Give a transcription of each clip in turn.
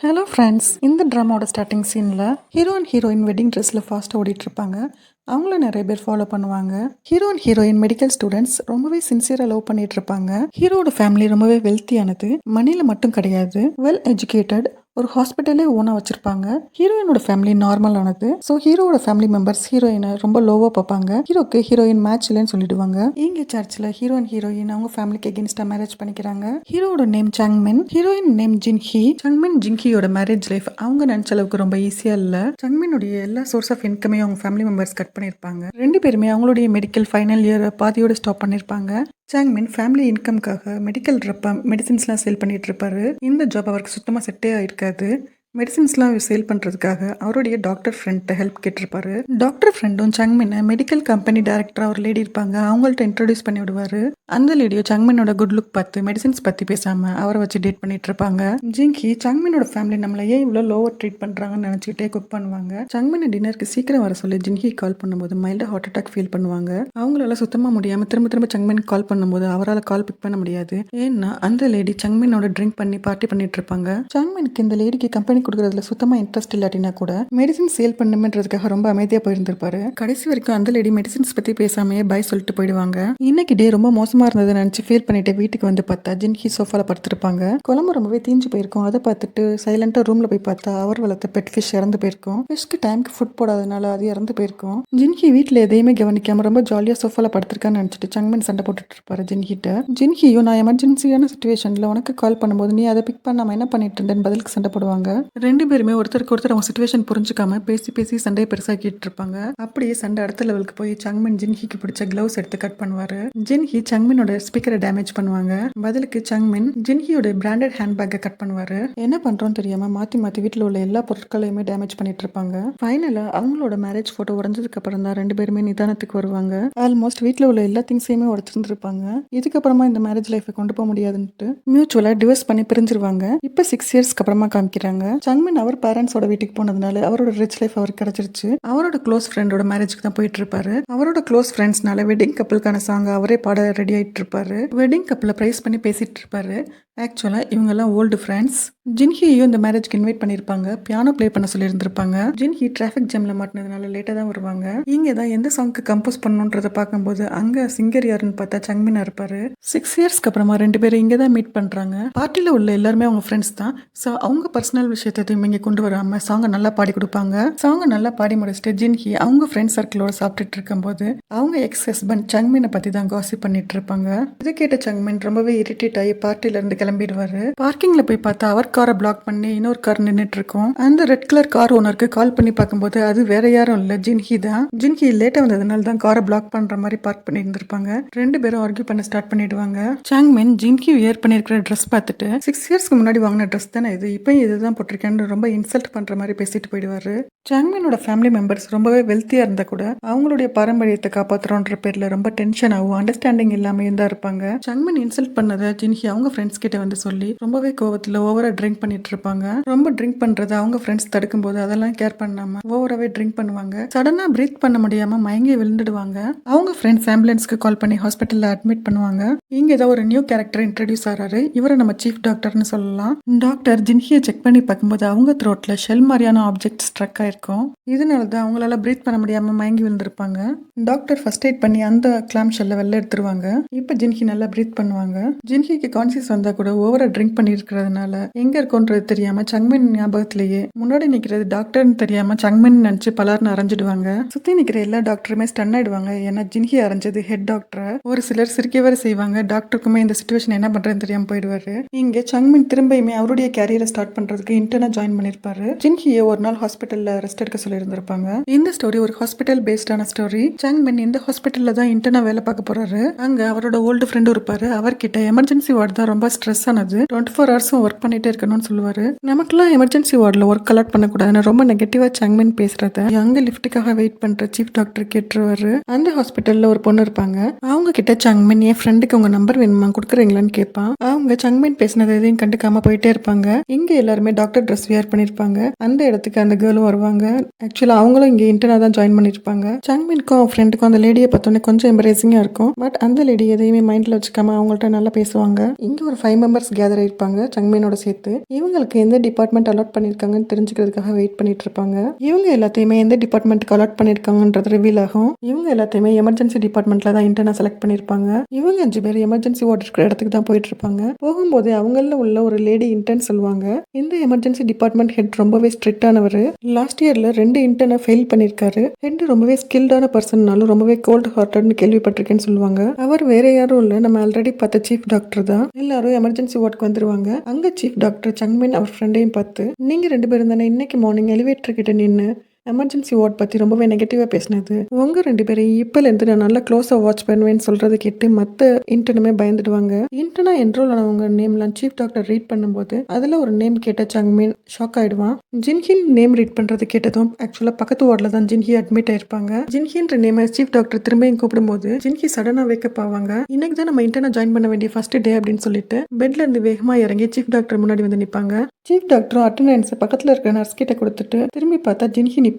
Hello friends, இந்த ட்ராமாவோட starting சீனில் hero and heroine wedding ட்ரெஸ்ஸில் ஃபாஸ்ட்டாக ஓடிட்டுருப்பாங்க. அவங்கள நிறைய பேர் ஃபாலோ பண்ணுவாங்க. Hero and heroine medical students ரொம்பவே சின்சியராக லவ் பண்ணிட்டு இருப்பாங்க. ஹீரோட ஃபேமிலி ரொம்பவே வெல்த்தியானது, மணியில் மட்டும் கிடையாது, வெல் எஜுகேட்டட், ஒரு ஹாஸ்பிட்டலே ஓனாக வச்சிருப்பாங்க. ஹீரோயினோட ஃபேமிலி நார்மலானது. ஸோ ஹீரோட ஃபேமிலி மெம்பர்ஸ் ஹீரோயினை ரொம்ப லோவாக பார்ப்பாங்க. ஹீரோக்கு ஹீரோயின் மேட்ச் இல்லைன்னு சொல்லிடுவாங்க. இங்கே சர்ச்சில் ஹீரோ அண்ட் ஹீரோயின் அவங்க ஃபேமிலிக்கு எகென்ஸ்டாக மேரேஜ் பண்ணிக்கிறாங்க. ஹீரோட name Sangmin, heroine name Jinhee. Sangmin ஜின்ஹியோட மேரேஜ் லைஃப் அவங்க நினைச்ச அளவுக்கு ரொம்ப ஈஸியா இல்ல. சங்மினுடைய எல்லா சோர்ஸ் ஆஃப் இன்கமே அவங்க ஃபேமிலி மெம்பர்ஸ் கட் பண்ணிருப்பாங்க. ரெண்டு பேருமே அவங்களுடைய மெடிக்கல் ஃபைனல் இயர் பாதியோட ஸ்டாப் பண்ணிருப்பாங்க. சாங்மின் ஃபேமிலி இன்கம்காக மெடிக்கல் ரப்ப மெடிசின்ஸ்லாம் சேல் பண்ணிட்டு இருப்பாரு. இந்த ஜாப் அவருக்கு சுத்தமாக செட்டே ஆயிருக்காது. மெடிசின்ஸ்லாம் சேல் பண்ணுறதுக்காக அவருடைய டாக்டர் ஃப்ரெண்ட்டை ஹெல்ப் கேட்டிருப்பாரு. டாக்டர் ஃப்ரெண்டும் சங்மினை மெடிக்கல் கம்பெனி டைரக்டராக ஒரு லேடி இருப்பாங்க, அவங்கள்ட்ட இன்ட்ரடியூஸ் பண்ணி விடுவார். அந்த லேடியோ சங்மினோட குட் லுக் பார்த்து மெடிசின்ஸ் பற்றி பேசாமல் அவரை வச்சு டேட் பண்ணிட்டு இருப்பாங்க. ஜிங்கி சங்மினோட ஃபேமிலி நம்மளை ஏன் இவ்வளோ லோவர் ட்ரீட் பண்ணுறாங்கன்னு நினச்சிக்கிட்டே குக் பண்ணுவாங்க. சங்மினை டின்னருக்கு சீக்கிரம் வர சொல்லி ஜின்ஹி கால் பண்ணும்போது மைல்டாக ஹார்ட் அட்டாக் ஃபீல் பண்ணுவாங்க. அவங்களால சுத்தமாக முடியாமல் திரும்ப திரும்ப சங்மினுக்கு கால் பண்ணும்போது அவரால் கால் பிக் பண்ண முடியாது. ஏன்னா அந்த லேடி சங்மினோட ட்ரிங்க் பண்ணி பார்ட்டி பண்ணிட்டு இருப்பாங்க. சங்மினுக்கு இந்த லேடிக்கு கம்பெனி கொடுக்கறதுல சுத்தமா இன்ட்ரெஸ்ட் இல்லாட்டினா கூட மெடிசின் சேல் பண்ணுன்றதுக்காக ரொம்ப அமைதியா போயிருந்திருப்பாரு. கடைசி வரைக்கும் அந்த லேடி மெடிசின்ஸ் பத்தி பேசாமையே பை சொல்லிட்டு போயிடுவாங்க. இன்னைக்கு டே ரொம்ப மோசமா இருந்தது நினைச்சு ஃபீல் பண்ணிட்டு வீட்டுக்கு வந்து பார்த்தா ஜின்ஹி சோஃபால படுத்திருப்பாங்க. குழம்பு ரொம்பவே தீஞ்சு போயிருக்கும். அதை பார்த்துட்டு சைலண்டா ரூம்ல போய் பார்த்தா அவர் வளர்த்த பெட் ஃபிஷ் இறந்து போயிருக்கும். ஃபிஷ்க்கு டைம்க்கு ஃபுட் போடாதனால அது இறந்து போயிருக்கும். ஜின்ஹி வீட்டுல எதையுமே கவனிக்காம ரொம்ப ஜாலியா சோஃபால படுத்திருக்கான்னு நினைச்சிட்டு சங்மின் சண்டை போட்டுட்டு இருப்பாரு ஜின்ஹிட்ட. ஜின்ஹியும் நான் எமர்ஜென்சியான சுச்சுவேஷன்ல உனக்கு கால் பண்ணும்போது நீ அதை பிக் பண்ணாம என்ன பண்ணிட்டு இருந்தேன்னு பதிலுக்கு சண்டை போடுவாங்க. ரெண்டு பேருமே ஒருத்தருக்கு ஒருத்தர் அவங்க சிச்சுவேஷன் புரிஞ்சுக்காம பேசி பேசி சண்டையை பெருசாக்கிட்டு இருப்பாங்க. அப்படியே சண்டை அடுத்த லெவலுக்கு போய் சங்மின் ஜின்ஹிக்கு பிடிச்ச கிளவுஸ் எடுத்து கட் பண்ணுவாரு. ஜின்ஹி சங்மினோட ஸ்பீக்கரை டேமேஜ் பண்ணுவாங்க. பதிலுக்கு சங்மின் ஜின்ஹியோட பிராண்டட் ஹேண்ட்பேக்கை கட் பண்ணுவாரு. என்ன பண்றோம் தெரியாம மாத்தி மாத்தி வீட்டுல உள்ள எல்லா பொருட்களையுமே டேமேஜ் பண்ணிட்டு இருப்பாங்க. ஃபைனலா அவங்களோட மேரேஜ் போட்டோ உடஞ்சதுக்கு அப்புறம் தான் ரெண்டு பேருமே நிதானத்துக்கு வருவாங்க. ஆல்மோஸ்ட் வீட்டுல உள்ள எல்லா திங்ஸையுமே உடச்சிருந்துருப்பாங்க. இதுக்கப்புறமா இந்த மேரேஜ் லைஃபை கொண்டு போக முடியாதுன்ட்டு மியூச்சுவலா டிவோர்ஸ் பண்ணி பிரிஞ்சிருவாங்க. இப்ப 6 இயர்ஸ்க்கு அப்புறமா காமிக்கிறாங்க. சங்மின் அவர் பேரண்ட்ஸோட வீட்டுக்கு போனதுனால அவரோட ரிச் லைஃப் அவருக்கு கிடைச்சிருச்சு. அவரோட க்ளோஸ் ஃப்ரெண்டோட மேரேஜ்க்கு தான் போயிட்டு இருப்பாரு. அவரோட க்ளோஸ் ஃப்ரெண்ட்ஸ்னால வெட்டிங் கப்பலுக்கான சாங் அவரே பாட ரெடி ஆயிட்டு இருப்பாரு. வெட்டிங் கப்பலை பிரைஸ் பண்ணி பேசிட்டு இருப்பாரு. ஆக்சுவலா இவங்கெல்லாம் ஓல்டு ஃப்ரெண்ட்ஸ். ஜின்ஹியையும் இந்த மேரேஜ்க்கு இன்வைட் பண்ணியிருப்பாங்க. பியானோ ப்ளே பண்ண சொல்லியிருந்திருப்பாங்க. ஜின்ஹி டிராஃபிக் ஜாம்ல மாட்டினதுனால லேட்டாக தான் வருவாங்க. இங்கே தான் எந்த சாங்க்கு கம்போஸ் பண்ணணுன்றதை பார்க்கும்போது அங்கே சிங்கர் யாருன்னு பார்த்தா சங்மினா இருப்பாரு. 6 இயர்ஸ்க்கு அப்புறமா ரெண்டு பேரும் இங்கே தான் மீட் பண்ணுறாங்க. பார்ட்டியில் உள்ள எல்லாருமே அவங்க ஃப்ரெண்ட்ஸ் தான். ஸோ அவங்க பர்சனல் விஷயத்தையும் இங்கே கொண்டு வராமல் சாங்கை நல்லா பாடி கொடுப்பாங்க. சாங்கை நல்லா பாடி முடிச்சுட்டு ஜின்ஹி அவங்க ஃப்ரெண்ட் சர்க்கிளோட சாப்பிட்டுட்டு இருக்கும்போது அவங்க எக்ஸ் ஹஸ்பண்ட் சங்மினை பற்றி தான் காசிப் பண்ணிட்டு இருப்பாங்க. இதை கேட்ட சங்மின் ரொம்பவே இரிட்டேட் ஆகி பார்ட்டில இருந்து கிளம்பிடுவாரு. பார்க்கிங்ல போய் பார்த்தா அவர் காரை பிளாக் பண்ணி இன்னொரு கார் நின்றுட்டு இருக்கும். அந்த ரெட் கலர் கார் ஓனருக்கு கால் பண்ணி பார்க்கும்போது அது வேற யாரும் இல்ல, ஜின்ஹி தான். ஜின்ஹி லேட்டா வந்ததுனால தான் காரை பிளாக் பண்ற மாதிரி பார்க் பண்ணி இருந்திருப்பாங்க. ரெண்டு பேரும் ஆர்கியூ பண்ண ஸ்டார்ட் பண்ணிடுவாங்க. சாங்மின் ஜின்ஹி வியர் பண்ணிருக்கிற ட்ரெஸ் பார்த்துட்டு 6 இயர்ஸ்க்கு முன்னாடி வாங்கின ட்ரெஸ் தானே இது, இப்போ இதுதான் போட்டிருக்கேன்னு ரொம்ப இன்சல்ட் பண்ற மாதிரி பேசிட்டு போயிடுவாரு. சாங்மினோட ஃபேமிலி மெம்பர்ஸ் ரொம்பவே வெல்த்தியா இருந்தா கூட அவங்களுடைய பாரம்பரியத்தை காப்பாத்துறோன்ற பேர்ல ரொம்ப டென்ஷன் ஆகும், அண்டர்ஸ்டாண்டிங் இல்லாம இருந்தா இருப்பாங்க. சாங்மின் இன்சல்ட் பண்ணதை ஜின்ஹி அவங்க ஃப்ரெண்ட்ஸ் கிட்ட வந்து சொல்லி ரொம்பவே கோவத்துல ஓவரா ட்ரிங்க் பண்ணிட்டு இருப்பாங்க. ரொம்ப ட்ரிங்க் பண்றது அவங்க ஃப்ரெண்ட்ஸ் தடுக்கும் போது அதெல்லாம் கேர் பண்ணாம ஓவராவே ட்ரிங்க் பண்ணுவாங்க. சடனா பிரீத் பண்ண முடியாம மயங்கி விழுந்துடுவாங்க. அவங்க ஃப்ரெண்ட்ஸ் ஆம்புலன்ஸ்க்கு கால் பண்ணி ஹாஸ்பிட்டல்ல அட்மிட் பண்ணுவாங்க. இங்க ஏதோ ஒரு நியூ கேரக்டர் இன்ட்ரடியூஸ் ஆறாரு. இவரை நம்ம சீஃப் டாக்டர்னு சொல்லலாம். டாக்டர் ஜின்ஹியை செக் பண்ணி பார்க்கும்போது அவங்க த்ரோட்ல ஷெல் மாதிரியான ஆப்ஜெக்ட் ஸ்ட்ரக் ஆயிருக்கும். இதனால தான் அவங்களால பிரீத் பண்ண முடியாம மயங்கி விழுந்திருப்பாங்க. டாக்டர் ஃபர்ஸ்ட் எய்ட் பண்ணி அந்த கிளாம் ஷெல்லை வெளில எடுத்துருவாங்க. இப்ப ஜின்ஹி நல்லா பிரீத் பண்ணுவாங்க. ஜின்ஹிக்கு கான்சியஸ் வந்தா கூட ஓவரா ட்ரிங்க் பண்ணி இருக்கிறதுனால எங்க இருக்கோன்றது தெரியாம சங்மின் ஞாபகத்திலேயே முன்னாடி நிக்கிறது டாக்டர்னு தெரியாம சங்மின் நினைச்சு பலர்னு அரைஞ்சிடுவாங்க. சுத்தி நிக்கிற எல்லா டாக்டருமே ஸ்டன் ஆயிடுவாங்க. ஏன்னா ஜின்ஹி அரைஞ்சது ஹெட் டாக்டர். ஒரு சிலர் சிரிக்கவே செய்வாங்க. டாக்டருக்குமே இந்த சிச்சுவேஷன் என்ன பண்றதுன்னு தெரியாம போயிடுவாரு. இங்க சங்மின் திரும்பியுமே அவருடைய கேரியரை ஸ்டார்ட் பண்றதுக்கு இன்டர்னா ஜாயின் பண்ணிருப்பாரு. ஜின்ஹியை ஒரு நாள் ஹாஸ்பிட்டல்ல ரெஸ்ட் எடுக்க சொல்லி இருந்திருப்பாங்க. இந்த ஸ்டோரி ஒரு ஹாஸ்பிட்டல் பேஸ்டான ஸ்டோரி. சங்மின் இந்த ஹாஸ்பிட்டல்ல தான் இன்டர்னா வேலை பார்க்க போறாரு. அங்க அவரோட ஓல்டு ஃப்ரெண்டும் இருப்பாரு. அவர்கிட்ட எமர்ஜென்சி வார்டு தான் ரொம்ப ஸ்ட்ரெஸ் ஆனது, 24 ஹவர்ஸும் ஒர்க் பண்ணிட்டே இருக்கணும்னு சொல்லுவாரு. நமக்குலாம் எமர்ஜென்சி வார்டில் ஒர்க் அலாட் பண்ணக்கூடாதுன்னு ரொம்ப நெகட்டிவா சங்மின் பேசுறத அங்க லிஃப்ட்டுக்காக வெயிட் பண்ற சீஃப் டாக்டர் கேட்டுருவாரு. அந்த ஹாஸ்பிட்டல்ல ஒரு பொண்ணு இருப்பாங்க. அவங்க கிட்ட சங்மின் என் ஃப்ரெண்டுக்கு உங்க நம்பர் வேணுமா கொடுக்குறீங்களான்னு கேட்பான். அவங்க சங்மின் பேசினது எதையும் கண்டுக்காம போயிட்டே இருப்பாங்க. இங்க எல்லாருமே டாக்டர் ட்ரெஸ் வியர் பண்ணிருப்பாங்க. அந்த இடத்துக்கு அந்த கேர்ளும் வருவாங்க. ஆக்சுவலா அவங்களும் இங்க இன்டர்னா தான் ஜாயின் பண்ணிருப்பாங்க. சங்மின்க்கும் அவன் ஃப்ரெண்டுக்கும் அந்த லேடியை பார்த்தோன்னே கொஞ்சம் எம்பரேசிங்கா இருக்கும். பட் அந்த லேடி எதையுமே மைண்ட்ல வச்சுக்காம அவங்கள்ட்ட நல்லா பேசுவாங்க. இங்க ஒரு 5 மெம்பர்ஸ் கேதர் ஆயிருப்பாங்க சங்மினோட சேர்த்து. இவங்களுக்கு எந்த டிபார்ட்மெண்ட் அலாட் பண்ணியிருக்காங்கன்னு தெரிஞ்சுக்கிறதுக்காக வெயிட் பண்ணிட்டு இருப்பாங்க. இவங்க எல்லாத்தையுமே எந்த டிபார்ட்மெண்ட்டுக்கு அலாட் பண்ணியிருக்காங்கன்றது ரிவீல் ஆகும். இவங்க எல்லாத்தையுமே எமர்ஜென்சி டிபார்ட்மெண்ட்ல தான் இன்டர்னா செலக்ட் பண்ணியிருப்பாங்க. இவங்க 5 பேர் எமர்ஜென்சி வார்டு இருக்கிற இடத்துக்கு தான் போயிட்டு இருப்பாங்க. போகும்போது அவங்கள உள்ள ஒரு லேடி இன்டர்ன் சொல்லுவாங்க. இந்த எமர்ஜென்சி டிபார்ட்மெண்ட் ஹெட் ரொம்பவே ஸ்ட்ரிக்டானவர். லாஸ்ட் இயர்ல 2 இன்டர்னை ஃபெயில் பண்ணியிருக்காரு. ஹெட் ரொம்பவே ஸ்கில்டான பர்சன்னாலும் ரொம்பவே கோல்ட் ஹார்ட்டட்னு கேள்விப்பட்டிருக்கேன்னு சொல்லுவாங்க. அவர் வேற யாரும் இல்ல, நம்ம ஆல்ரெடி பார்த்த சீஃப் டாக்டர் தான். எல்லாரும் எமர்ஜென்சி வார்டுக்கு வந்துருவாங்க. அங்க சீஃப் டாக்டர் சங்மின் அவர் ஃப்ரெண்டையும் பார்த்து, நீங்க 2 பேரும் தானே இன்னைக்கு மார்னிங் எலிவேட்டர் கிட்ட நின்று எமர்ஜென்சி வார்ட் பற்றி ரொம்பவே நெகட்டிவாக பேசினது. உங்கள் 2 பேரையும் இப்போலேருந்து நான் நல்லா க்ளோஸாக வாட்ச் பண்ணுவேன்னு சொல்கிறத கேட்டு மற்ற இன்டர்னுமே பயந்துடுவாங்க. இன்டர்னா என்ரோல் ஆனவங்க நேம்லாம் சீஃப் டாக்டர் ரீட் பண்ணும்போது அதில் ஒரு நேம் கேட்ட சங்மின் ஷாக் ஆகிடுவான். ஜின்ஹின் நேம் ரீட் பண்ணுறது கேட்டதும் ஆக்சுவலாக பக்கத்து வார்டில் தான் ஜின்ஹி அட்மிட் ஆயிருப்பாங்க. ஜின்ஹின்ற நேமை சீஃப் டாக்டர் திரும்பியும் கூப்பிடும்போது ஜின்ஹி சடனாக வேக்கப் ஆவாங்க. இன்னைக்கு தான் நம்ம இன்டர்னா ஜாயின் பண்ண வேண்டிய ஃபர்ஸ்ட் டே அப்படின்னு சொல்லிட்டு பெட்ல இருந்து வேகமாக இறங்கி சீஃப் டாக்டர் முன்னாடி வந்து நிற்பாங்க. சீஃப் டாக்டரும் அட்டண்டன்ஸை பக்கத்தில் இருக்கிற நர்ஸ் கிட்ட கொடுத்துட்டு திரும்பி பார்த்தா ஜின்ஹி நிற்பாங்க.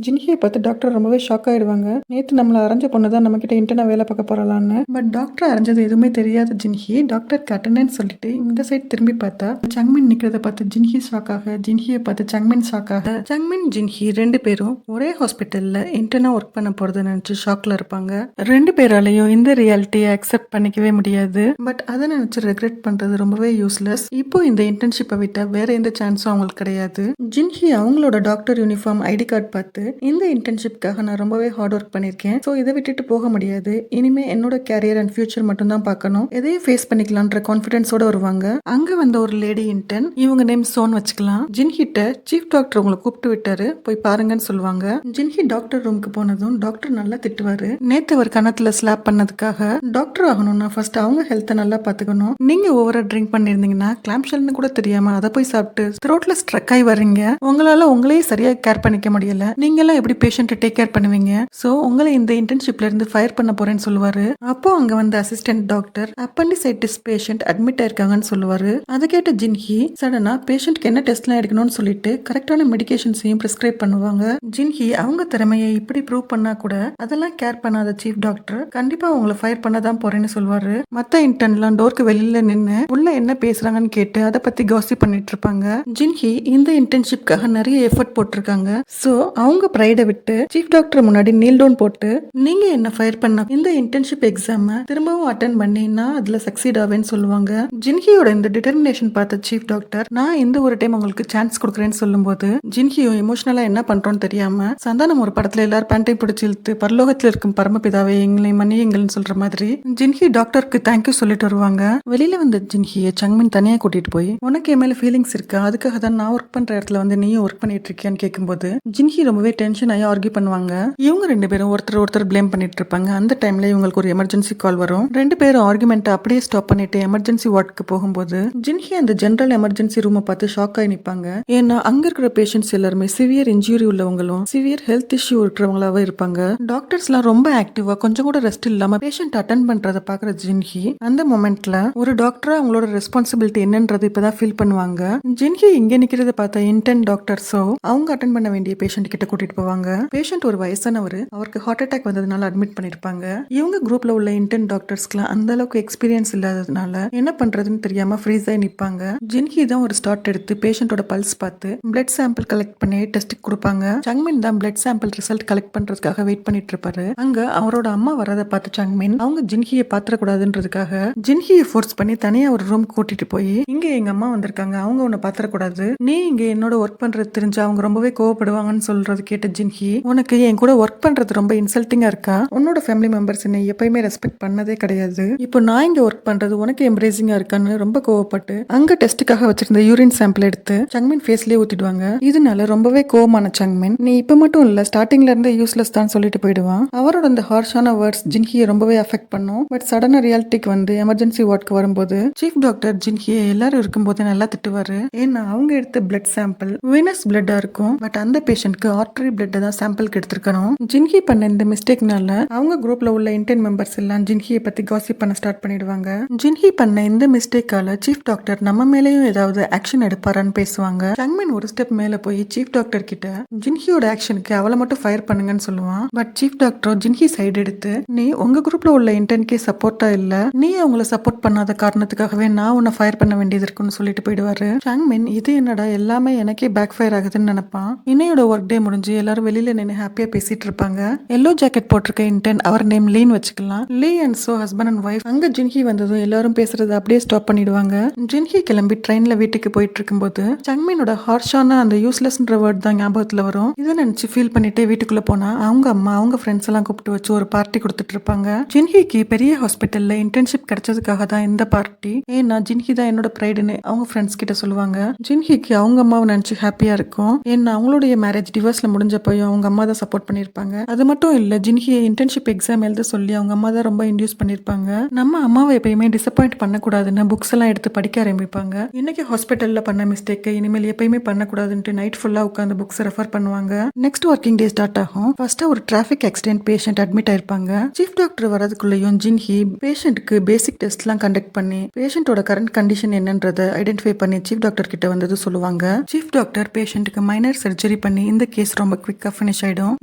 ஜின்ஹியை பார்த்து டாக்டர் ரொம்பவே ஷாக் ஆயிடுவாங்க. நேற்று நம்மளை அரைஞ்ச பொண்ணு தான் நம்ம கிட்ட இன்டர்னா வேலை பார்க்க போறலான்னு. பட் டாக்டர் அரைஞ்சது எதுவுமே தெரியாத ஜின்ஹி டாக்டருக்கு அட்டண்டன்ஸ் சொல்லிட்டு இந்த சைட் திரும்பி பார்த்தா சங்மின் நிக்கிறத பார்த்து ஜின்ஹி ஷாக் ஆக, ஜின்ஹியை பார்த்து சங்மின் ஷாக் ஆக. சங்மின் ஜின்ஹி 2 பேரும் ஒரே ஹாஸ்பிட்டல்ல இன்டர்னா ஒர்க் பண்ண போறது நினைச்சு ஷாக்ல இருப்பாங்க. 2 பேராலையும் இந்த ரியாலிட்டியை அக்செப்ட் பண்ணிக்கவே முடியாது. பட் அதை நினைச்சு ரெக்ரெட் பண்றது ரொம்பவே யூஸ்லெஸ். இப்போ இந்த இன்டர்ன்ஷிப்பை விட்டா வேற எந்த சான்ஸும் அவங்களுக்கு கிடையாது. ஜின்ஹி அவங்களோட டாக்டர் யூனிஃபார்ம் ஐடி கார்டு பார்த்து, இந்த இன்டர்ன்ஷிப்காக நான் ரொம்பவே ஹார்ட் ஒர்க் பண்ணியிருக்கேன். ஸோ இதை விட்டுட்டு போக முடியாது. இனிமே என்னோட கேரியர் அண்ட் ஃபியூச்சர் மட்டும் தான் பார்க்கணும். எதையும் ஃபேஸ் பண்ணிக்கலான்ற கான்ஃபிடன்ஸோட வருவாங்க. அங்க வந்த ஒரு லேடி இன்டர்ன், இவங்க நேம் சோன் வச்சுக்கலாம். ஜின்ஹிட்ட சீஃப் டாக்டர் உங்களை கூப்பிட்டு விட்டாரு, போய் பாருங்கன்னு சொல்லுவாங்க. ஜின்ஹி டாக்டர் ரூமுக்கு போனதும் டாக்டர் நல்லா திட்டுவாரு. நேத்து அவர் கணத்துல ஸ்லாப் பண்ணதுக்காக டாக்டர் ஆகணும்னா ஃபர்ஸ்ட் அவங்க ஹெல்த்தை நல்லா பார்த்துக்கணும். நீங்க ஓவரா ட்ரிங்க் பண்ணிருந்தீங்கன்னா கிளாம்ஷல்னு கூட தெரியாம அதை போய் சாப்பிட்டு த்ரோட்ல ஸ்ட்ரக் ஆகி வர்றீங்க. உங்களால உங்களையே சரியா கேர் பண்ணிக்க முடியல. நீங்க எல்லாம் எப்படி பேஷண்ட் டேக் கேர் பண்ணுவீங்க? சோ உங்களை இந்த இன்டர்ன்ஷிப்ல இருந்து ஃபயர் பண்ண போறேன்னு சொல்லுவாரு. அப்போ அங்க வந்த assistant doctor appendicitis patient admit ஆயிருக்காங்கன்னு சொல்லுவாரு. அதை கேட்ட ஜின்ஹி சடனா பேஷண்ட்க்கு என்ன டெஸ்ட்லாம் எடுக்கணும்னு சொல்லிட்டு கரெக்டான மெடிகேஷன்ஸையும் பிரிஸ்கிரைப் பண்ணுவாங்க. ஜின்ஹி அவங்க திறமையை இப்படி ப்ரூவ் பண்ணா கூட அதெல்லாம் கேர் பண்ணாத சீஃப் டாக்டர் கண்டிப்பா உங்களை ஃபயர் பண்ண தான் போறேன்னு சொல்லுவாரு. மத்த இன்டர்ன்லாம் டோருக்கு வெளியில நின்று உள்ள என்ன பேசுறாங்கன்னு கேட்டு அதை பத்தி காசிப் பண்ணிட்டு இருப்பாங்க. ஜின்ஹி இந்த இன்டர்ன்ஷிப்காக நிறைய எஃபர்ட் போட்டிருக்காங்க. சோ அவங்க பிரைட விட்டு சீஃப் டாக்டர் முன்னாடி நீல் டவுன் போட்டு, நீங்க என்ன ஃபயர் பண்ண இந்த இன்டர்ன்ஷிப் எக்ஸாம திரும்பவும் அட்டென்ட் பண்ணி நான் அதுல சக்சீட் ஆவேன்னு சொல்லுவாங்க. ஜின்ஹியோட இந்த டிட்டர்மினேஷன் பார்த்த சீஃப் டாக்டர், நான் இந்த ஒரு டைம் உங்களுக்கு சான்ஸ் கொடுக்குறேன்னு சொல்லும்போது ஜின்ஹியும் எமோஷனலா என்ன பண்றோம்னு தெரியாம, சந்தானம் ஒரு படத்துல எல்லாரும் பேண்டை பிடிச்சி இழுத்து பரலோகத்தில் இருக்கும் பரமபிதாவை எங்களை மன்னியுங்கள்னு சொல்ற மாதிரி ஜின்ஹி டாக்டருக்கு தேங்க்யூ சொல்லிட்டு வருவாங்க. வெளியில வந்த ஜின்ஹியை சங்மின் தனியா கூட்டிட்டு போய், உனக்கு என் மேல ஃபீலிங்ஸ் இருக்கா, அதுக்காக தான் நான் ஒர்க் பண்ற இடத்துல வந்து நீயும் ஒர்க் பண்ணிட்டு இருக்கியான்னு கேட்கும்போது ஜின்ஹி ரொம்பவே டென்ஷன் ஆகி ஆர்கியூ பண்ணுவாங்க. இவங்க 2 பேரும் ஒருத்தர் பிளேம் பண்ணிட்டு இருப்பாங்க. அந்த டைம்ல இவங்களுக்கு ஒரு எமர்ஜென்சி கால் வரும். 2 பேரும் ஆர்குமெண்ட் அப்படியே ஸ்டாப் பண்ணிட்டு எமர்ஜென்சி வார்டுக்கு போகும்போது ஜின்ஹி அந்த ஜெனரல் எமர்ஜென்சி ரூமை பார்த்து ஷாக் ஆகி நிப்பாங்க. ஏன்னா அங்க இருக்கிற பேஷண்ட்ஸ் எல்லாருமே சிவியர் இன்ஜூரி உள்ளவங்களும் சிவியர் ஹெல்த் இஷ்யூ இருக்கிறவங்களாவே இருப்பாங்க. டாக்டர்ஸ்லாம் ரொம்ப ஆக்டிவா கொஞ்சம் கூட ரெஸ்ட் இல்லாம பேஷண்ட் அட்டென்ட் பண்றத பாக்குற ஜின்ஹி அந்த மொமெண்ட்ல ஒரு டாக்டரா அவங்களோட ரெஸ்பான்சிபிலிட்டி என்னன்றது இப்பதான் ஃபீல் பண்ணுவாங்க. ஜின்ஹி இங்க நிக்கிறத பார்த்த இன்டர்ன் டாக்டர்ஸோ அவங்க அட்டென்ட் பண்ண வேண்டிய பேஷண்ட் கிட்ட கூட்டிட்டு போவாங்க. பேஷண்ட் ஒரு வயசானவர், அவருக்கு ஹார்ட் அட்டாக் வந்ததுனால அட்மிட் பண்ணிருப்பாங்க. இவங்க குரூப்ல உள்ள இன்டர்ன் டாக்டர்ஸ்க்குலாம் அந்த அளவுக்கு எக்ஸ்பீரியன்ஸ் இல்லாததுனால என்ன பண்றதுன்னு தெரியாம ஃப்ரீஸ் ஆகி நிப்பாங்க. ஜின்ஹி தான் ஒரு ஸ்டார்ட் எடுத்து பேஷண்டோட பல்ஸ் பார்த்து பிளட் சாம்பிள் கலெக்ட் பண்ணி டெஸ்ட்டுக்கு கொடுப்பாங்க. சங்மின் தான் பிளட் சாம்பிள் ரிசல்ட் கலெக்ட் பண்றதுக்காக வெயிட் பண்ணிட்டு இருப்பாரு. அங்க அவரோட அம்மா வரத பார்த்து சங்மின் அவங்க ஜின்ஹியை பாத்திரக்கூடாதுன்றதுக்காக ஜின்ஹியை ஃபோர்ஸ் பண்ணி தனியா ஒரு ரூம் கூட்டிட்டு போய், இங்க எங்க அம்மா வந்திருக்காங்க, அவங்க உன்னை பாத்திரக்கூடாது, நீ இங்க என்னோட ஒர்க் பண்றது தெரிஞ்சு அவங்க ரொம்பவே கோவப்படுவாங்கன்னு சொல்றது கேட்ட ஜின்ஹி, உனக்கு என் கூட ஒர்க் பண்றது ரொம்ப இன்சல்ட்டிங்கா இருக்கா, உன்னோட ஃபேமிலி மெம்பர்ஸ் என்னை எப்பயுமே ரெஸ்பெக்ட் பண்ணதே கிடையாது, இப்போ நான் இங்க ஒர்க் பண்றது உனக்கு எம்ப்ரேசிங்கா இருக்கான்னு ரொம்ப கோவப்பட்டு அங்க டெஸ்ட்டுக்காக வச்சிருந்த யூரின் சாம்பிள் எடுத்து சங்மின் ஃபேஸ்லயே ஊத்திடுவாங்க. இதனால ரொம்பவே கோவமான சங்மின், நீ இப்ப மட்டும் இல்ல ஸ்டார்டிங்ல இருந்தே யூஸ்லெஸ் தான் சொல்லிட்டு போயிடுவான். அவரோட அந்த ஹார்ஷான வேர்ட்ஸ் ஜின்ஹியை ரொம்பவே அஃபெக்ட் பண்ணும். பட் சடனா ரியாலிட்டிக்கு வந்து எமர்ஜென்சி வார்டுக்கு வரும்போது சீஃப் டாக்டர் ஜின்ஹியை எல்லாரும் இருக்கும்போது நல்லா திட்டுவாரு. ஏன்னா அவங்க எடுத்த பிளட் சாம்பிள் வீனஸ் பிளட்டா இருக்கும். பட் அந்த பேஷண்ட் பேஷண்ட்க்கு ஆர்டரி பிளட் தான் சாம்பிளுக்கு எடுத்திருக்கணும். ஜின்ஹி பண்ண இந்த மிஸ்டேக்னால அவங்க குரூப்ல உள்ள இன்டர்ன் மெம்பர்ஸ் எல்லாம் ஜின்ஹியை பத்தி காசிப் பண்ண ஸ்டார்ட் பண்ணிடுவாங்க. ஜின்ஹி பண்ண இந்த மிஸ்டேக்கால சீஃப் டாக்டர் நம்ம மேலேயும் ஏதாவது ஆக்ஷன் எடுப்பாரான்னு பேசுவாங்க. சங்மின் ஒரு ஸ்டெப் மேல போய் சீஃப் டாக்டர் கிட்ட ஜின்ஹியோட ஆக்ஷனுக்கு அவளை மட்டும் ஃபயர் பண்ணுங்கன்னு சொல்லுவான். பட் சீஃப் டாக்டர் ஜின்ஹி சைடு எடுத்து, நீ உங்க குரூப்ல உள்ள இன்டர்னுக்கே சப்போர்ட்டா இல்ல, நீ அவங்கள சப்போர்ட் பண்ணாத காரணத்துக்காகவே நான் உன்னை ஃபயர் பண்ண வேண்டியது இருக்குன்னு சொல்லிட்டு போயிடுவாரு. சங்மின் இது என்னடா எல்லாமே எனக்கே பேக் ஃபயர் ஆகுதுன்னு நினைப்பான். இன்னையோட ஒர்க் டே முடிஞ்சு எல்லாரும் வெளியில நின்று ஹாப்பியா பேசிட்டு இருப்பாங்க. எல்லோ ஜாக்கெட் போட்டிருக்க இன்டர்ன், அவர் நேம் லீன் வச்சுக்கலாம். Lee and Cho husband and wife. அங்க ஜின்ஹி வந்ததும் எல்லாரும் பேசுறது அப்படியே ஸ்டாப் பண்ணிடுவாங்க. ஜின்ஹி கிளம்பி ட்ரெயின்ல வீட்டுக்கு போயிட்டு இருக்கும்போது சங்மினோட ஹார்ஷான அந்த யூஸ்லெஸ்ன்ற வேர்ட் தான் ஞாபகத்துல வரும். இதை நினைச்சு ஃபீல் பண்ணிட்டு வீட்டுக்குள்ள போனா அவங்க அம்மா அவங்க ஃப்ரெண்ட்ஸ் எல்லாம் கூப்பிட்டு வச்சு ஒரு பார்ட்டி கொடுத்துட்டு இருப்பாங்க. ஜின்ஹிக்கு பெரிய ஹாஸ்பிட்டல்ல இன்டர்ன்ஷிப் கிடைச்சதுக்காக தான் இந்த பார்ட்டி. ஏன்னா ஜின்ஹி தான் என்னோட ப்ரைடுன்னு அவங்க ஃப்ரெண்ட்ஸ் கிட்ட சொல்லுவாங்க. ஜின்ஹிக்கு அவங்க அம்மாவை நினைச்சு ஹாப்பியா இருக்கும். ஏன்னா அவங்களுடைய மேரேஜ் டிவோர்ஸ்ல முடிஞ்சப்பையும் அவங்க அம்மா தான் சப்போர்ட் பண்ணிருப்பாங்க. அது மட்டும் இல்ல, ஜின்ஹியை இன்டர்ன்ஷிப் எக்ஸாம் எழுத சொல்லி அவங்க அம்மா தான் ரொம்ப இன்டியூஸ் பண்ணிருப்பாங்க. நம்ம அம்மாவை எப்பயுமே டிசப்பாயிண்ட் பண்ணக்கூடாதுன்னு புக்ஸ் எல்லாம் எடுத்து படிக்க ஆரம்பிப்பாங்க. இன்னைக்கு ஹாஸ்பிட்டல்ல பண்ண மிஸ்டேக் இனிமேல் எப்பயுமே பண்ணக்கூடாதுன்ட்டு நைட் ஃபுல்லா உட்காந்து புக்ஸ் ரெஃபர் பண்ணுவாங்க. நெக்ஸ்ட் ஒர்க்கிங் டே ஸ்டார்ட் ஆகும். ஃபர்ஸ்ட் ஒரு டிராபிக் ஆக்சிடென்ட் பேஷண்ட் அட்மிட் ஆயிருப்பாங்க. சீஃப் டாக்டர் வரதுக்குள்ளேயும் ஜின்ஹி பேஷண்ட்க்கு பேசிக் டெஸ்ட் எல்லாம் கண்டக்ட் பண்ணி பேஷண்டோட கரண்ட் கண்டிஷன் என்னன்றதை ஐடென்டிஃபை பண்ணி சீஃப் டாக்டர் கிட்ட வந்தது சொல்லுவாங்க. சீஃப் டாக்டர் பேஷண்ட்க்கு மைனர் சர்ஜரி பண்ணி இந்த கேஸ் ரொம்ப குவிக்கா ஃபினிஷ் ஆயிடும்.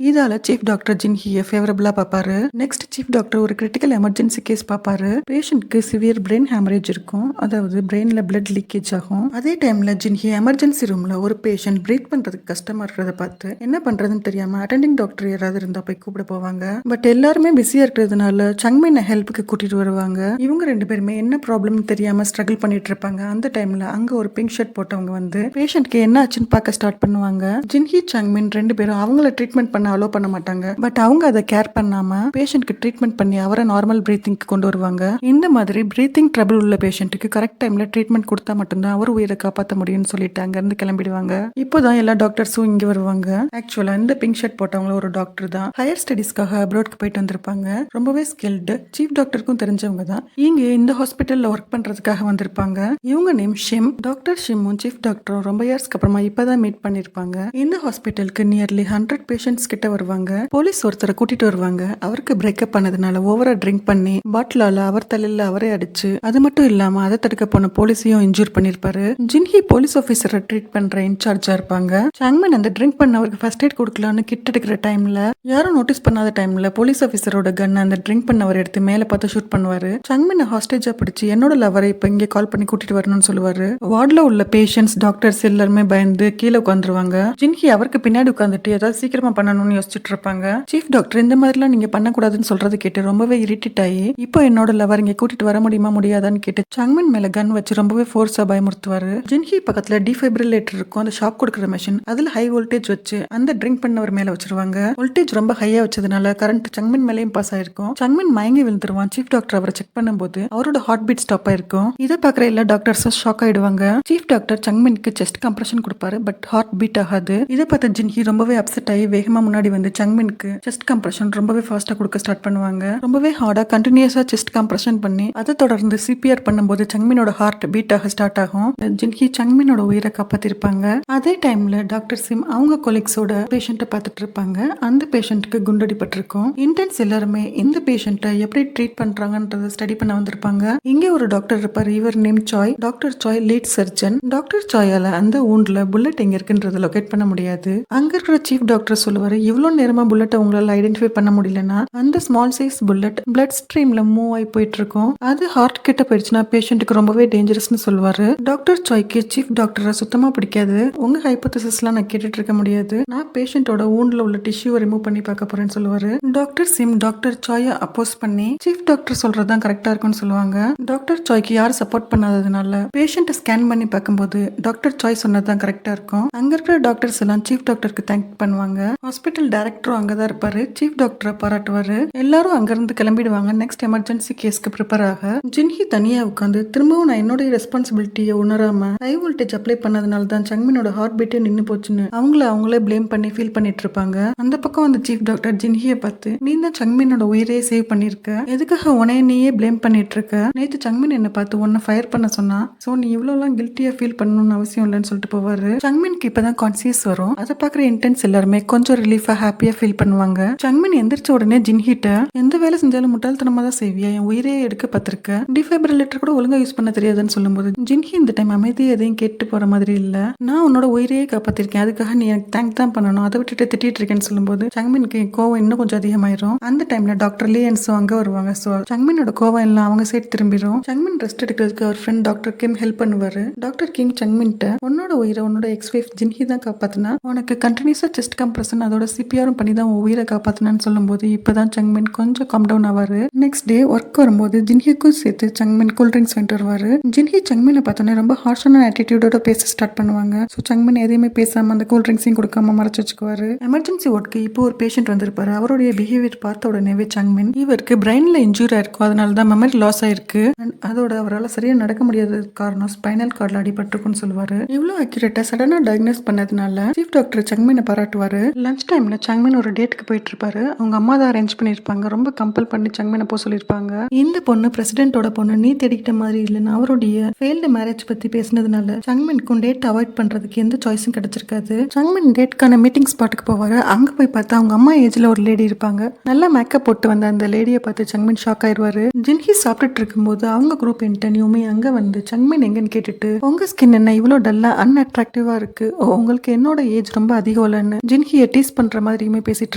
இதால சீஃப் டாக்டர் ஜின்ஹியை ஃபேவரபிளா பாப்பாரு. நெக்ஸ்ட் சீஃப் டாக்டர் ஒரு கிரிட்டிக்கல் எமர்ஜென்சி கேஸ் பாப்பாரு. பேஷண்ட்க்கு சிவியர் பிரெயின் ஹேமரேஜ் இருக்கும், அதாவது பிரெயின்ல பிளட் லீக்கேஜ் ஆகும். அதே டைம்ல ஜின்ஹி எமர்ஜென்சி ரூம்ல ஒரு பேஷண்ட் பிரீத் பண்றதுக்கு கஷ்டமா இருக்கிறத பார்த்து என்ன பண்றதுன்னு தெரியாம அட்டெண்டிங் டாக்டர் யாராவது இருந்தா போய் கூப்பிட போவாங்க. பட் எல்லாருமே பிஸியா இருக்கிறதுனால சங்மினை ஹெல்ப்புக்கு கூட்டிட்டு வருவாங்க. இவங்க ரெண்டு பேருமே என்ன ப்ராப்ளம் தெரியாம ஸ்ட்ரகிள் பண்ணிட்டு இருப்பாங்க. அந்த டைம்ல அங்க ஒரு பிங்க் ஷர்ட் போட்டவங்க வந்து பேஷண்ட்க்கு என்ன ஆச்சுன்னு பார்க்க ஸ்டார்ட் பண்ணுவாங்க. ஜின்ஹி சங்மின் ரெண்டு பேரும் அவங்கள ட்ரீட்மெண்ட் பண்ண அலோ பண்ண மாட்டாங்க. பட் அவங்க அதை கேர் பண்ணாம பேஷண்ட்க்கு ட்ரீட்மெண்ட் பண்ணி அவரை நார்மல் பிரீத்திங்க்கு கொண்டு வருவாங்க. இந்த மாதிரி பிரீத்திங் ட்ரபிள் உள்ள பேஷண்ட்டுக்கு கரெக்ட் டைம்ல ட்ரீட்மெண்ட் கொடுத்தா மட்டும்தான் அவர் உயிரை காப்பாற்ற முடியும்னு சொல்லிட்டு அங்க இருந்து கிளம்பிடுவாங்க. இப்போதான் எல்லா டாக்டர்ஸும் இங்க வருவாங்க. ஆக்சுவலா இந்த பிங்க் ஷர்ட் போட்டவங்க ஒரு டாக்டர் தான். ஹையர் ஸ்டடிஸ்க்காக அப்ராட்க்கு போயிட்டு வந்திருப்பாங்க. ரொம்பவே ஸ்கில்டு. சீஃப் டாக்டருக்கும் தெரிஞ்சவங்க தான். இங்க இந்த ஹாஸ்பிட்டல்ல ஒர்க் பண்றதுக்காக வந்திருப்பாங்க. இவங்க நேம் ஷிம். டாக்டர் ஷிம்மும் சீஃப் டாக்டரும் ரொம்ப இயர்ஸ்க்கு அப்புறமா இப்பதான் மீட் பண்ணிருப்பாங்க. இந்த ஹாஸ்பிட்டலுக்கு நியர்லி 100 பேஷண்ட்ஸ் கிட்ட வருவாங்க. போலீஸ் ஒருத்தரை கூட்டிட்டு வருவாங்க. அவருக்கு பிரேக்கப் பண்ணதுனால ஓவரா ட்ரிங்க் பண்ணி பாட்டிலால அவர் தலையில அவரே அடிச்சு, அது மட்டும் இல்லாம அதை தடுக்க போன போலீஸையும் இன்ஜூர் பண்ணிருப்பாரு. ஜின்ஹி போலீஸ் ஆபீசரை ட்ரீட் பண்ற இன்சார்ஜா இருப்பாங்க. சாங்மன் அந்த ட்ரிங்க் பண்ணவருக்கு ஃபர்ஸ்ட் எய்ட் கொடுக்கலான்னு கிட்ட எடுக்கிற டைம்ல யாரும் நோட்டீஸ் பண்ணாத டைம்ல போலீஸ் ஆபீசரோட கன் அந்த ட்ரிங்க் பண்ணவர் எடுத்து மேல பார்த்து ஷூட் பண்ணுவாரு. சாங்மன் ஹாஸ்டேஜா பிடிச்சு என்னோட லவரை இப்ப இங்க கால் பண்ணி கூட்டிட்டு வரணும்னு சொல்லுவாரு. வார்டுல உள்ள பேஷண்ட்ஸ் டாக்டர்ஸ் எல்லாருமே பயந்து கீழே உட்காந்துருவாங்க. ஜின்ஹி அவருக்கு பின்னாடி உட்காந்துட்டு ஏதாவது சீக்கிரமா பண்ணணும்னு யோசிச்சுட்டு இருப்பாங்க. சீஃப் டாக்டர் இந்த மாதிரிலாம் நீங்க பண்ணக்கூடாதுன்னு சொல்றது கேட்டு ரொம்பவே இரிட்டேட் ஆகி, இப்போ என்னோட லவர் இங்க கூட்டிட்டு வர முடியுமா முடியாதான்னு கேட்டு சங்மின் மேல கன் வச்சு ரொம்பவே ஃபோர்ஸா பயமுறுத்துவாரு. ஜின்ஹி பக்கத்துல டிஃபைப்ரிலேட்டர் இருக்கும், அந்த ஷாக் கொடுக்குற மெஷின். அதுல ஹை வோல்டேஜ் வச்சு அந்த ட்ரிங்க் பண்ணவர் மேல வச்சிருவாங்க. வோல்டேஜ் ரொம்ப ஹையா வச்சதுனால கரண்ட் சங்மின் மேலேயும் பாஸ் ஆயிருக்கும். சங்மின் மயங்கி விழுந்துருவான். சீஃப் டாக்டர் அவரை செக் பண்ணும்போது அவரோட ஹார்ட் பீட் ஸ்டாப் ஆயிருக்கும். இதை பாக்குற எல்லா டாக்டர்ஸும் ஷாக் ஆயிடுவாங்க. சீஃப் டாக்டர் சங்மினுக்கு செஸ்ட் கம்ப்ரஷன் கொடுப்பாரு. பட் ஹார்ட் பீட் ஆகாது. இதை பார்த்த ஜின்ஹி ரொம்பவே அப்செட் ஆகி வேகமா முன்னாடி வந்து சங்மினுக்கு செஸ்ட் கம்ப்ரஷன் ரொம்பவே ஃபாஸ்டா கொடுக்க ஸ்டார்ட் பண்ணுவாங்க. ரொம்பவே ஹார்டா கண்டினியூஸா செஸ்ட் கம்ப்ரஷன் பண்ணி அதை தொடர்ந்து சிபிஆர் பண்ணும்போது சங்மினோட ஹார்ட் பீட் ஆக ஸ்டார்ட் ஆகும். ஜின்ஹி சங்மினோட உயிரை காப்பாத்திருப்பாங்க. அதே டைம்ல டாக்டர் சிம் அவங்க கொலீக்ஸோட பேஷண்ட்டை பார்த்துட்டு இருப்பாங்க. அந்த பேஷண்ட்டுக்கு குண்டடிப்பட்டிருக்கும். இன்டர்ன்ஸ் எல்லாருமே இந்த பேஷண்ட்டை எப்படி ட்ரீட் பண்றாங்கன்றத ஸ்டடி பண்ண வந்திருப்பாங்க. இங்க ஒரு டாக்டர் இருப்பாரு. இவர் name Sai. Doctor Sai lead surgeon. Doctor சாயால அந்த ஊண்ட்ல புல்லட் எங்க இருக்குன்றத லொகேட் பண்ண முடியாது. அங்க இருக்கிற சீஃப் டாக்டர் சொல்லுவாரு, இவ்வளவு நேரமா புல்லட்டை உங்களால ஐடென்டிஃபை பண்ண முடியலன்னா அந்த ஸ்மால் சைஸ் புல்லட் பிளட் ஸ்ட்ரீம்ல மூவ் ஆகி போயிட்டு இருக்கும். அது ஹார்ட் கிட்ட போயிடுச்சுன்னா பேஷண்ட்டுக்கு ரொம்பவே டேஞ்சரஸ்னு சொல்லுவாரு. டாக்டர் சாய்க்கு சீஃப் டாக்டரை சுத்தமா பிடிக்காது. உங்க ஹைப்போதசிஸ்லாம் நான் கேட்டுட்டு இருக்க முடியாது. நான் பேஷண்டோட ஊண்ட்ல உள்ள டிஷ்யூவை ரிமூவ் பண்ணி பார்க்க போறேன்னு சொல்லுவாரு. டாக்டர் சிம் டாக்டர் சாயை அப்போஸ் பண்ணி சீஃப் டாக்டர் சொல்றதுதான் கரெக்டா இருக்கும்னு சொல்லுவாங்க. டாக்டர் சாய்க்கு யாரும் சப்போர்ட் பண்ணாததுனால பேஷண்ட்டை ஸ்கேன் பண்ணி பார்க்கும்போது டாக்டர் சாய் சொன்னதுதான் கரெக்டா இருக்கும். அங்க இருக்கிற டாக்டர்ஸ் எல்லாம் சீஃப் டாக்டருக்கு தேங்க் பண்ணுவாங்க. ஹாஸ்பிட்டல் டைரக்டரும் அங்கதான் இருப்பாரு. சீஃப் டாக்டரை பாராட்டுவாரு. எல்லாரும் அங்கிருந்து கிளம்பிடுவாங்க. நெக்ஸ்ட் எமர்ஜென்சி கேஸ்க்கு ப்ரிப்பேர் ஆக ஜின்ஹி தனியா உட்காந்து திரும்பவும் நான் என்னோட ரெஸ்பான்சிபிலிட்டியை உணராம ஹை வோல்டேஜ் அப்ளை பண்ணதுனால தான் சங்மினோட ஹார்ட் பீட்டே நின்னு போச்சுன்னு அவங்களே பிளேம் பண்ணி ஃபீல் பண்ணிட்டு இருப்பாங்க. அந்த பக்கம் வந்து சீஃப் டாக்டர் ஜின்ஹியை பார்த்து, நீ தான் சங்மினோட உயிரே சேவ் பண்ணிருக்க, எதுக்காக உனைய நீயே பிளேம் பண்ணிட்டு இருக்க? நேத்து சங்மின் என்ன பார்த்து உன்னை ஃபயர் பண்ண சொன்னா, சோ நீ இவ்வளவு கில்ட்டியா ஃபீல் பண்ணணும்னு அவசியம் இல்லைன்னு சொல்லிட்டு போவாரு. சங்மினுக்கு இப்பதான் கான்சியஸ் வரும். அதை பாக்குற இன்டர்ன்ஸ் எல்லாருமே கொஞ்சம் ரிலீஃபா ஹாப்பியா ஃபீல் பண்ணுவாங்க. சங்மின் எந்திரிச்ச உடனே ஜின்ஹிட்ட எந்த வேலை செஞ்சாலும் முட்டாள்தனமா தான் செய்வியா, என் உயிரே எடுக்க பார்த்திருக்க, டிஃபைபிரிலேட்டர் கூட ஒழுங்கா யூஸ் பண்ண தெரியாதுன்னு சொல்லும்போது ஜின்ஹி இந்த டைம் அமைதியை எதையும் கேட்டு போற மாதிரி இல்ல, நான் உன்னோட உயிரையே காப்பாத்திருக்கேன், அதுக்காக நீ எனக்கு தேங்க் தான் பண்ணணும், அதை விட்டுட்டு திட்டிட்டு இருக்கேன்னு சொல்லும்போது சங்மினுக்கு கோவம் இன்னும் கொஞ்சம் அதிகமாயிரும். அந்த டைம்ல டாக்டர் லீ அண்ட் சோ அங்க வருவாங்க. சோ சங்மினோட கோவம் எல்லாம் அவங்க சைடு திரும்பிடும். சங்மின் ரெஸ்ட் எடுக்கிறதுக்கு அவர் ஃப்ரெண்ட் டாக்டர் கிம் ஹெல்ப் பண்ணுவாரு. டாக்டர் கிம் சங்மின்ட்ட உன்னோட உயிரை உன்னோட எக்ஸ் வைஃப் ஜின்ஹி தான் காப்பாத்தினா, உனக்கு கண்டினியூஸா செஸ்ட் கம்ப்ரஷன் அதோட சிபிஆரும் பண்ணி தான் உயிரை காப்பாத்தினான்னு சொல்லும்போது இப்பதான் சங்மின் கொஞ்சம் கம் டவுன் ஆவாரு. நெக்ஸ்ட் டே ஒர்க் வரும்போது ஜின்ஹிக்கும் சேர்த்து சங்மின் கூல் ட்ரிங்க்ஸ் வாங்கிட்டு வருவாரு. ஜின்ஹி சங்மினை பார்த்தோன்னே ரொம்ப ஹார்ஷான ஆட்டிடியூடோட பேச ஸ்டார்ட் பண்ணுவாங்க. ஸோ சங்மின் எதையுமே பேசாம அந்த கூல் ட்ரிங்க்ஸையும் கொடுக்காம மறைச்சு வச்சுக்குவாரு. எமர்ஜென்சி வார்டுக்கு இப்போ ஒரு பேஷண்ட் வந்திருப்பாரு. அவருடைய பிஹேவியர் பார்த்த உடனேவே சங்மின் இவருக்கு பிரெயின்ல இன்ஜூரி ஆயிருக்கும், அதனால தான் மெமரி லாஸ் ஆயிருக்கு, அதோட அவரால் சரியா நடக்க முடியாத காரணம் ஸ்பைனல் கார்டில் அடிபட்டிருக்குன்னு சொல்லுவாரு. இவ்வளோ அக்யூரேட்டா சடனா டயக்னோஸ் பண்ணதுனால சீஃப் டாக்டர் சங்மினை பாராட்டுவாரு. லஞ்ச் டைம்ல சங்மின் ஒரு டேட்டுக்கு போயிட்டு இருப்பாரு. அவங்க அம்மா தான் அரேஞ்ச் பண்ணிருப்பாங்க. ரொம்ப கம்பல் பண்ணி சங்மினை போக சொல்லியிருப்பாங்க. இந்த பொண்ணு பிரசிடென்ட்டோட பொண்ணு, நீ தேடிக்கிட்ட மாதிரி இல்லைன்னு அவருடைய ஃபெயில்டு மேரேஜ் பத்தி பேசினதுனால சங்மினுக்கும் டேட் அவாய்ட் பண்றதுக்கு எந்த சாய்ஸும் கிடைச்சிருக்காது. சங்மின் டேட்கான மீட்டிங் ஸ்பாட்டுக்கு போவாரு. அங்க போய் பார்த்தா அவங்க அம்மா ஏஜ்ல ஒரு லேடி இருப்பாங்க. நல்லா மேக்கப் போட்டு வந்த அந்த லேடியை பார்த்து சங்மின் ஷாக் ஆயிடுவாரு. ஜின்ஹி சாப்பிட்டுட்டு இருக்கும்போது அவங்க குரூப் இன்டர்ன் யூமி அங்க வந்து சங்மின் எங்கன்னு கேட்டுட்டு, உங்க ஸ்கின் என்ன இவ்வளோ டல்லா அன்அட்ராக்டிவா இருக்கு, உங்களுக்கு என்னோட ஏஜ் ரொம்ப அதிகம் இல்லைன்னு ஜின்ஹியை டீஸ் பண்ற மாதிரியுமே பேசிட்டு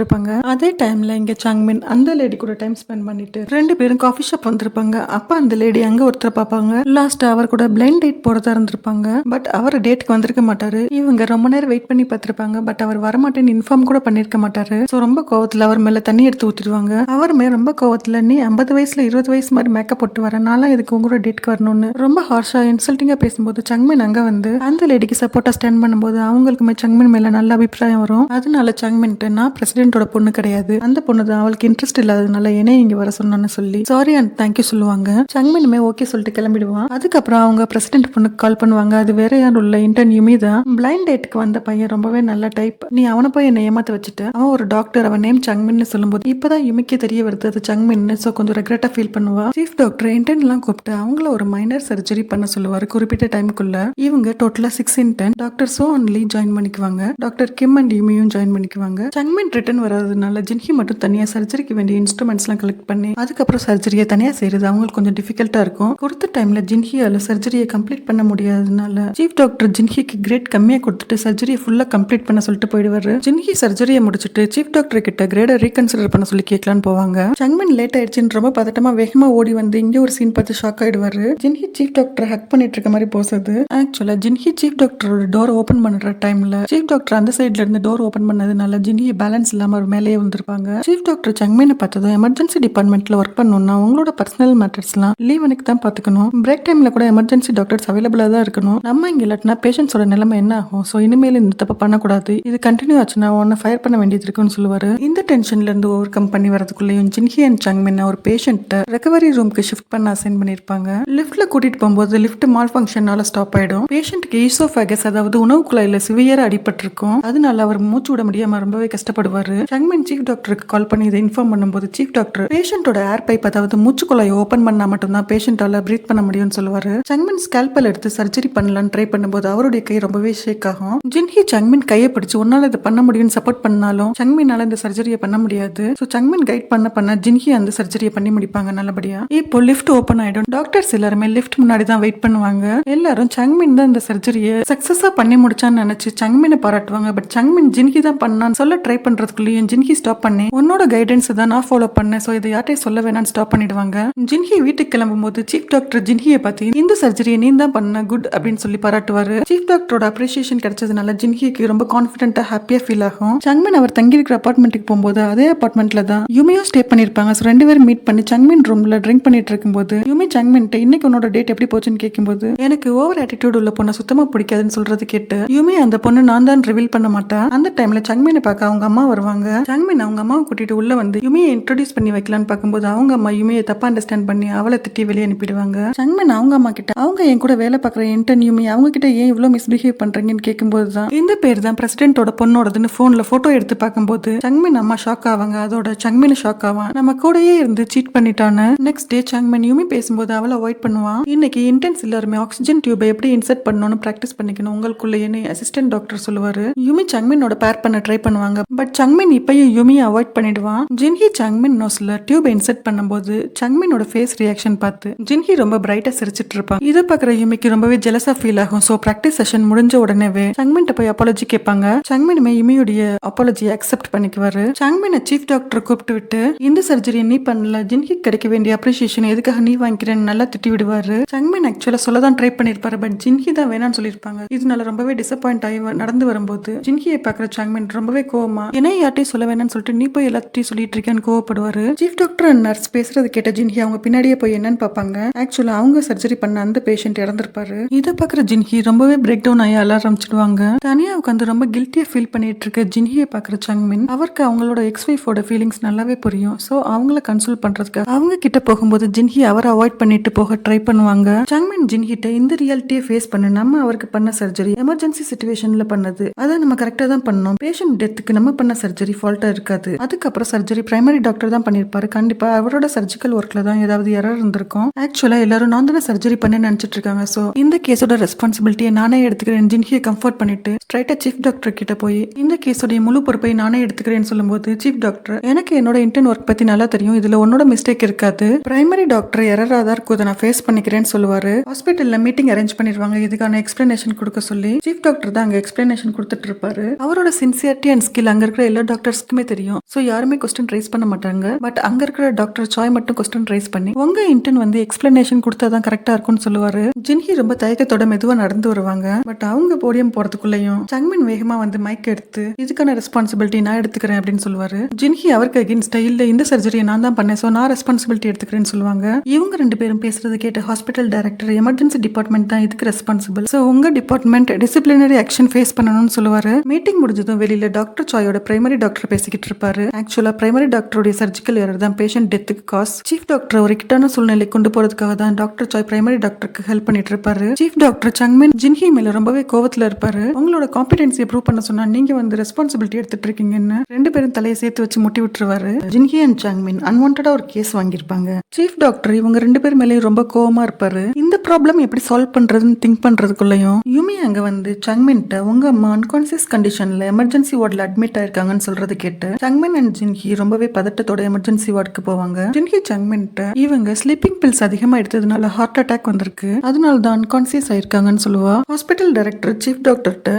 இருப்பாங்க. அதே டைம்ல இங்க சங்மின் அந்த லேடி கூட டைம் ஸ்பெண்ட் பண்ணிட்டு ரெண்டு பேரும் காஃபி ஷாப் வந்திருப்பாங்க. அப்ப அந்த லேடி அங்க ஒருத்தர் பார்ப்பாங்க. லாஸ்ட் அவர் கூட பிளைண்ட் டேட் போறதா இருந்திருப்பாங்க. பட் அவர் டேட்டுக்கு வந்திருக்க மாட்டாரு. இவங்க ரொம்ப நேரம் வெயிட் பண்ணி பார்த்திருப்பாங்க. பட் அவர் வரமாட்டேன்னு இன்ஃபார்ம் கூட பண்ணிருக்க மாட்டாரு. ஸோ ரொம்ப கோவத்துல அவர் மேல தண்ணி எடுத்து ஊத்திடுவாங்க. அவருமே ரொம்ப கோவத்துல, நீ 50 வயசுல 20 வயசு மாதிரி மேக்கப் போட்டு வர, நான்லாம் இதுக்கு உங்களோட டேட்க்கு வரணும்னு ரொம்ப ஹார்ஷா இன்சல்ட்டிங்கா பேசும்போது சங்மின் அங்க வந்து அந்த லேடிக்கு சப்போர்ட்டா ஸ்டாண்ட் பண்ணும்போது அவங்களுக்குமே சங்மின் மேல நல்ல அபிப்பிராயம் வரும். அதனால சங்மின்ட்டு, நான் பிரசிடென்ட்டோட பொண்ணு கிடையாது, அந்த பொண்ணு தான், அவளுக்கு இன்ட்ரெஸ்ட் இல்லாததுனால என்னை இங்க வர சொன்னான்னு சொல்லி சாரி அண்ட் தேங்க்யூ சொல்லுவாங்க. சங்மினுமே ஓகே சொல்லிட்டு கிளம்பிடுவான். அதுக்கப்புறம் அவங்க பிரசிடென்ட் பொண்ணுக்கு கால் பண்ணுவாங்க. அது வேற யாரும் உள்ள இன்டர்ன் யூமி தான். பிளைண்ட் டேட்டுக்கு வந்த பையன் ரொம்பவே நல்ல டைப், நீ அவனை போய் என்னை ஏமாத்த வச்சுட்டு, அவன் ஒரு டாக்டர், அவன் நேம் சங்மின்னு சொல்லும்போது இப்பதான் யூமிக்கே தெரிய வருது அது சங்மின்னு. சோ கொஞ்சம் ரெக்ரெட்டா ஃபீல் பண்ணுவா. சீஃப் டாக்டர் இன்டர்ன் எல்லாம் கூப்பிட்டு அவங்கள ஒரு மைனர் சர்ஜரி பண்ண சொல்லுவாரு குறிப்பிட்ட டைமுக்குள்ள. இவங்க டோட்டலா 6 intern. Doctor Cho and Lee join பண்ணிக்குவாங்க. டாக்டர் கிம் அண்ட் யூமியும் ஜாயின் பண்ணிக்குவாங்க. சங்மின் ரிட்டர்ன் வராததுனால ஜின்ஹி மட்டும் தனியா சர்ஜரிக்கு வேண்டிய இன்ஸ்ட்ருமெண்ட்ஸ் எல்லாம் கலெக்ட் பண்ணி அதுக்கப்புறம் சர்ஜரியை தனியா செய்யறது அவங்களுக்கு கொஞ்சம் டிஃபிகல்ட்டா இருக்கும். கொடுத்த டைம்ல ஜின்ஹியால சர்ஜரியை கம்ப்ளீட் பண்ண முடியாததுனால சீஃப் டாக்டர் ஜின்ஹிக்கு கிரேட் கம்மியா கொடுத்துட்டு சர்ஜரியை ஃபுல்லா கம்ப்ளீட் பண்ண சொல்லிட்டு போயிடுவாரு. ஜின்ஹி சர்ஜரியை முடிச்சிட்டு சீஃப் டாக்டர் கிட்ட கிரேடை ரீகன்சிடர் பண்ண சொல்லி கேட்கலான்னு போவாங்க. சங்மின் லேட் ஆயிடுச்சுன்னு ரொம்ப பதட்டமா வேகமா ஓடி வந்து இங்க ஒரு சீன் பார்த்து ஷாக் ஆயிடுவாரு. ஜின்ஹி சீஃப் டாக்டர் ஹக் பண்ணிட்டு இருக்க மாதிரி போசது. ஆக்சுவலா ஜின்ஹி சீஃப் டாக்டரோட டோர் ஓபன் பண்ற டைம்ல சீஃப் டாக்டர் அந்த சைட்ல இருந்து டோர் ஓபன் பண்ணதுனால ஜின்ஹி பேலன்ஸ் இல்லாம ஒரு மேலேயே வந்திருப்பாங்க. சீஃப் டாக்டர் சங்மினை பார்த்ததும், எமர்ஜென்சி டிபார்ட்மெண்ட்ல ஒர்க் பண்ணணும்னா உங்களோட பர்சனல் மேட்டர்ஸ்லாம் லீவனுக்கு தான் பாத்துக்கணும், பிரேக் டைம்ல கூட எமர்ஜென்சி டாக்டர்ஸ் அவைலபிளா தான் இருக்கணும், நம்ம இங்க இல்லாட்டினா பேஷண்ட்ஸோட நிலைமை என்ன ஆகும், ஸோ இனிமேல் இந்த தப்பு பண்ணக்கூடாது, இது கண்டினியூ ஆச்சுன்னா உன்னை ஃபயர் பண்ண வேண்டியது இருக்குன்னு சொல்லுவாரு. இந்த டென்ஷன்ல இருந்து ஓவர் கம் பண்ணி வரதுக்குள்ளேயும் ஜின்ஹி அண்ட் சங்மின் ஒரு பேஷண்ட்டை ரெக்கவரி ரூம்க்கு ஷிஃப்ட் பண்ண அசைன் பண்ணிருப்பாங்க. லிஃப்ட்ல கூட்டிட்டு போகும்போது லிஃப்ட் மால் ஃபங்க்ஷனால ஸ்டாப் ஆயிடும். பேஷண்ட்க்கு ஈசோஃபேகஸ் அதாவது உணவு குழாயில சிவியரா அடிபட்டிருக்கும். அதனால அவர் மூச்சு விட முடியாம ரொம்பவே கஷ்டப்படுவாரு. சங்மின் சீஃப் டாக்டருக்கு கால் பண்ணி இதை இன்ஃபார்ம் பண்ணும்போது சீஃப் டாக்டர் பேஷண்டோட ஏர் பைப் அதாவது மூச்சு குழாயை ஓபன் பண்ணா மட்டும்தான் பேஷண்டால பிரீத் பண்ண முடியும்னு சொல்லுவாரு. சங்மின் ஸ்கேல்பல் எடுத்து சர்ஜரி பண்ணலான்னு ட்ரை பண்ணும்போது அவருடைய கை ரொம்பவே ஷேக் ஆகும். ஜின்ஹி சங்மின் கையை பிடிச்சு உன்னால இதை பண்ண முடியும்னு சப்போர்ட் பண்ணாலும் சங்மினால இந்த சர்ஜரியை பண்ண முடியாது. ஸோ சங்மின் கைட் பண்ண ஜின்ஹி அந்த சர்ஜரியை பண்ணி முடிப்பாங்க நல்லபடியா. இப்போ லிஃப்ட் ஓபன் ஆயிடும். டாக்டர்ஸ் எல்லாருமே லிஃப்ட் முன்னாடி தான் வெயிட் பண்ணுவாங்க. எல்லாரும் சங்மின் தான் இந்த சர்ஜரியை சக்சஸா பண்ணி முடிச்சான்னு நினைச்சு சங்மினை பாராட்டுவாங்க. பட் சங்மின் ஜின்ஹி தான் பண்ணான்னு சொல்ல ட்ரை பண்றதுக்குள்ளேயும் ஜின்ஹி ஸ்டாப் பண்ணி, உன்னோட கைடன்ஸ் தான் நான் ஃபாலோ பண்ணேன், ஸோ இதை யார்ட்டையும் சொல்ல வேணாம்னு ஸ்டாப் பண்ணிடுவாங்க. ஜின்ஹி வீட்டுக்கு கிளம்பும் போது சீஃப் டாக்டர் ஜின்ஹியை பார்த்து இந்த சர்ஜரியை நீ தான் பண்ண குட் அப்படின்னு சொல்லி பாராட்டுவாரு. சீஃப் டாக்டரோட அப்ரிசியேஷன் கிடைச்சதுனால ஜின்ஹிக்கு ரொம்ப கான்ஃபிடென்ட்டா ஹாப்பியா ஃபீல் ஆகும். சங்மின் அவர் தங்கி இருக்கிற அபார்ட்மெண்ட்டுக்கு போகும்போது அதே அபார்ட்மெண்ட்ல தான் யூமியும் ஸ்டே பண்ணிருப்பாங்க. ஸோ 2 பேரும் மீட் பண்ணி சங்மின் ரூம்ல ட்ரிங்க் பண்ணிட்டு இருக்கும்போது யூமி சங்மின்ட்டு இன்னைக்கு உன்னோட டேட் எப்படி போச்சுன்னு கேட்கும்போது, எனக்கு ஓவர் ஆட்டிடியூட் உள்ள பொண்ணை சுத்தமா பிடிக்காதுன்னு சொல்றது கேட்டு யூமி அந்த பொண்ணு நான் தான் ரிவீல் பண்ண மாட்டேன். அந்த டைம்ல சங்மினை பார்க்க அவங்க அம்மா வருவாங்க. சங்மின் அவங்க அம்மாவை கூட்டிட்டு உள்ள வந்து யூமியை இன்ட்ரோடியூஸ் பண்ணி வைக்கலான்னு பார்க்கும்போது அவங்க அம்மா யூமியை தப்பா அண்டர்ஸ்டாண்ட் பண்ணி அவளை திட்டி வெளியே அனுப்பிடுவாங்க. சங்மின் அவங்க அம்மா கிட்ட, அவங்க என் கூட வேலை பார்க்குற இன்டர்ன் யூமி, அவங்க கிட்ட ஏன் இவ்வளவு மிஸ்பிஹேவ் பண்றீங்கன்னு கேட்கும்போது தான் இந்த பேர் தான் பிரசிடென்ட்டோட பொண்ணோடதுன்னு போன்ல போட்டோ எடுத்து பார்க்கும்போது சங்மின் அம்மா ஷாக் ஆவாங்க. அதோட சங்மின் ஷாக் ஆவான், நம்ம கூடயே இருந்து சீட் பண்ணிட்டான்னு. நெக்ஸ்ட் டே சங்மின் யூமி பேசும்போது அவளை அவாய்ட் பண்ணுவான். இன்னைக்கு இன்டர்ன்ஸ் எல்லாருமே ஆக்சிஜன் டியூபை எப்படி இன்சர்ட் பண்ணணும்னு பிராக்டிஸ் பண்ணிக்கணும் உங்களுக்குள்ளேயே அசிஸ்டன்ட் டாக்டர் சொல்லுவாரு. யுமி சங்மினோட பேர் பண்ண ட்ரை பண்ணுவாங்க. பட் சங்மின் இப்பயும் யுமியை அவாய்ட் பண்ணிடுவான். ஜின்ஹி சங்மின் நோஸ்ல டியூப் இன்செர்ட் பண்ணும்போது சங்மினோட ஃபேஸ் ரியாக்ஷன் பார்த்து ஜின்ஹி ரொம்ப பிரைட்டா சிரிச்சிட்டு இருப்பான். இதை பாக்குற யுமிக்கு ரொம்பவே ஜெலஸா ஃபீல் ஆகும். சோ பிராக்டிஸ் செஷன் முடிஞ்ச உடனேவே சங்மின்ட்ட போய் அப்பாலஜி கேட்பாங்க. சங்மினுமே யுமியுடைய அப்பாலஜியை அக்செப்ட் பண்ணிக்குவாரு. சங்மினை சீஃப் டாக்டர் கூப்பிட்டு விட்டு இந்த சர்ஜரி நீ பண்ணல, ஜின்ஹி கிடைக்க வேண்டிய அப்ரிசியேஷன் எதுக்காக நீ வாங்கிக்கிறேன்னு நல்லா திட்டி விடுவாரு. சங்மின் ஆக்சுவலா சொல்லதான் ட்ரை பண்ணிருப்பாரு. பட் ஜின்ஹி தான் வேணாம்னு சொல்லியிருப்பாங்க. இதனால ரொம்பவே டிசப்பாயிண்ட் ஆகி நடந்து வரும்போது ஜின்ஹியை பாக்குற சங்மின் ரொம்பவே கோவமா என்ன யார்ட்டையும் சொல்ல வேணாம்னு சொல்லிட்டு நீ போய் எல்லாத்தையும் சொல்லிட்டு இருக்கேன்னு கோவப்படுவாரு. சீஃப் டாக்டர் அண்ட் நர்ஸ் பேசுறது கேட்ட ஜின்ஹி அவங்க பின்னாடியே போய் என்னன்னு பாப்பாங்க. ஆக்சுவலா அவங்க சர்ஜரி பண்ண அந்த பேஷண்ட் இறந்திருப்பாரு. இதை பாக்குற ஜின்ஹி ரொம்பவே பிரேக் டவுன் ஆகி அலற ஆரம்பிச்சிடுவாங்க. தனியா உட்காந்து ரொம்ப கில்ட்டியா ஃபீல் பண்ணிட்டு இருக்க ஜின்ஹியை பாக்குற சங்மின் அவருக்கு அவங்களோட எக்ஸ் வைஃபோட ஃபீலிங்ஸ் நல்லாவே புரியும். சோ அவங்கள கன்சோல் பண்றதுக்கு அவங்க கிட்ட போகும்போது ஜின்ஹி அவரை அவாய்ட் பண்ணிட்டு போக ட்ரை பண்ணுவாங்க. சங்மின் ஜின்ஹிட்ட இந்த ரியாலிட்டியை ஃபேஸ் பண்ண நம்ம அவருக்கு பண்ண சர்ஜரி எமர்ஜென்சி சிச்சுவேஷன்ல பண்ணது, அதை நம்ம கரெக்டா தான் பண்ணோம். பேஷண்ட் டெத்துக்கு நம்ம பண்ண சர்ஜரி ஃபால்ட்டா இருக்காது. அதுக்கப்புறம் சர்ஜரி பிரைமரி டாக்டர் தான் பண்ணிருப்பாரு. கண்டிப்பா அவரோட சர்ஜிக்கல் ஒர்க்ல தான் ஏதாவது எரர் இருந்திருக்கும். ஆக்சுவலா எல்லாரும் நான் தானே சர்ஜரி பண்ண நினைச்சிட்டு இருக்காங்க. சோ இந்த கேஸோட ரெஸ்பான்சிபிலிட்டியை நானே எடுத்துக்கிறேன். ஜின்ஹியை கம்ஃபர்ட் பண்ணிட்டு ஸ்ட்ரைட்டா சீஃப் டாக்டர் கிட்ட போய் இந்த கேஸோட முழு பொறுப்பை நானே எடுத்துக்கிறேன்னு சொல்லும்போது சீஃப் டாக்டர் எனக்கு என்னோட இன்டர்ன் ஒர்க் பத்தி நல்லா தெரியும், இதுல உன்னோட மிஸ்டேக் இருக்காது, பிரைமரி டாக்டர் எரரா தான் இருக்கும், நான் ஃபேஸ் பண்ணிக்கிறேன்னு சொல்லுவாரு. ஹாஸ்பிட்டல்ல மீட்டிங் அரேஞ்ச் பண்ணிருவாங்க. இதுக்கான எக்ஸ்பிளனேஷன் கொடுக்க சொல்லி சீஃப் டாக்டர் தான் அங்க எக்ஸ்பிளனேஷன் கொடுத்துட்டு இருப்பாரு. அவரோட சின்சியரிட்டி அண்ட் ஸ்கில் அங்க இருக்கிற எல்லா டாக்டர்ஸ்க்குமே தெரியும். சோ யாருமே கொஸ்டின் ரைஸ் பண்ண மாட்டாங்க. பட் அங்க இருக்கிற டாக்டர் சாய் மட்டும் கொஸ்டின் ரைஸ் பண்ணி உங்க இன்டர்ன் வந்து எக்ஸ்பிளனேஷன் கொடுத்தாதான் கரெக்டா இருக்கும்னு சொல்லுவாரு. ஜின்ஹி ரொம்ப தயக்கத்தோட மெதுவா நடந்து வருவாங்க. பட் அவங்க போடியம் போறதுக்குள்ளயும் சங்மின் வேகமா வந்து மைக் எடுத்து இதுக்கான ரெஸ்பான்சிபிலிட்டி நான் எடுத்துக்கிறேன் அப்படின்னு சொல்லுவாரு. ஜின்ஹி அவருக்கு அகேன்ஸ்டா இல்ல இந்த சர்ஜரியை நான் தான் பண்ணேன், சோ நான் ரெஸ்பான்சிபிலிட்டி எடுத்துக்கிறேன்னு சொல்லுவாங்க. இவங்க ரெண்டு பேரும் பேசுறது கேட்டு ஹாஸ்பிட்டல் டைரக்டர் எமர்ஜென்சி டிபார்ட்மெண்ட் தான் இதுக்கு ரெஸ்பான்சிபிள், சோ உங்க டிபார்ட்மெண்ட் டிசிப்ளினரி ஆக்ஷன் ஃபேஸ் பண்ணணும்னு சொல்லுவாரு. மீட்டிங் முடிஞ்சதும் வெளியில டாக்டர் சாயோட பிரைமரி டாக்டர் பேசிக்கிட்டு இருப்பாரு. ஆக்சுவலா பிரைமரி டாக்டருடைய சர்ஜிக்கல் எரர் தான் பேஷண்ட் டெத்துக்கு காஸ். சீஃப் டாக்டர் ஒரு இக்கட்டான சூழ்நிலை கொண்டு போறதுக்காக தான் டாக்டர் சாய் பிரைமரி டாக்டருக்கு ஹெல்ப் பண்ணிட்டு இருப்பாரு. சீஃப் டாக்டர் சங்மின் ஜின்ஹி மேல ரொம்பவே கோவத்துல இருப்பாரு. உங்களோட காம்பிடன்சியை ப்ரூவ் பண்ண சொன்னா நீங்க வந்து ரெஸ்பான்சிபிலிட்டி எடுத்துட்டு இருக்கீங்கன்னு ரெண்டு பேரும் தலையை சேர்த்து வச்சு முட்டி விட்டுருவாரு. ஜின்ஹி அண்ட் சங்மின் அன்வான்டா ஒரு கேஸ் வாங்கியிருப்பாங்க. சீஃப் டாக்டர் இவங்க ரெண்டு பேர் மேலேயும் ரொம்ப கோவமா இருப்பாரு. இந்த ப்ராப்ளம் எப்படி சால்வ் பண்றதுன்னு திங்க் பண்றதுக்குள்ளயும் யுமி அங்க வந்து சங்மின்ட்ட உங்க அம்மா அன்கான்சியஸ் கண்டிஷன்ல எமர்ஜென்சி வார்டில் அட்மிட் ஆயிருக்காங்கன்னு சொல்றது கேட்டு சங்மின் அண்ட் ஜின்ஹி ரொம்பவே பதட்டத்தோட எமர்ஜென்சி வார்டுக்கு போவாங்க. ஜின்ஹி சங்மின்ட்ட இவங்க ஸ்லீப்பிங் பில்ஸ் அதிகமா எடுத்ததுனால ஹார்ட் அட்டாக் வந்திருக்கு, அதனால தான் அன்கான்சியஸ் ஆயிருக்காங்கன்னு சொல்லுவா. ஹாஸ்பிட்டல் டைரக்டர் சீஃப் டாக்டர்கிட்ட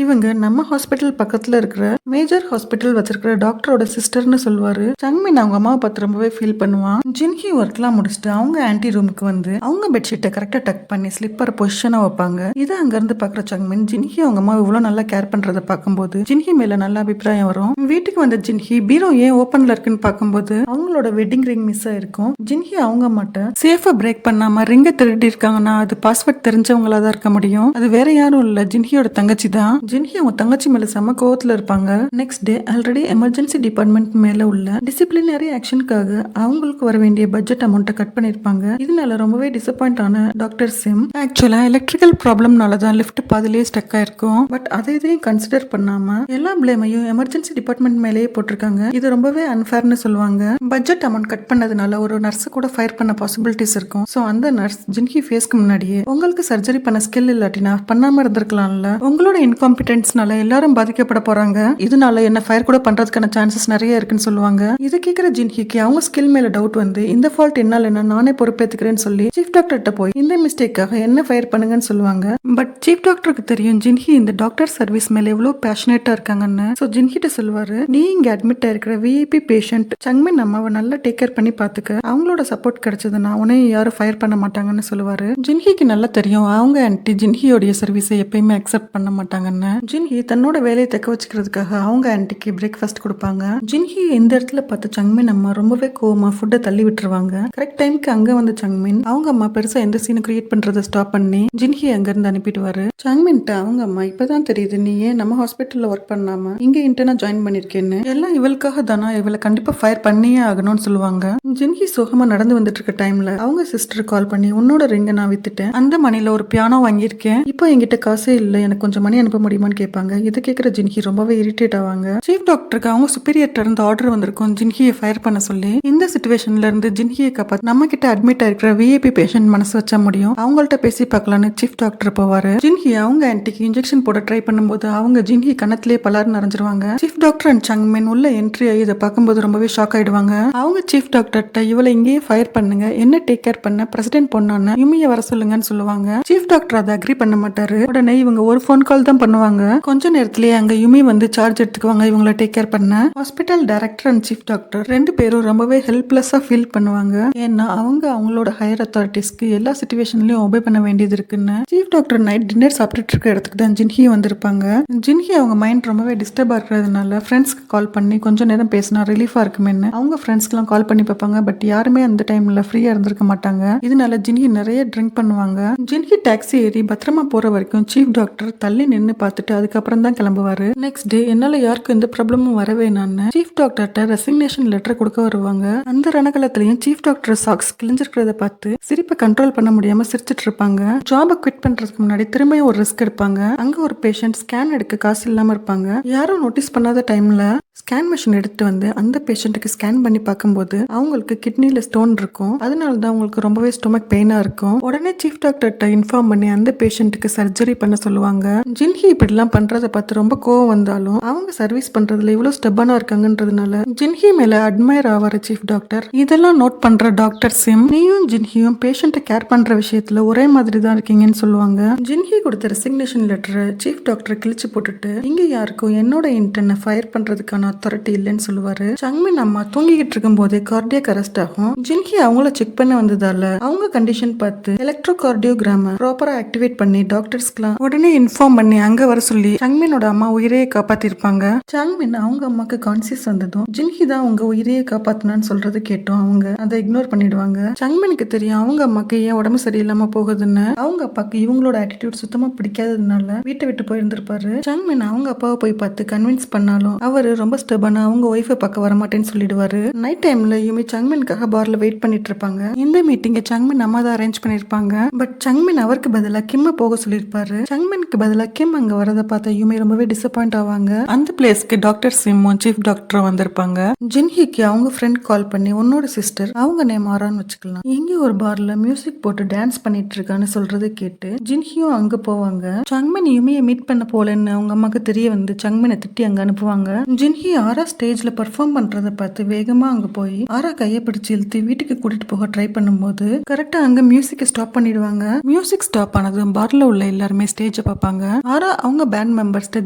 இவங்க நம்ம ஹாஸ்பிட்டல் பக்கத்துல இருக்கிற மேஜர் ஹாஸ்பிட்டல் வச்சிருக்கிற டாக்டரோட சிஸ்டர்னு சொல்லுவாரு. சங்மின் அவங்க அம்மாவை பார்த்து ரொம்பவே ஃபீல் பண்ணுவான். ஜின்ஹி ஒர்க்லாம் முடிச்சுட்டு அவங்க ஆன்டி ரூமுக்கு வந்து அவங்க பெட்ஷீட்டை கரெக்டா டக் பண்ணி ஸ்லிப்பர் பொசிஷனா வைப்பாங்க. இதை அங்க இருந்து பாக்குற சங்மின் ஜின்ஹி அவங்க அம்மா இவ்வளவு நல்லா கேர் பண்றதை பார்க்கும்போது ஜின்ஹி மேல நல்ல அபிப்பிராயம் வரும். வீட்டுக்கு வந்த ஜின்ஹி பீரோ ஏன் ஓபன்ல இருக்குன்னு பார்க்கும்போது அவங்களோட வெட்டிங் ரிங் மிஸ் ஆயிருக்கும். ஜின்ஹி அவங்க அம்மாட்ட சேஃபா பிரேக் பண்ணாம ரிங்க திருடி இருக்காங்கன்னா அது பாஸ்வேர்ட் தெரிஞ்சவங்களா தான் இருக்க முடியும், அது வேற யாரும் இல்ல, ஜின்ஹியோட தங்கச்சி தான். ஜின்ஹி அவங்க தங்கச்சி மேல செம கோவத்துல இருப்பாங்க. Next day already emergency department மேல உள்ள டிசிப்ளினரி ஆக்ஷனுக்காக அவங்களுக்கு வர வேண்டிய பட்ஜெட் அமௌண்ட்டை கட் பண்ணிருப்பாங்க. இதனால ரொம்பவே டிசப்பாயிண்ட் ஆன டாக்டர் சிம் ஆக்சுவலா எலக்ட்ரிக்கல் ப்ராப்ளம்னால தான் லிஃப்ட் பாதிலேயே ஸ்டக் ஆயிருக்கும். பட் அதை இதையும் கன்சிடர் பண்ணாம எல்லா பிளேமையும் எமர்ஜென்சி டிபார்ட்மெண்ட் மேலேயே போட்டிருக்காங்க. இது ரொம்பவே அன்ஃபேர்னு சொல்லுவாங்க. பட்ஜெட் அமௌண்ட் கட் பண்ணதுனால ஒரு நர்ஸ் கூட ஃபயர் பண்ண பாசிபிலிட்டிஸ் இருக்கும். சோ அந்த நர்ஸ் ஜின்ஹி ஃபேஸ்க்கு முன்னாடியே உங்களுக்கு சர்ஜரி பண்ண ஸ்கில் இல்லாட்டினா பண்ணாம இருந்திருக்கலாம்ல, உங்களோட இன்காம்பிடன்ஸ் எல்லாரும் பாதிக்கப்பட போறாங்க, இதனால என்ன ஃபயர் கூட பண்றதுக்கான சான்சஸ் நிறைய இருக்குன்னு சொல்லுவாங்க. இதை கேட்கிற ஜின்ஹிக்கு அவங்க ஸ்கில் மேல டவுட் வந்து இந்த ஃபால்ட் என்னால என்ன நானே பொறுப்பேத்துக்கிறேன்னு சொல்லி சீஃப் டாக்டர்கிட்ட போய் இந்த மிஸ்டேக்காக என்ன ஃபயர் பண்ணுங்கன்னு சொல்லுவாங்க. பட் சீஃப் டாக்டருக்கு தெரியும் ஜின்ஹி இந்த டாக்டர் சர்வீஸ் மேல எவ்வளவு பேஷனேட்டா இருக்காங்கன்னு. சோ ஜின்ஹிட்ட சொல்லுவாரு, நீ இங்க அட்மிட் ஆயிருக்கிற விஐபி பேஷண்ட் சங்மின் அம்மாவை நல்லா டேக் கேர் பண்ணி பாத்துக்க, அவங்களோட சப்போர்ட் கிடைச்சதுன்னா உன்னையும் யாரும் ஃபயர் பண்ண மாட்டாங்கன்னு சொல்லுவாரு. ஜின்ஹிக்கு நல்லா தெரியும் அவங்க ஆன்டி ஜின்ஹியோடைய சர்வீஸை எப்பயுமே அக்செப்ட் பண்ண மாட்டாங்கன்னு. ஜின்ஹி தன்னோட வேலையை தக்க வச்சுக்கிறதுக்காக அவங்க ஆன்டிக்கு பிரேக்ஃபாஸ்ட் கொடுப்பாங்க. ஜின்ஹி இந்த இடத்துல பார்த்த சங்மின் அம்மா ரொம்பவே கோவமா ஃபுட்டை தள்ளி விட்டுருவாங்க. கரெக்ட் டைமுக்கு அங்க வந்து சங்மின் அவங்க அம்மா பெருசா எந்த சீனை கிரியேட் பண்றதை ஸ்டாப் பண்ணி ஜின்ஹி அங்க இருந்து அனுப்பிடுவாரு. சங்மின்ட்ட அவங்க அம்மா இப்பதான் தெரியுது நீ ஏன் நம்ம ஹாஸ்பிட்டல்ல ஒர்க் பண்ணாம இங்க இன்டர்னா ஜாயின் பண்ணிருக்கேன்னு, எல்லாம் இவளுக்காக தானா, இவளை கண்டிப்பா ஃபயர் பண்ணியே ஆகணும்னு சொல்லுவாங்க. ஜின்ஹி சுகமா நடந்து வந்துட்டு இருக்க டைம்ல அவங்க சிஸ்டர் கால் பண்ணி உன்னோட ரிங்க நான் வித்துட்டேன், அந்த மணில ஒரு பியானோ வாங்கியிருக்கேன், இப்போ என்கிட்ட காசே இல்லை, எனக்கு கொஞ்சம் மணி அனுப்ப முடியும் முடியுமான்னு கேட்பாங்க. இதை கேட்குற ஜின்ஹி ரொம்பவே இரிட்டேட் ஆவாங்க. சீஃப் டாக்டருக்கு அவங்க சுப்பீரியர்ட்ட இருந்து ஆர்டர் வந்திருக்கும் ஜின்ஹியை ஃபயர் பண்ண சொல்லி. இந்த சிச்சுவேஷன்ல இருந்து ஜின்ஹியை காப்பாற்ற நம்ம கிட்ட அட்மிட் ஆயிருக்கிற விஐபி பேஷண்ட் மனசு வச்சா முடியும், அவங்கள்ட்ட பேசி பார்க்கலான்னு சீஃப் டாக்டர் போவாரு. ஜின்ஹி அவங்க ஆன்டிக்கு இன்ஜெக்ஷன் போட ட்ரை பண்ணும்போது அவங்க ஜின்ஹி கணத்திலே பலார் நிறைஞ்சிருவாங்க. சீஃப் டாக்டர் அண்ட் சங்மென் உள்ள என்ட்ரி ஆகி இதை பார்க்கும்போது ரொம்பவே ஷாக் ஆயிடுவாங்க. அவங்க சீஃப் டாக்டர்கிட்ட இவளை இங்கேயே ஃபயர் பண்ணுங்க, என்ன டேக் கேர் பண்ண பிரசிடென்ட் பொண்ணான யுமியை வர சொல்லுங்கன்னு சொல்லுவாங்க. சீஃப் டாக்டர் அதை அக்ரி பண்ண மாட்டாரு. உடனே இவங்க ஒரு ஃபோன் கால் தான் பண்ணுவாங்க. கொஞ்ச நேரத்திலேயே அங்க யுமி வந்து சார்ஜ் எடுத்துக்குவாங்க இவங்களை டேக் கேர் பண்ண. Hospital director and chief doctor ரெண்டு பேரும் ரொம்பவே ஹெல்ப்லெஸ்ஸா ஃபீல் பண்ணுவாங்க. ஏன்னா அவங்களோட ஹையர் அத்தாரிட்டிஸ்க்கு எல்லா சிச்சுவேஷன்லயும் ஒபே பண்ண வேண்டியது இருக்குன்னு. சீஃப் டாக்டர் நைட் டின்னர் சாப்பிட்டுட்டு இருக்க இடத்துக்கு தான் ஜின்ஹி வந்திருப்பாங்க. ஜின்ஹி அவங்க மைண்ட் ரொம்பவே டிஸ்டர்பா இருக்கிறதுனால ஃப்ரெண்ட்ஸ்க்கு கால் பண்ணி கொஞ்ச நேரம் பேசினா ரிலீஃபா இருக்குமேன்னு அவங்க ஃப்ரெண்ட்ஸ்க்குலாம் கால் பண்ணி பார்ப்பாங்க. பட் யாருமே அந்த டைம்ல ஃப்ரீயா இருந்திருக்க மாட்டாங்க. இதனால ஜின்ஹி நிறைய ட்ரிங்க் பண்ணுவாங்க. ஜின்ஹி டாக்ஸி ஏறி பத்திரமா போற வரைக்கும் சீஃப் டாக்டர் தள்ளி நின்னு பார்த்துட்டு அதுக்கப்புறம் தான் கிளம்புவாரு. நெக்ஸ்ட் டே என்னால யாருக்கும் எந்த ப்ராப்ளமும் வரவே நான் சீஃப் டாக்டர்கிட்ட ரெசிக்னேஷன் லெட்டர் கொடுக்க வருவாங்க. அந்த ரணகலத்திலையும் சீஃப் டாக்டர் சாக்ஸ் கிழிஞ்சிருக்கிறத பார்த்து சிரிப்பை கண்ட்ரோல் பண்ண முடியாம சிரிச்சிட்டு இருப்பாங்க. ஜாபை குவிட் பண்றதுக்கு முன்னாடி திரும்பியும் ஒரு ரிஸ்க் எடுப்பாங்க. அங்க ஒரு பேஷண்ட் ஸ்கேன் எடுக்க காசு இல்லாம இருப்பாங்க. யாரும் நோட்டீஸ் பண்ணாத டைம்ல ஸ்கேன் மிஷின் எடுத்துட்டு வந்து அந்த பேஷண்ட்டுக்கு ஸ்கேன் பண்ணி பார்க்கும்போது அவங்களுக்கு கிட்னில ஸ்டோன் இருக்கும். அதனால தான் அவங்களுக்கு ரொம்பவே ஸ்டொமக் பெயினா இருக்கும். உடனே சீஃப் டாக்டர்கிட்ட இன்ஃபார்ம் பண்ணி அந்த பேஷண்ட்டுக்கு சர்ஜரி பண்ண சொல்லுவாங்க. ஜின்ஹி இப்படிலாம் பண்றதை பார்த்து ரொம்ப கோவம் வந்தாலும் அவங்க சர்வீஸ் பண்றதுல இவ்வளவு ஸ்டெப்பானா இருக்காங்கன்றதுனால ஜின்ஹி மேல அட்மையர் ஆவாரு சீஃப் டாக்டர். இதெல்லாம் நோட் பண்ற டாக்டர் சிம், நீயும் ஜின்ஹியும் பேஷண்ட்டை கேர் பண்ற விஷயத்துல ஒரே மாதிரி தான் இருக்கீங்கன்னு சொல்லுவாங்க. ஜின்ஹி கொடுத்த ரெசிக்னேஷன் லெட்டரை சீஃப் டாக்டர் கிழிச்சு போட்டுட்டு இங்க யாருக்கும் என்னோட இன்டர்னை ஃபயர் பண்றதுக்கான அத்தாரிட்டி இல்லைன்னு சொல்லுவாரு. சங்மின் அம்மா தூங்கிக்கிட்டு இருக்கும் போதே கார்டியாக் அரெஸ்ட் ஆகும். ஜின்ஹி அவங்கள செக் பண்ண வந்ததால அவங்க கண்டிஷன் பார்த்து எலக்ட்ரோ கார்டியோகிராம ப்ராப்பரா ஆக்டிவேட் பண்ணி டாக்டர்ஸ்க்குலாம் உடனே இன்ஃபார்ம் பண்ணி அங்க வர சொல்லி சங்மினோட அம்மா உயிரையே காப்பாத்திருப்பாங்க. சங்மின் அவங்க அம்மாக்கு கான்சியஸ் வந்ததும் ஜின்ஹி தான் அவங்க உயிரையே காப்பாத்தினான்னு சொல்றது கேட்டோம் அவங்க அதை இக்னோர் பண்ணிடுவாங்க. சங்மினுக்கு தெரியும் அவங்க அம்மாக்கு ஏன் உடம்பு சரியில்லாம போகுதுன்னு. அவங்க அப்பாக்கு இவங்களோட ஆட்டிடியூட் சுத்தமா பிடிக்காததுனால வீட்டை விட்டு போயிருந்திருப்பாரு. சங்மின் அவங்க அப்பாவை போய் பார்த்து கன்வின்ஸ் பண்ணாலும் அவரு ரொம்ப ஸ்டெபனா அவங்க ஒய்ஃபை பார்க்க வரமாட்டேன்னு சொல்லிடுவாரு. நைட் டைம்ல யுமி சங்மின்காக பார்ல வெயிட் பண்ணிட்டு இருப்பாங்க. இந்த மீட்டிங்கை சங்மின் அம்மா தான் அரேஞ்ச் பண்ணிருப்பாங்க. பட் சங்மின் அவருக்கு பதிலா கிம்ம போக சொல்லிருப்பாரு. சங்மினுக்கு பதிலா கிம் அங்க வரதை பார்த்த யுமி ரொம்பவே டிசப்பாயிண்ட் ஆவாங்க. அந்த பிளேஸ்க்கு டாக்டர் சிம்மும் சீஃப் டாக்டரும் வந்திருப்பாங்க. ஜின்ஹிக்கு அவங்க ஃப்ரெண்ட் கால் பண்ணி உன்னோட சிஸ்டர் அவங்க நேம் ஆரான்னு வச்சுக்கலாம், இங்க ஒரு பார்ல மியூசிக் போட்டு டான்ஸ் பண்ணிட்டு இருக்கான்னு சொல்றதை கேட்டு ஜின்ஹியும் அங்க போவாங்க. சங்மின் யுமியை மீட் பண்ண போலன்னு அவங்க அம்மாக்கு தெரிய வந்து சங்மினை திட்டி அங்க அனுப்புவாங்க. ஜின்ஹி ஆரா ஸ்டேஜ்ல பெர்ஃபார்ம் பண்றத பார்த்து வேகமா அங்க போய் ஆரா கையை பிடிச்சு இழுத்து வீட்டுக்கு கூட்டிட்டு போக ட்ரை பண்ணும்போது கரெக்டா அங்க மியூசிக்கை ஸ்டாப் பண்ணிடுவாங்க. மியூசிக் ஸ்டாப் ஆனதும் பார்ல உள்ள எல்லாருமே ஸ்டேஜை பார்ப்பாங்க. ஆரா அவங்க பேண்ட் மெம்பர்ஸ்ட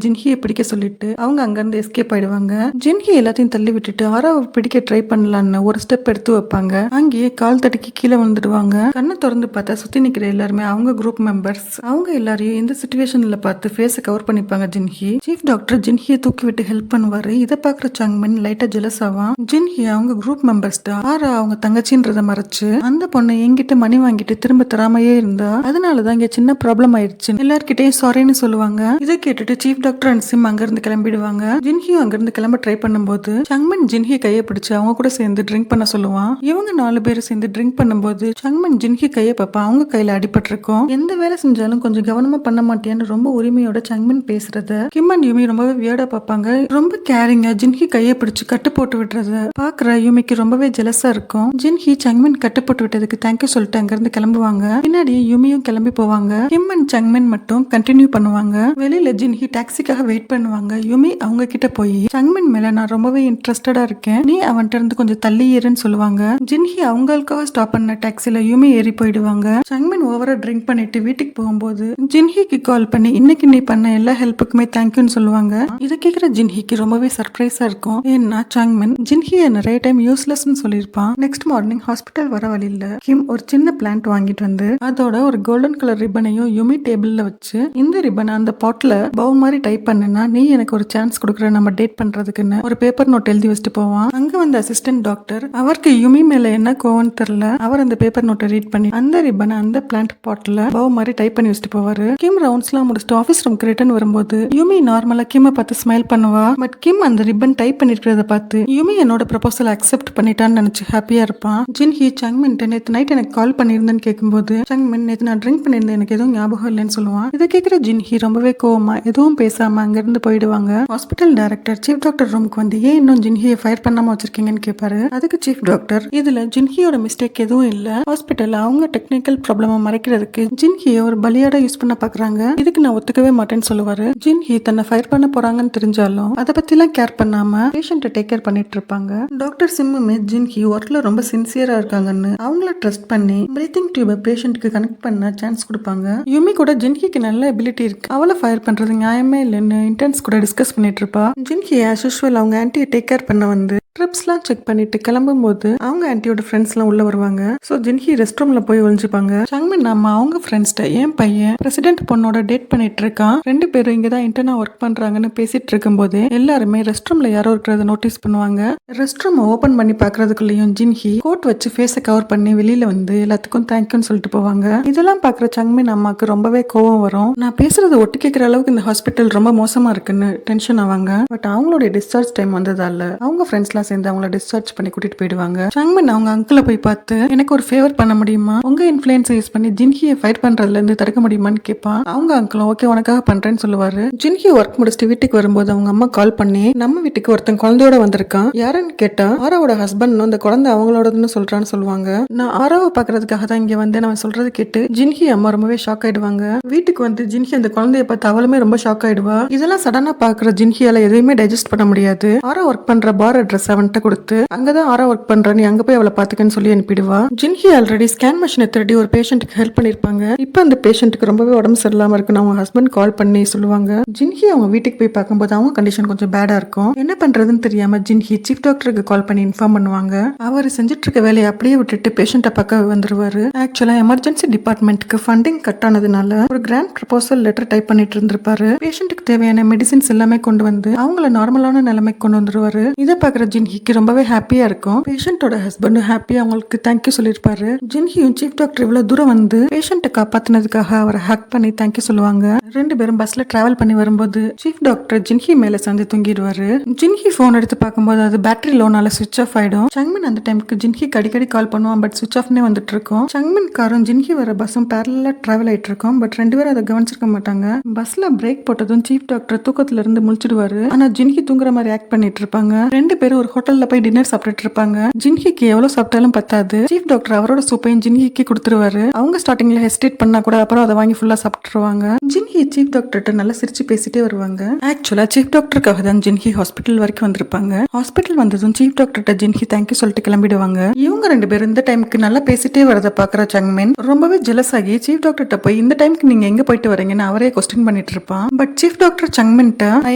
ஜின்ஹியை பிடிக்க சொல்லிட்டு அவங்க அங்க இருந்து எஸ்கேப் ஆயிடுவாங்க. ஜின்ஹி எல்லாத்தையும் தள்ளி விட்டுட்டு ஆராவை பிடிக்க ட்ரை பண்ணலான்னு ஒரு ஸ்டெப் எடுத்து வைப்பாங்க. அங்கேயே கால் தடுக்கி கீழே வந்துடுவாங்க. கண்ணை திறந்து பார்த்தா சுத்தி நிக்கிற எல்லாருமே அவங்க குரூப் மெம்பர்ஸ். அவங்க எல்லாரையும் இந்த சிச்சுவேஷன்ல பார்த்து ஃபேஸை கவர் பண்ணிப்பாங்க. ஜின்ஹி சீஃப் டாக்டர் ஜின்ஹியை தூக்கி விட்டு ஹெல்ப் பண்ணுவாரு. இதை பாக்குற சங்மின் லைட்டா ஜெலஸ் ஆவான். ஜின்ஹி அவங்க குரூப் மெம்பர்ஸ்ட ஆரா அவங்க தங்கச்சின்றத மறைச்சு அந்த பொண்ணு என்கிட்ட மணி வாங்கிட்டு திரும்ப தராமையே இருந்தா அதனாலதான் இங்க சின்ன ப்ராப்ளம் ஆயிடுச்சு எல்லார்கிட்டயும் சாரின்னு சொல்லுவாங்க. இதை கேட்டுட்டு சீஃப் டாக்டர் அண்ட் சிம் அங்க இருந்து கிளம்பிடுவாங்க. ஜின்ஹியும் அங்க இருந்து கிளம்ப ட்ரை பண்ணும்போது சங்மின் ஜின்ஹி கையை பிடிச்சு அவங்க கூட சேர்ந்து ட்ரிங்க் பண்ண சொல்லுவான். இவங்க 4 பேரும் சேர்ந்து ட்ரிங்க் பண்ணும்போது சங்மின் ஜின்ஹி கையை பார்ப்பா அவங்க கையில அடிபட்டு இருக்கும். எந்த வேலை செஞ்சாலும் கொஞ்சம் கவனமா பண்ண மாட்டேன்னு ரொம்ப உரிமையோட சங்மின் பேசுறத கிம் அண்ட் யுமி ரொம்பவே வியர்டா பார்ப்பாங்க. ரொம்ப கேரிங்கா ஜின்ஹி கையை பிடிச்சு கட்டு போட்டு விடுறத பாக்குற யுமிக்கு ரொம்பவே ஜெலஸா இருக்கும். ஜின்ஹி சங்மின் கட்டு போட்டு விட்டதுக்கு தேங்க்யூ சொல்லிட்டு அங்க இருந்து கிளம்புவாங்க. பின்னாடி யுமியும் கிளம்பி போவாங்க. கிம் அண்ட் சங்மின் மட்டும் கண்டினியூ பண்ணுவாங்க. வெளியில ஜின்ஹி டாக்ஸிக்காக வெயிட் பண்ணுவாங்க. யுமி அவங்க கிட்ட போய் சங்மின் மேல நான் ரொம்பவே இன்ட்ரெஸ்டடா இருக்கேன், நீ அவன்கிட்ட இருந்து கொஞ்சம் தள்ளி ஏறுன்னு சொல்லுவாங்க. ஜின்ஹி அவங்களுக்காக ஸ்டாப் பண்ண டாக்ஸில யுமி ஏறி போயிடுவாங்க. சங்மின் ஓவரா ட்ரிங்க் பண்ணிட்டு வீட்டுக்கு போகும்போது ஜின்ஹிக்கு கால் பண்ணி இன்னைக்கு நீ பண்ண எல்லா ஹெல்ப்புக்குமே தேங்க்யூன்னு சொல்லுவாங்க. இதை கேட்கிற ஜின்ஹிக்கு ரொம்பவே சர்ப்ரைஸா இருக்கும். ஏன்னா சங்மின் ஜின்ஹியை நிறைய டைம் யூஸ்லெஸ்ன்னு சொல்லியிருப்பான். நெக்ஸ்ட் மார்னிங் ஹாஸ்பிட்டல் வர வழியில கிம் ஒரு சின்ன பிளான்ட் வாங்கிட்டு வந்து அதோட ஒரு கோல்டன் கலர் ரிப்பனையும் யுமி டேபிள்ல வச்சு இந்த ரிப்பனை அந்த பாட்ல பவு மாதிரி டைப் பண்ணுனா நீ எனக்கு ஒரு சான்ஸ் கொடுக்குற நம்ம டேட் பண்றதுக்குன்னு ஒரு பேப்பர் நோட் எழுதி வச்சுட்டு போவான். அங்க வந்த அசிஸ்டன்ட் டாக்டர் அவருக்கு யுமி மேல என்ன கோவம்னு தெரியல, அவர் அந்த பேப்பர் நோட்டை ரீட் பண்ணி அந்த ரிப்பனை அந்த பிளான்ட் பாட்ல பவு மாதிரி டைப் பண்ணி வச்சுட்டு போவாரு. கிம் ரவுண்ட்ஸ்லாம் முடிச்சுட்டு ஆஃபீஸ் ரூம்க்கு ரிட்டர்ன் வரும்போது யுமி நார்மலா கிம்மை பார்த்து ஸ்மைல் பண்ணுவா. பண்ணுவா. பட் கிம் அந்த ரிப்பன் டைப் பண்ணிருக்கிறத பார்த்து யுமி என்னோட ப்ரொபோசல் அக்செப்ட் பண்ணிட்டான்னு நினைச்சு ஹாப்பியா இருப்பான். ஜின்ஹி சங்மின் நேத்து நைட் எனக்கு கால் பண்ணிருந்தேன்னு கேட்கும்போது சங்மின் நேத்து நான் ட்ரிங்க் பண்ணிருந்தேன், எனக்கு எதுவும் ஞாபகம் இல்லைன்னு சொல்லுவான். இதை கேட்கிற ஜின்ஹி ரொம்பவே கோவமா எதுவும் பேசாம அங்கிருந்து போயிடுவாங்க. ஹாஸ்பிட்டல் டைரக்டர் சீஃப் டாக்டர் ரூமுக்கு வந்து ஏன் இன்னும் ஜின்ஹியை ஃபயர் பண்ணாம வச்சிருக்கீங்கன்னு கேட்பாரு. அதுக்கு சீஃப் டாக்டர் இதுல ஜின்ஹியோட மிஸ்டேக் எதுவும் இல்ல, ஹாஸ்பிட்டல்ல அவங்க டெக்னிக்கல் ப்ராப்ளம் மறைக்கிறதுக்கு ஜின்ஹியை ஒரு பலியாட யூஸ் பண்ண பாக்குறாங்க, இதுக்கு நான் ஒத்துக்கவே மாட்டேன்னு சொல்லுவாரு. ஜின்ஹி தன்னை ஃபயர் பண்ண போறாங்கன்னு தெரிஞ்சாலும் அதை பத்தி எல்லாம் கேர் பண்ணாம பேஷண்ட்டை டேக் கேர் பண்ணிட்டு இருப்பாங்க. டாக்டர் சிம்முமே ஜின்ஹி ஒர்க்ல ரொம்ப சின்சியரா இருக்காங்கன்னு அவங்கள ட்ரஸ்ட் பண்ணி பிரீத்திங் டியூபை பேஷண்ட்டுக்கு கனெக்ட் பண்ண சான்ஸ் கொடுப்பாங்க. யுமி கூட ஜின்ஹிக்கு நல்ல எபிலிட்டி இருக்கு, அவளை ஃபயர் பண்றது நியாயமே இல்லைன்னு இன்டென்ஸ் கூட டிஸ்கஸ் பண்ணிட்டு இருப்பா. ஜின்ஹி ஆஸ் யூஷுவல் அவங்க ஆன்ட்டியை டேக் கேர் பண்ண வந்து ட்ரிப்ஸ்லாம் செக் பண்ணிட்டு கிளம்பும் போது அவங்க ஆன்ட்டியோட ஃப்ரெண்ட்ஸ்லாம் உள்ள வருவாங்க. ஸோ ஜின்ஹி ரெஸ்ட் ரூம்ல போய் ஒழிஞ்சுப்பாங்க. சங்மின் நம்ம அவங்க ஃப்ரெண்ட்ஸ்ட என் பையன் பிரசிடென்ட் பொண்ணோட டேட் பண்ணிட்டு இருக்கான், 2 பேரும் இங்கதான் இன்டர்னா ஒர்க் பண்றாங்கன்னு பேசிட்டு இருக்கும் போது எல்லாருமே ரெஸ்ட் ரூம்ல யாரோ இருக்கிறத நோட்டீஸ் பண்ணுவாங்க. ரெஸ்ட் ரூம் ஓபன் பண்ணி பாக்குறதுக்குள்ளயும் ஜின்ஹி கோட் வச்சு ஃபேஸை கவர் பண்ணி வெளியில வந்து எல்லாத்துக்கும் தேங்க்யூன்னு சொல்லிட்டு போவாங்க. இதெல்லாம் பாக்குற சங்மின் அம்மாக்கு ரொம்பவே கோவம் வரும். நான் பேசுறது ஒட்டு கேட்கிற அளவுக்கு இந்த ஹாஸ்பிட்டல் ரொம்ப மோசமா இருக்குன்னு டென்ஷன் ஆவாங்க. பட் அவங்களுடைய டிஸ்சார்ஜ் டைம் வந்ததால அவங்க ஃப்ரெண்ட்ஸ்லாம் சேர்ந்து அவங்கள டிஸ்சார்ஜ் பண்ணி கூட்டிட்டு போயிடுவாங்க. சங்மின் அவங்க அங்கிளை போய் பார்த்து எனக்கு ஒரு ஃபேவர் பண்ண முடியுமா, உங்க இன்ஃப்ளூயன்ஸ் யூஸ் பண்ணி ஜின்ஹியை ஃபைட் பண்றதுல இருந்து தடுக்க முடியுமான்னு கேட்பான். அவங்க அங்கிளும் ஓகே உனக்காக பண்றேன்னு சொல்லுவாரு. ஜின்ஹி ஒர்க் முடிச்சுட்டு வீட்டுக்கு வரும்போது அவங்க அம்மா கால் பண்ணி நம்ம வீட்டுக்கு ஒருத்தன் குழந்தையோட வந்திருக்கான், யாருன்னு கேட்டா ஆராவோட ஹஸ்பண்ட் அந்த குழந்தை அவங்களோடதுன்னு சொல்றான்னு சொல்லுவாங்க. நான் ஆராவை பாக்குறதுக்காக தான் இங்க வந்து அவன் சொல்றது கேட்டு ஜின்ஹி அம்மா ரொம்பவே ஷாக் ஆயிடுவாங்க. வீட்டுக்கு வந்து ஜின்ஹி அந்த குழந்தைய பார்த்து அவளுமே ரொம்ப ஷாக் ஆயிடுவா. இதெல்லாம் சடனா பாக்குற ஜின்ஹியால எதையுமே டைஜஸ்ட் பண்ண முடியாது. ஆரா ஒர்க் பண்ற பார் அட்ரஸ் அவன்கிட்ட கொடுத்து அங்கதான் ஆரா ஒர்க் பண்ற, நீ அங்க போய் அவளை பாத்துக்கன்னு சொல்லி அனுப்பிடுவா. ஜின்ஹி ஆல்ரெடி ஸ்கேன் மிஷினை திருடி ஒரு பேஷண்ட்டுக்கு ஹெல்ப் பண்ணிருப்பாங்க. இப்ப அந்த பேஷண்ட்டுக்கு ரொம்பவே உடம்பு சரியில்லாம இருக்குன்னு அவங்க ஹஸ்பண்ட் கால் பண்ணி சொல்லுவாங்க. ஜின்ஹி அவங்க வீட்டுக்கு போய் பார்க்கும்போது அவங்க கண்டிஷன் கொஞ்சம் பேடா இருக்கும். என்ன பண்றதுன்னு தெரியாம ஜின்ஹி சீஃப் டாக்டருக்கு கால் பண்ணி இன்ஃபார்ம் பண்ணுவாங்க. அவர் செஞ்சுட்டு இருக்க வேலையை அப்படியே விட்டுட்டு பேஷண்ட்டை பார்க்க வந்துருவாரு. ஆக்சுவலா எமர்ஜென்சி டிபார்ட்மெண்ட்டுக்கு ஃபண்டிங் கட் ஆனதுனால ஒரு கிராண்ட் ப்ரொபோசல் லெட்டர் டைப் பண்ணிட்டு இருந்திருப்பாரு. பேஷண்ட்டுக்கு தேவையான மெடிசின்ஸ் எல்லாமே கொண்டு வந்து அவங்கள நார்மலான நிலைமைக்கு கொண்டு வந்துருவாரு. இதை பாக்குற ஜின்ஹிக்கு ரொம்பவே ஹாப்பியா இருக்கும். பேஷண்டோட ஹஸ்பண்டும் ஹாப்பியா அவங்களுக்கு தேங்க்யூ சொல்லிருப்பாரு. ஜின்ஹியும் சீஃப் டாக்டர் இவ்வளவு தூரம் வந்து பேஷண்ட்டை காப்பாத்தினதுக்காக அவரை ஹக் பண்ணி தேங்க்யூ சொல்லுவாங்க. 2 பேரும் பஸ்ல டிராவல் பண்ணி வரும்போது சீஃப் டாக்டர் ஜின்ஹி மேல சாந்து தூங்கிடுவாரு. ஜின்ஹி போன் எடுத்து பார்க்கும்போது அது பேட்டரி லோனால சுவிட்ச் ஆஃப் ஆயிடும். சங்மின் அந்த டைமுக்கு ஜின்ஹிக்கு அடிக்கடி கால் பண்ணுவான், பட் சுவிட்ச் ஆஃப்னே வந்துட்டு இருக்கும். சங்மின் காரும் ஜின்ஹி வர பஸ்ஸும் பேரலா டிராவல் ஆயிட்டு இருக்கும். பட் 2 பேரும் அதை கவனிச்சிருக்க மாட்டாங்க. பஸ்ல பிரேக் போட்டதும் சீஃப் டாக்டர் தூக்கத்துல இருந்து முழிச்சிடுவாரு. ஆனா ஜின்ஹி தூங்குற மாதிரி ஆக்ட் பண்ணிட்டு இருப்பாங்க. 2 பேரும் ஒரு ஹோட்டல்ல போய் டின்னர் சாப்பிட்டுட்டு இருப்பாங்க. ஜின்ஹிக்கு எவ்வளவு சாப்பிட்டாலும் பத்தாது. சீஃப் டாக்டர் அவரோட சூப்பையும் ஜின்ஹிக்கு கொடுத்துருவாரு. அவங்க ஸ்டார்டிங்ல ஹெசிடேட் பண்ணா கூட அப்புறம் அதை வாங்கி ஃபுல்லா சாப்பிட்டுருவாங்க. ஜின்ஹி சீஃப் டாக்டர்கிட்ட நல்லா சிரிச்சு பேசிட்டே வருவாங்க. ஆக்சுவலா சீஃப் டாக்டருக்காக தான் ஜின்ஹி ஹாஸ்பிட்டல் வரைக்கும் வந்திருப்பாங்க. ஹாஸ்பிட்டல் வந்ததும் சீஃப் டாக்டர்கிட்ட ஜின்ஹி தேங்க்யூ சொல்லிட்டு கிளம்பிடுவாங்க. இவங்க 2 பேரும் இந்த டைமுக்கு நல்லா பேசிட்டே வரதை பாக்குற சங்மின் ரொம்பவே ஜெலஸ் ஆகி சீஃப் டாக்டர்கிட்ட போய் இந்த டைமுக்கு நீங்க எங்க போயிட்டு வரீங்கன்னு அவரே கொஸ்டின் பண்ணிட்டு இருப்பான். பட் சீஃப் டாக்டர் சங்மின்ட்ட நான்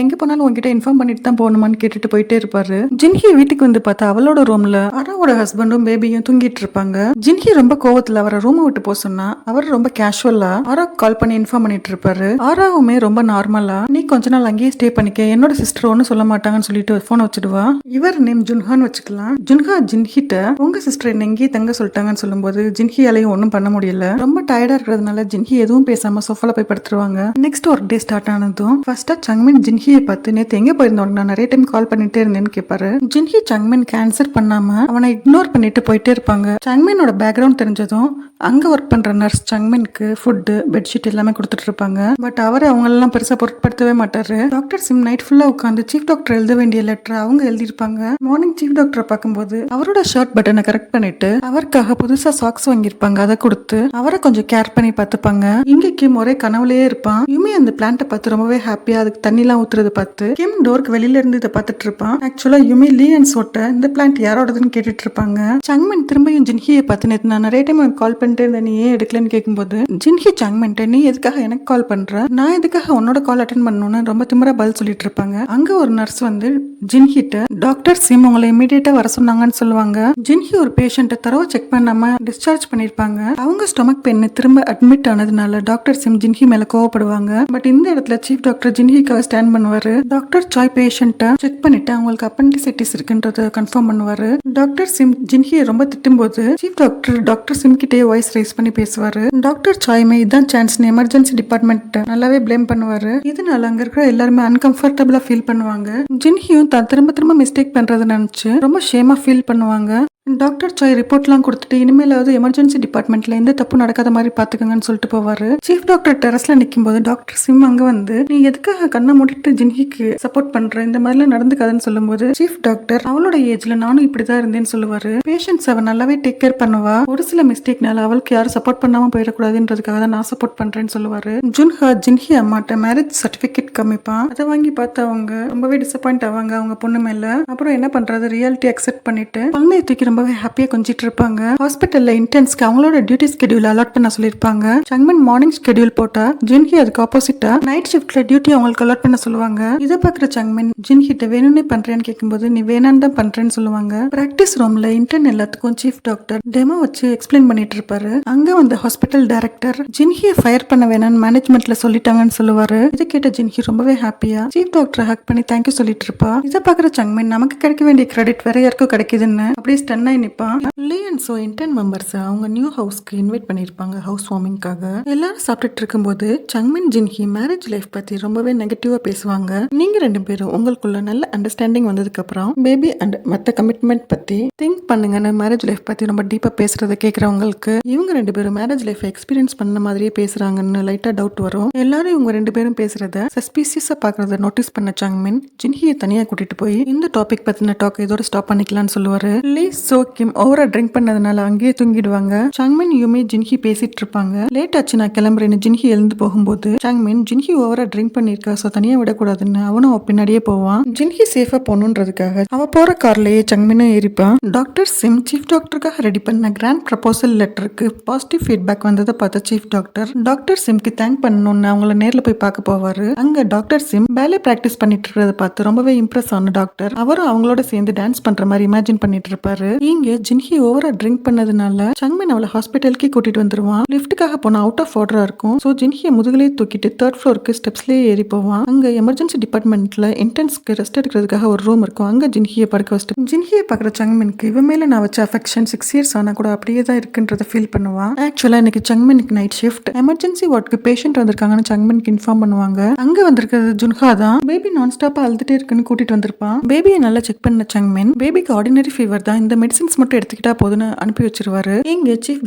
எங்க போனாலும் உங்ககிட்ட இன்ஃபார்ம் பண்ணிட்டு தான் போகணுமான்னு கேட்டுட்டு போயிட்டே இருப்பாரு. ஜின்ஹி வீட்டுக்கு வந்து பார்த்தா அவளோட ரூம்ல ஆராவோட ஹஸ்பண்டும் பேபியும் தூங்கிட்டு இருப்பாங்க. ஜின்ஹி ரொம்ப கோவத்துல அவரை ரூம் விட்டு போக சொன்னா அவர் ரொம்ப கேஷுவலா ஆரா கால் பண்ணி இன்ஃபார்ம் பண்ணிட்டு இருப்பாரு. ஆராவுமே ரொம்ப நார்மலா நீ கொஞ்ச நாள் அங்கேயே ஸ்டே பண்ணிக்க, என்னோட சிஸ்டர் ஒன்னும் சொல்ல மாட்டாங்கன்னு சொல்லிட்டு போன் வச்சிடுவா. இவர் நேம் ஜுன்ஹான்னு வச்சுக்கலாம். ஜுன்ஹா ஜின்ஹிட்ட உங்க சிஸ்டர் என்ன எங்கேயே தங்க சொல்லிட்டாங்கன்னு சொல்லும்போது ஜின்ஹியாலையும் ஒன்னும் பண்ண முடியல. ரொம்ப டயர்டா இருக்கிறதுனால ஜின்ஹி எதுவும் பேசாம சோஃபால போய் படுத்துருவாங்க. நெக்ஸ்ட் ஒர்க் டே ஸ்டார்ட் ஆனதும் ஃபர்ஸ்டா சங்மின் ஜின்ஹியை பார்த்து நேத்து எங்க போயிருந்தோம், நான் நிறைய டைம் கால் பண்ணிட்டே இருந்தேன்னு கேட்பாரு. ஜின்ஹி சங்மின் ஆன்சர் பண்ணாம அவனை இக்னோர் பண்ணிட்டு போயிட்டே இருப்பாங்க. சங்மினோட பேக்ரவுண்ட் தெரிஞ்சதும் அங்க ஒர்க் பண்ற நர்ஸ் சங்மின்க்கு ஃபுட் பெட்ஷீட் எல்லாமே கொடுத்துட்டு இருப்பாங்க. பட் அவர் அவங்களெல்லாம் பெருசா பொருட்படுத்தவே மாட்டாரு. டாக்டர் சிம் நைட் ஃபுல்லா உட்காந்து சீஃப் டாக்டர் எழுத வேண்டிய லெட்டர் அவங்க எழுதிருப்பாங்க. மார்னிங் சீஃப் டாக்டரை பார்க்கும்போது அவரோட ஷர்ட் பட்டனை கரெக்ட் பண்ணிட்டு அவருக்காக புதுசா சாக்ஸ் வாங்கியிருப்பாங்க. அதை கொடுத்து அவரை கொஞ்சம் கேர் பண்ணி பார்த்துப்பாங்க. இங்க கிம் ஒரே கனவுலயே இருப்பான். யுமி அந்த பிளான்ட்டை பார்த்து ரொம்பவே ஹாப்பியா அதுக்கு தண்ணி எல்லாம் ஊத்துறது பார்த்து கிம் டோருக்கு வெளியில இருந்து இதை பார்த்துட்டு இருப்பான். ஆக்சுவலா யுமி லீ அண்ட் சோட்ட இந்த பிளான்ட் யாரோடதுன்னு கேட்டுட்டு இருப்பாங்க. சங்மின் திரும்பியும் ஜின்ஹியை பார்த்து நேத்து நான் நிறைய டைம் கால் பண்ணிட்டே இருந்தேன், நீ ஏன் எடுக்கலன்னு கேட்கும்போது ஜின்ஹி சங்மின்ட்ட நீ எதுக்காக எனக்கு கால் பண்ற, நான் எதுக்காக உன்னோட கால் அட்டென்ட் பண்ணணும்னு ரொம்ப திமிரா பதில் சொல்லிட்டு இருப்பாங்க. அங்க ஒரு நர்ஸ் வந்து ஜின்ஹிட்ட டாக்டர் சிம் உங்களை இமீடியட்டா வர சொன்னாங்கன்னு சொல்லுவாங்க. ஜின்ஹி ஒரு பேஷண்ட்டை தரவா செக் பண்ணாம டிஸ்சார்ஜ் பண்ணிருப்பாங்க. அவங்க ஸ்டொமக் பெயின் திரும்ப அட்மிட் ஆனதுனால டாக்டர் சிம் ஜின்ஹி மேல கோவப்படுவாங்க. பட் இந்த இடத்துல சீஃப் டாக்டர் ஜின்ஹிக்காக ஸ்டாண்ட் பண்ணுவாரு. டாக்டர் சாய் பேஷண்ட்டை செக் பண்ணிட்டு அவங்களுக்கு அப்பெண்டிசைட்டிஸ் இருக்குன்றத கன்ஃபார்ம் பண்ணுவாரு. டாக்டர் சிம் ஜின்ஹியை ரொம்ப திட்டும்போது சீஃப் டாக்டர் டாக்டர் சிம் கிட்டே வாய்ஸ் ரைஸ் பண்ணி பேசுவாரு. டாக்டர் சாய்மே இதான் சான்ஸ்னு எமர்ஜென்சி டிபார்ட்மெண்ட் நல்லாவே ப்ளேம் பண்ணுவாரு. இதனால அங்க இருக்கிற எல்லாருமே அன்கம்ஃபர்டபுளா ஃபீல் பண்ணுவாங்க. ஜின்ஹியும் தான் திரும்ப திரும்ப மிஸ்டேக் பண்றதை நினைச்சு ரொம்ப ஷேமா ஃபீல் பண்ணுவாங்க. டாக்டர் சாய் ரிப்போர்ட்லாம் கொடுத்துட்டு இனிமேலாவது எமர்ஜென்சி டிபார்ட்மெண்ட்ல எந்த தப்பு நடக்காத மாதிரி பாத்துக்கங்கன்னு சொல்லிட்டு போவாரு. சீஃப் டாக்டர் டெரஸ்ல நிற்கும் போது டாக்டர் சிம் அங்க வந்து நீ எதுக்காக கண்ணை மூடிட்டு ஜின்ஹிக்கு சப்போர்ட் பண்ற, இந்த மாதிரிலாம் நடந்துக்காதுன்னு சொல்லும்போது சீஃப் டாக்டர் அவளோட ஏஜ்ல நானும் இப்படிதான் இருந்தேன்னு சொல்லுவாரு. பேஷண்ட்ஸ் அவ நல்லாவே டேக் கேர் பண்ணுவா, ஒரு சில மிஸ்டேக்னால அவளுக்கு யாரும் சப்போர்ட் பண்ணாம போயிடக்கூடாதுன்றதுக்காக தான் நான் சப்போர்ட் பண்றேன்னு சொல்லுவாரு. ஜுன்ஹா ஜின்ஹி அம்மாட்ட மேரேஜ் சர்டிபிகேட் காமிப்பான். அதை வாங்கி பார்த்து அவங்க ரொம்பவே டிசப்பாயிண்ட் ஆவாங்க அவங்க பொண்ணு மேல. அப்புறம் என்ன பண்றது, ரியாலிட்டி அக்செப்ட் பண்ணிட்டு குழந்தைய தூக்கி ரொம்பவே ஹாப்பியா கொஞ்சிட்டு இருப்பாங்க. ஹாஸ்பிட்டல்ல இன்டென்ஸ்க்கு அவங்களோட டியூட்டி ஸ்கெடியூல் அலாட் பண்ண சொல்லிருப்பாங்க. சங்மன் மார்னிங் ஸ்கெடியூல் போட்டா ஜின்ஹி அதுக்கு ஆப்போசிட்டா நைட் ஷிஃப்ட்ல டியூட்டி அவங்களுக்கு அலாட் பண்ண சொல்லுவாங்க. இதை பாக்குற சங்மன் ஜின்ஹிட்ட வேணும்னே பண்றேன்னு கேட்கும்போது நீ வேணான்னு தான் பண்றேன்னு சொல்லுவாங்க. பிராக்டிஸ் ரூம்ல இன்டர்ன் எல்லாத்துக்கும் சீஃப் டாக்டர் டெமோ வச்சு எக்ஸ்பிளைன் பண்ணிட்டு இருப்பாரு. அங்க வந்து ஹாஸ்பிட்டல் டைரக்டர் ஜின்ஹியை ஃபயர் பண்ண வேணாம்னு மேனேஜ்மெண்ட்ல சொல்லிட்டாங்கன்னு சொல்லுவாரு. இதை கேட்ட ஜின்ஹி ரொம்பவே ஹாப்பியா சீஃப் டாக்டர் ஹக் பண்ணி தேங்க்யூ சொல்லிட்டு இருப்பா. இதை பாக்குற சங்மன் நமக்கு கிடைக்க வேண்டிய கிரெடிட் வேற யாருக்கும் கிடைக்குதுன்னு அப்படியே ஸ்டன் ஆகி நிப்பான். லீ அண்ட் சோ இன்டர்ன் மெம்பர்ஸ் அவங்க நியூ ஹவுஸ்க்கு இன்வைட் பண்ணிருப்பாங்க ஹவுஸ் வார்மிங்காக. எல்லாரும் சாப்பிட்டுட்டு இருக்கும்போது சங்மின் ஜின்ஹி மேரேஜ் லைஃப் பத்தி ரொம்பவே நெகட்டிவா பேசுவாங்க. நீங்க ரெண்டு பேரும் உங்களுக்குள்ள நல்ல அண்டர்ஸ்டாண்டிங் வந்ததுக்கு அப்புறம் பேபி அண்ட் மத்த கமிட்மெண்ட் பத்தி திங்க் பண்ணுங்கன்னு மேரேஜ் லைஃப் பத்தி ரொம்ப டீப்பா பேசுறதை கேட்கறவங்களுக்கு இவங்க ரெண்டு பேரும் மேரேஜ் லைஃப் எக்ஸ்பீரியன்ஸ் பண்ண மாதிரியே பேசுறாங்கன்னு லைட்டா டவுட் வரும். எல்லாரும் இவங்க ரெண்டு பேரும் பேசுறத சஸ்பீசியஸா பாக்குறத நோட்டீஸ் பண்ண சங்மின் ஜின்ஹியை தனியா கூட்டிட்டு போய் இந்த டாபிக் பத்தின டாக் இதோட ஸ்டாப் பண்ணிக்கலாம்னு சொல்லுவாரு. லீ சோ கிம் ஓவரா ட்ரிங்க் பண்ணதுனால அங்கேயே தூங்கிடுவாங்க. சங்மின் யூமி ஜின்ஹி பேசிட்டு இருப்பாங்க. லேட் ஆச்சு நான் கிளம்புறேன்னு ஜின்ஹி எழுந்து போகும்போது சங்மின் ஜின்ஹி ஓவரா ட்ரிங்க் பண்ணிருக்கா, சோ தனியா விடக்கூடாதுன்னு அவனும் அவ பின்னாடியே போவான். ஜின்ஹி சேஃபா போகணுன்றதுக்காக அவ போற கார்லயே சங்மினும் ஏறிப்பான். டாக்டர் சிம் சீஃப் டாக்டருக்காக ரெடி பண்ண கிராண்ட் ப்ரப்போசல் லெட்டருக்கு பாசிட்டிவ் ஃபீட்பேக் வந்ததை பார்த்த சீஃப் டாக்டர் சிம்க்கு தேங்க் பண்ணணும்னு அவங்கள நேர்ல போய் பார்க்க போவாரு. அங்க டாக்டர் சிம் பேலே பிராக்டிஸ் பண்ணிட்டு இருக்கிறத பார்த்து ரொம்பவே இம்ப்ரெஸ் ஆன டாக்டர் அவரும் அவங்களோட சேர்ந்து டான்ஸ் பண்ற மாதிரி இமேஜின் பண்ணிட்டு இருப்பாரு. இங்க ஜின்ஹி ஓவரா ட்ரிங்க் பண்ணதுனால சங்மின் அவளை ஹாஸ்பிட்டலுக்கு கூட்டிட்டு வந்துருவான். லிஃப்ட்டுக்காக போன அவுட் ஆஃப் ஆர்டரா இருக்கும். சோ ஜின்ஹியை முதுகிலே தூக்கிட்டு தேர்ட் ஃப்ளோருக்கு ஸ்டெப்ஸ்லயே ஏறி போவான். அங்க எமர்ஜென்சி டிபார்ட்மெண்ட்ல இன்டென்ஸ்க்கு ரெஸ்ட் எடுக்கிறதுக்காக ஒரு ரூம் இருக்கும். அங்க ஜின்ஹியை படுக்க வச்சுட்டு ஜின்ஹியை பாக்குற சங்மினுக்கு இவன் மேல நான் வச்ச அஃபெக்ஷன் 6 இயர்ஸ் ஆனா கூட அப்படியே தான் இருக்குன்றத ஃபீல் பண்ணுவான். ஆக்சுவலா இன்னைக்கு சங்மினுக்கு நைட் ஷிஃப்ட். எமர்ஜென்சி வார்டுக்கு பேஷண்ட் வந்திருக்காங்கன்னு சங்மினுக்கு இன்ஃபார்ம் பண்ணுவாங்க. அங்க வந்திருக்கிறது ஜுன்ஹா தான். பேபி நான் ஸ்டாப்பா அழுதுட்டே இருக்குன்னு கூட்டிட்டு வந்திருப்பான். பேபியை நல்லா செக் பண்ண சங்மின் பேபிக்கு ஆர்டினரி ஃபீவர் தான், இந்த மெடிசின்ஸ் மட்டும் எடுத்துக்கிட்டா போதுன்னு அனுப்பி வச்சிருவாரு. இங்க சீஃப்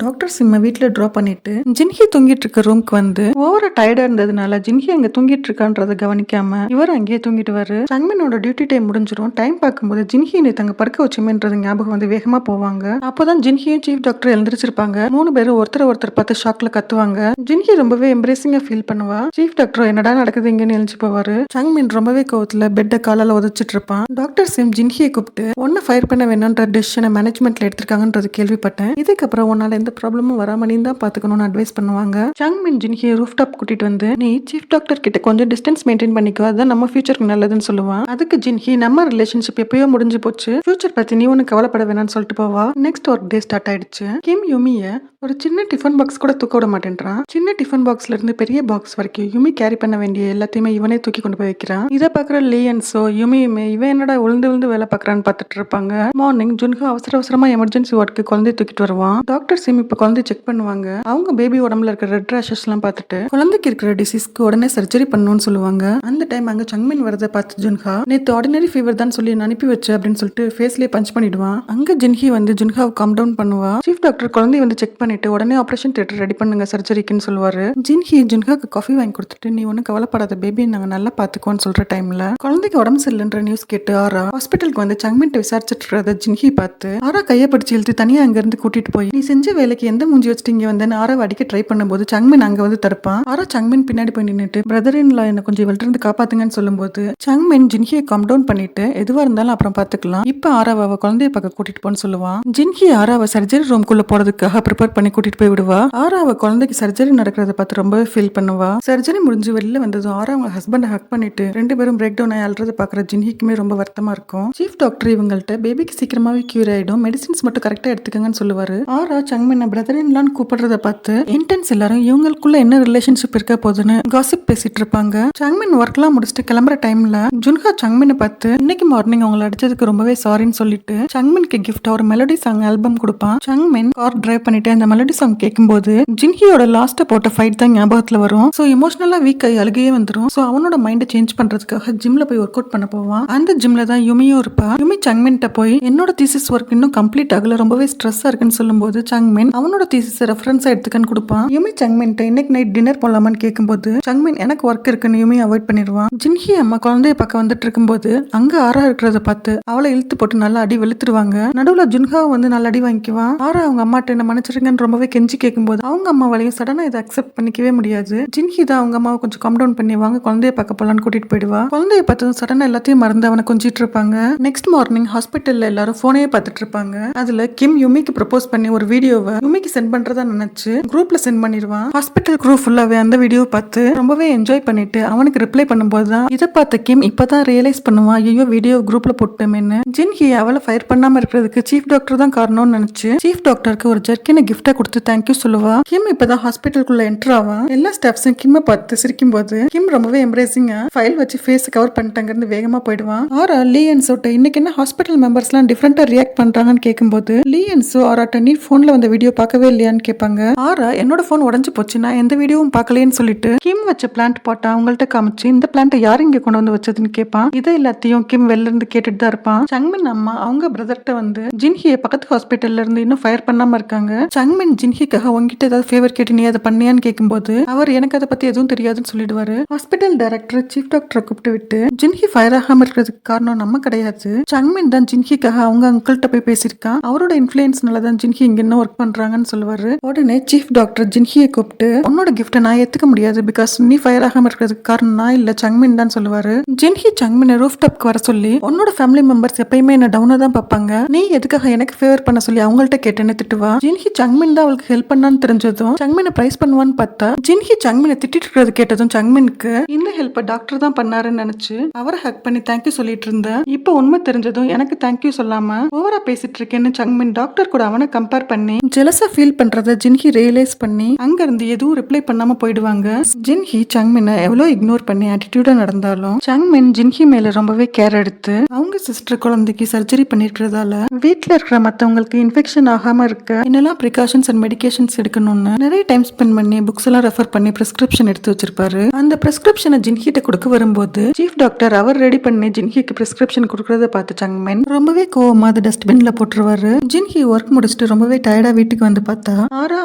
டாக்டர் சிம்ம வீட்டுல டிராப் பண்ணிட்டு ஜின்ஹி தூங்கிட்டு இருக்க ரூம்க்கு வந்து ஓவரா டயர்டா இருந்ததுனால ஜின்ஹி அங்க தூங்கிட்டு இருக்கான்றத கவனிக்காம இவர் அங்கேயே தூங்கிடுவாரு. சங்மினோட டியூட்டி டைம் முடிஞ்சிடும். டைம் பார்க்கும்போது ஜின்ஹி தங்க படுக்க வச்சுமேன்றது ஞாபகம் வந்து வேகமா போவாங்க. அப்போதான் ஜின்ஹியும் சீஃப் டாக்டர் எழுந்திரிச்சிருப்பாங்க. 3 பேரும் ஒருத்தர் பார்த்து ஷாக்ல கத்துவாங்க. ஜின்ஹி ரொம்பவே எம்ப்ரேசிங்கா ஃபீல் பண்ணுவா. சீஃப் டாக்டர் என்னடா நடக்குது இங்கன்னு எழுந்து போவாரு. சங்மின் ரொம்பவே கோவத்துல பெட்டை காலால உதச்சிட்டு இருப்பான். டாக்டர் சிம் ஜின்ஹியை கூப்பிட்டு ஒன்னு ஃபயர் பண்ண வேணான்ற டெசிஷனை மேனேஜ்மெண்ட்ல எடுத்திருக்காங்கன்றது கேள்விப்பட்டேன். இதுக்கப்புறம் உன்னால எந்த ப்ராப்ளமும் வராம நீ தான் பாத்துக்கணும்னு அட்வைஸ் பண்ணுவாங்க. சங்மின் ஜின்ஹியை ரூஃப் டாப் கூட்டிட்டு வந்து நீ சீஃப் டாக்டர் கிட்ட கொஞ்சம் டிஸ்டன்ஸ் மெயின்டைன் பண்ணிக்கோ, அதுதான் நம்ம ஃபியூச்சருக்கு நல்லதுன்னு சொல்லுவான். அதுக்கு ஜின்ஹி நம்ம ரிலேஷன்ஷிப் எப்பயோ முடிஞ்சு போச்சு, ஃபியூச்சர் பத்தி நீ ஒன்னும் கவலைப்பட வேணாம்னு சொல்லிட்டு போவா. நெக்ஸ்ட் ஒர்க் டே ஸ்டார்ட் ஆயிடுச்சு. கிம் யுமிய ஒரு சின்ன டிஃபன் பாக்ஸ் கூட தூக்க விட மாட்டேன்றான். சின்ன டிஃபன் பாக்ஸ்ல இருந்து பெரிய பாக்ஸ் வரைக்கும் யுமி கேரி பண்ண வேண்டிய எல்லாத்தையுமே இவனே தூக்கி கொண்டு போய் வைக்கிறான். இதை பாக்குற லீ அண்ட் சோ யுமியுமே இவன் என்னடா விழுந்து வேலை பாக்குறான்னு பார்த்துட்டு இருப்பாங்க. மார்னிங் ஜுன்ஹா அவசரமா எமர்ஜென்சி வார்டுக்கு குழந்தை தூக்கிட்டு வருவான். டாக்டர் சிம் இப்ப குழந்தை செக் பண்ணுவாங்க. அவங்க பேபி உடம்புல இருக்கிற ரெட் ரேஷஸ் எல்லாம் பார்த்துட்டு குழந்தைக்கு இருக்கிற டிசீஸ்க்கு உடனே சர்ஜரி பண்ணணும்னு சொல்லுவாங்க. அந்த டைம் அங்க சங்மின் வரதை பார்த்து ஜுன்ஹா நேத்து ஆர்டினரி ஃபீவர் தான் சொல்லி அனுப்பி வச்சு அப்படின்னு சொல்லிட்டு ஃபேஸ்லயே பஞ்ச் பண்ணிடுவான். அங்க ஜின்ஹி வந்து ஜுன்ஹாவை காம் டவுன் பண்ணுவா. சீஃப் டாக்டர் குழந்தைய வந்து செக் பண்ணிட்டு உடனே ஆபரேஷன் தியேட்டர் ரெடி பண்ணுங்க சர்ஜரிக்குன்னு சொல்லுவாரு. ஜின்ஹி ஜுன்ஹாக்கு காஃபி வாங்கி கொடுத்துட்டு நீ ஒன்னும் கவலைப்படாத பேபி, நாங்க நல்லா பாத்துக்கோன்னு சொல்ற டைம்ல குழந்தைக்கு உடம்பு சரியில்லைன்ற நியூஸ் கேட்டு ஆரா ஹாஸ்பிட்டலுக்கு வந்து சங்மின் விசாரிச்சுட்டு இருக்கிறத ஜின்ஹி பார்த்து ஆரா கையை பிடிச்சி இழுத்து தனியா அங்க இருந்து கூட்டிட்டு போய் நீ செஞ்ச வேலைக்கு எந்த மூஞ்சி வச்சுட்டு இங்க வந்து ஆராவை அடிக்க ட்ரை பண்ணும்போது சங்மின் அங்க வந்து தடுப்பான். ஆரா சங்மின் பின்னாடி போய் நின்னுட்டு பிரதர் இன் லா என்ன கொஞ்சம் இவள்ட்ட இருந்து காப்பாத்துங்கன்னு சொல்லும்போது சங்மின் ஜின்ஹியை கம் டவுன் பண்ணிட்டு எதுவா இருந்தாலும் அப்புறம் பாத்துக்கலாம், இப்ப ஆராவை அவ குழந்தைய பக்கம் கூட்டிட்டு போன்னு சொல்லுவான். ஜின்ஹி ஆராவை சர்ஜரி ரூம்குள்ள போறதுக்காக ப்ரிப்பேர் பண்ணி கூட்டிட்டு போய் விடுவா. ஆராவை குழந்தைக்கு சர்ஜரி நடக்கிறத பார்த்து ரொம்பவே ஃபீல் பண்ணுவா. சர்ஜரி முடிஞ்சு வெளில வந்ததும் ஆரா அவங்க ஹஸ்பண்டை ஹக் பண்ணிட்டு 2 பேரும் பிரேக் டவுன் ஆகி அல்றதை பாக்குற ஜின்ஹிக்குமே ரொம்ப வருத்தமா இருக்கும். சீஃப் டாக்டர் இவங்கள்ட்ட பேபிக்கு சீக்கிரமா சீக்கிரமாவே கியூர் ஆயிடும், மெடிசின்ஸ் மட்டும் கரெக்டா எடுத்துக்கங்கன்னு சொல்லுவாரு. ஆரா சங்மினை பிரதர் இன்லான்னு கூப்பிடுறத பார்த்து இன்டென்ஸ் எல்லாரும் இவங்களுக்குள்ள என்ன ரிலேஷன்ஷிப் இருக்க போகுதுன்னு காசிப் பேசிட்டு இருப்பாங்க. சங்மின் ஒர்க்லாம் முடிச்சுட்டு கிளம்புற டைம்ல ஜுன்ஹா சங்மினை பார்த்து இன்னைக்கு மார்னிங் அவங்களை அடிச்சதுக்கு ரொம்பவே சாரின்னு சொல்லிட்டு சங்மின்க்கு கிஃப்டா ஒரு மெலடி சாங் ஆல்பம் கொடுப்பான். சங்மின் கார் டிரைவ் பண்ணிட்டு அந்த மெலடி சாங் கேட்கும்போது ஜின்ஹியோட லாஸ்ட் போட்ட ஃபைட் தான் ஞாபகத்துல வரும். சோ எமோஷனலா வீக் ஆகி அழுகையே வந்துடும். சோ அவனோட மைண்டை சேஞ்ச் பண்றதுக்காக ஜிம்ல போய் ஒர்க் அவுட் பண்ண போவான். அந்த ஜிம்ல தான் யுமியும் இருப்பா. யுமி சங்மின்ட்ட போய் என்னோட தீசிஸ் ஒர்க் இன்னும் கம்ப்ளீட் ஆகல, ரொம்பவே ஸ்ட்ரெஸ்ஸா இருக்குன்னு சொல்லும்போது சங்மின் அவனோட தீசிஸ் ரெஃபரன்ஸா எடுத்துக்கன்னு கொடுப்பான். யுமி சங்மின்ட்ட இன்னைக்கு நைட் டின்னர் போலாமான்னு கேட்கும்போது சங்மின் எனக்கு ஒர்க் இருக்குன்னு யுமி அவாய்ட் பண்ணிடுவான். ஜின்ஹி அம்மா குழந்தைய பக்கம் வந்துட்டு இருக்கும்போது அங்க ஆரா இருக்கிறத பார்த்து அவளை இழுத்து போட்டு நல்லா அடி வெளுத்துருவாங்க. நடுவுல ஜுன்ஹா வந்து நல்லா அடி வாங்கிக்குவான். ஆரா அவங்க அம்மாட்ட என்ன மன்னிச்சிருங்கன்னு ரொம்பவே கெஞ்சி கேட்கும்போது அவங்க அம்மாவாலையும் சடனா இதை அக்செப்ட் பண்ணிக்கவே முடியாது. ஜின்ஹி தான் அவங்க அம்மாவை கொஞ்சம் கம் டவுன் பண்ணி வாங்க குழந்தைய பார்க்க போலான்னு கூட்டிட்டு போயிடுவா. குழந்தைய பார்த்ததும் சடனா எல்லாத்தையும் மறந்து அவனை கொஞ்சிட்டு இருப்பாங்க. நெக்ஸ்ட் மார்னிங் ஹாஸ்பிட்டல்ல எல்லாரும் போனையே பார்த்துட்டு இருப்பாங்க. அதுல கிம் யுமிக்கு ப்ரப்போஸ் பண்ணி ஒரு வீடியோவை யுமிக்கு சென்ட் பண்றதா நினைச்சு குரூப்ல சென்ட் பண்ணிடுவான். ஹாஸ்பிட்டல் குரூப் ஃபுல்லாவே அந்த வீடியோ பார்த்து ரொம்பவே என்ஜாய் பண்ணிட்டு அவனுக்கு ரிப்ளை பண்ணும்போது தான் இதை பார்த்த கிம் இப்பதான் ரியலைஸ் பண்ணுவான், ஐயோ வீடியோ குரூப்ல போட்டோமேன்னு. ஜின்ஹி அவளை ஃபயர் பண்ணாம இருக்கிறதுக்கு சீஃப் டாக்டர் தான் காரணம்னு நினைச்சு சீஃப் டாக்டருக்கு ஒரு ஜர்க்கின கிஃப்டா கொடுத்து தேங்க்யூ சொல்லுவா. கிம் இப்பதான் ஹாஸ்பிட்டலுக்குள்ள என்டர் ஆவான். எல்லா ஸ்டாஃப்ஸும் கிம்ம பார்த்து சிரிக்கும் போது கிம் ரொம்பவே எம்ப்ரேசிங்கா ஃபைல் வச்சு ஃபேஸ் கவர் பண்ணிட்டாங்க வேகமா போயிடுவான். ஆரா லீ அண்ட் சோட்ட இன்னைக்கு என்ன ஹாஸ்பிட்டல் மெம்பர்ஸ்லாம் டிஃபரெண்டா ரியாக்ட் பண்றாங்கன்னு கேட்கும்போது லீ அண்ட் சோ ஆராட்ட நீ போன்ல வந்த வீடியோ பார்க்கவே இல்லையான்னு கேட்பாங்க. ஆரா என்னோட போன் உடஞ்சு போச்சு, நான் எந்த வீடியோவும் பார்க்கலையேன்னு சொல்லிட்டு கிம் வச்ச பிளான்ட் போட்டா அவங்கள்ட்ட காமிச்சு இந்த பிளான்ட் யாரு இங்க கொண்டு வந்து வச்சதுன்னு கேட்பான். இதை எல்லாத்தையும் கிம் வெளில இருந்து கேட்டுட்டு தான் இருப்பான். சங்மின் அம்மா அவங்க பிரதர்ட்ட வந்து ஜின்ஹியை பக்கத்து ஹாஸ்பிட்டல்ல இருந்து இன்னும் ஃபயர் பண்ணாம இருக்காங்க. சங்மின் ஜின்ஹிக்காக உங்ககிட்ட ஏதாவது ஃபேவர் கேட்டு நீ அதை பண்ணியான்னு கேட்கும்போது அவர் எனக்கு அதை பத்தி எதுவும் தெரியாதுன்னு சொல்லிடுவாரு. ஹாஸ்பிட்டல் டைரக்டர் சீஃப் டாக்டரை கூப்பிட்டு விட்டு ஜின்ஹி ஃபயர் ஆகாம இருக்கிறதுக்கு காரணம் நம்ம கிடையாது, சங்மின் தான் ஜின்ஹிக்காக அவங்க அங்கிள்கிட்ட போய் பேசியிருக்கான், அவரோட இன்ஃபுளுன்ஸ்னால தான் ஜின்ஹி இங்க என்ன ஒர்க் பண்றாங்கன்னு சொல்லுவாரு. உடனே சீஃப் டாக்டர் ஜின்ஹியை கூப்பிட்டு உன்னோட கிஃப்ட்டை நான் ஏத்துக்க முடியாது, பிகாஸ் நீ ஃபயர் ஆகாம இருக்கிறதுக்கு காரணம் நான் இல்ல சங்மின் தான் சொல்லுவாரு. ஜின்ஹி சங்மினை ரூஃப் டாப்க்கு வர சொல்லி உன்னோட ஃபேமிலி மெம்பர்ஸ் எப்பயுமே என்ன டவுனா தான் பார்ப்பாங்க, நீ எதுக்காக எனக்கு ஃபேவர் பண்ண சொல்லி அவங்கள்ட்ட கேட்டேன்னு திட்டுவா. ஜின்ஹி சங்மின் தான் அவளுக்கு ஹெல்ப் பண்ணான்னு தெரிஞ்சதும் சங்மினை பிரைஸ் பண்ணுவான்னு பார்த்தா ஜின்ஹி சங்மினை திட்டிட்டு இருக்கிறது கேட்டதும் சங்மினுக்கு இந்த ஹெல்ப்பை டாக்டர் தான் பண்ணாருன்னு நினைச்சு அவரை ஹக் பண்ணி தேங்க்யூ சொல்லிட்டு இருந்த. இப்போ உண்மை தெரிஞ்சதும் எனக்கு தேங்க்யூ சொல்லாம ஓவரா பேசிட்டு இருக்கேன்னு சங்மின் டாக்டர் கூட அவனை கம்பேர் பண்ணி ஜெலஸா ஃபீல் பண்றத ஜின்ஹி ரியலைஸ் பண்ணி அங்க இருந்து எதுவும் ரிப்ளை பண்ணாம போயிடுவாங்க. ஜின்ஹி சங்மினை எவ்வளவு இக்னோர் பண்ணி ஆட்டிடியூடா நடந்தாலும் சங்மின் ஜின்ஹி மேல ரொம்பவே கேர் எடுத்து அவங்க சிஸ்டர் குழந்தைக்கு சர்ஜரி பண்ணிருக்கிறதால வீட்டுல இருக்கிற மத்தவங்களுக்கு இன்ஃபெக்ஷன் ஆகாம இருக்க என்னெல்லாம் ப்ரிகாஷன்ஸ் அண்ட் மெடிகேஷன்ஸ் எடுக்கணும்னு நிறைய டைம் ஸ்பெண்ட் பண்ணி புக்ஸ் எல்லாம் ரெஃபர் பண்ணி பிரிஸ்கிரிப்ஷன் எடுத்து வச்சிருப்பாரு. அந்த பிரிஸ்கிரிப்ஷனை ஜின்ஹிட்ட கொடுக்க வரும்போது சீஃப் டாக்டர் அவர் ரெடி பண்ணி ஜின்ஹிக்கு பிரிஸ்கிரிப்ஷன் கொடுக்கறத பார்த்து சங்மின் ரொம்பவே கோவமா அதை டஸ்ட்பின்ல போட்டுருவாரு. ஜின்ஹி ஒர்க் முடிச்சுட்டு ரொம்பவே டயர்டா வீட்டுக்கு வந்து பார்த்தா ஆரா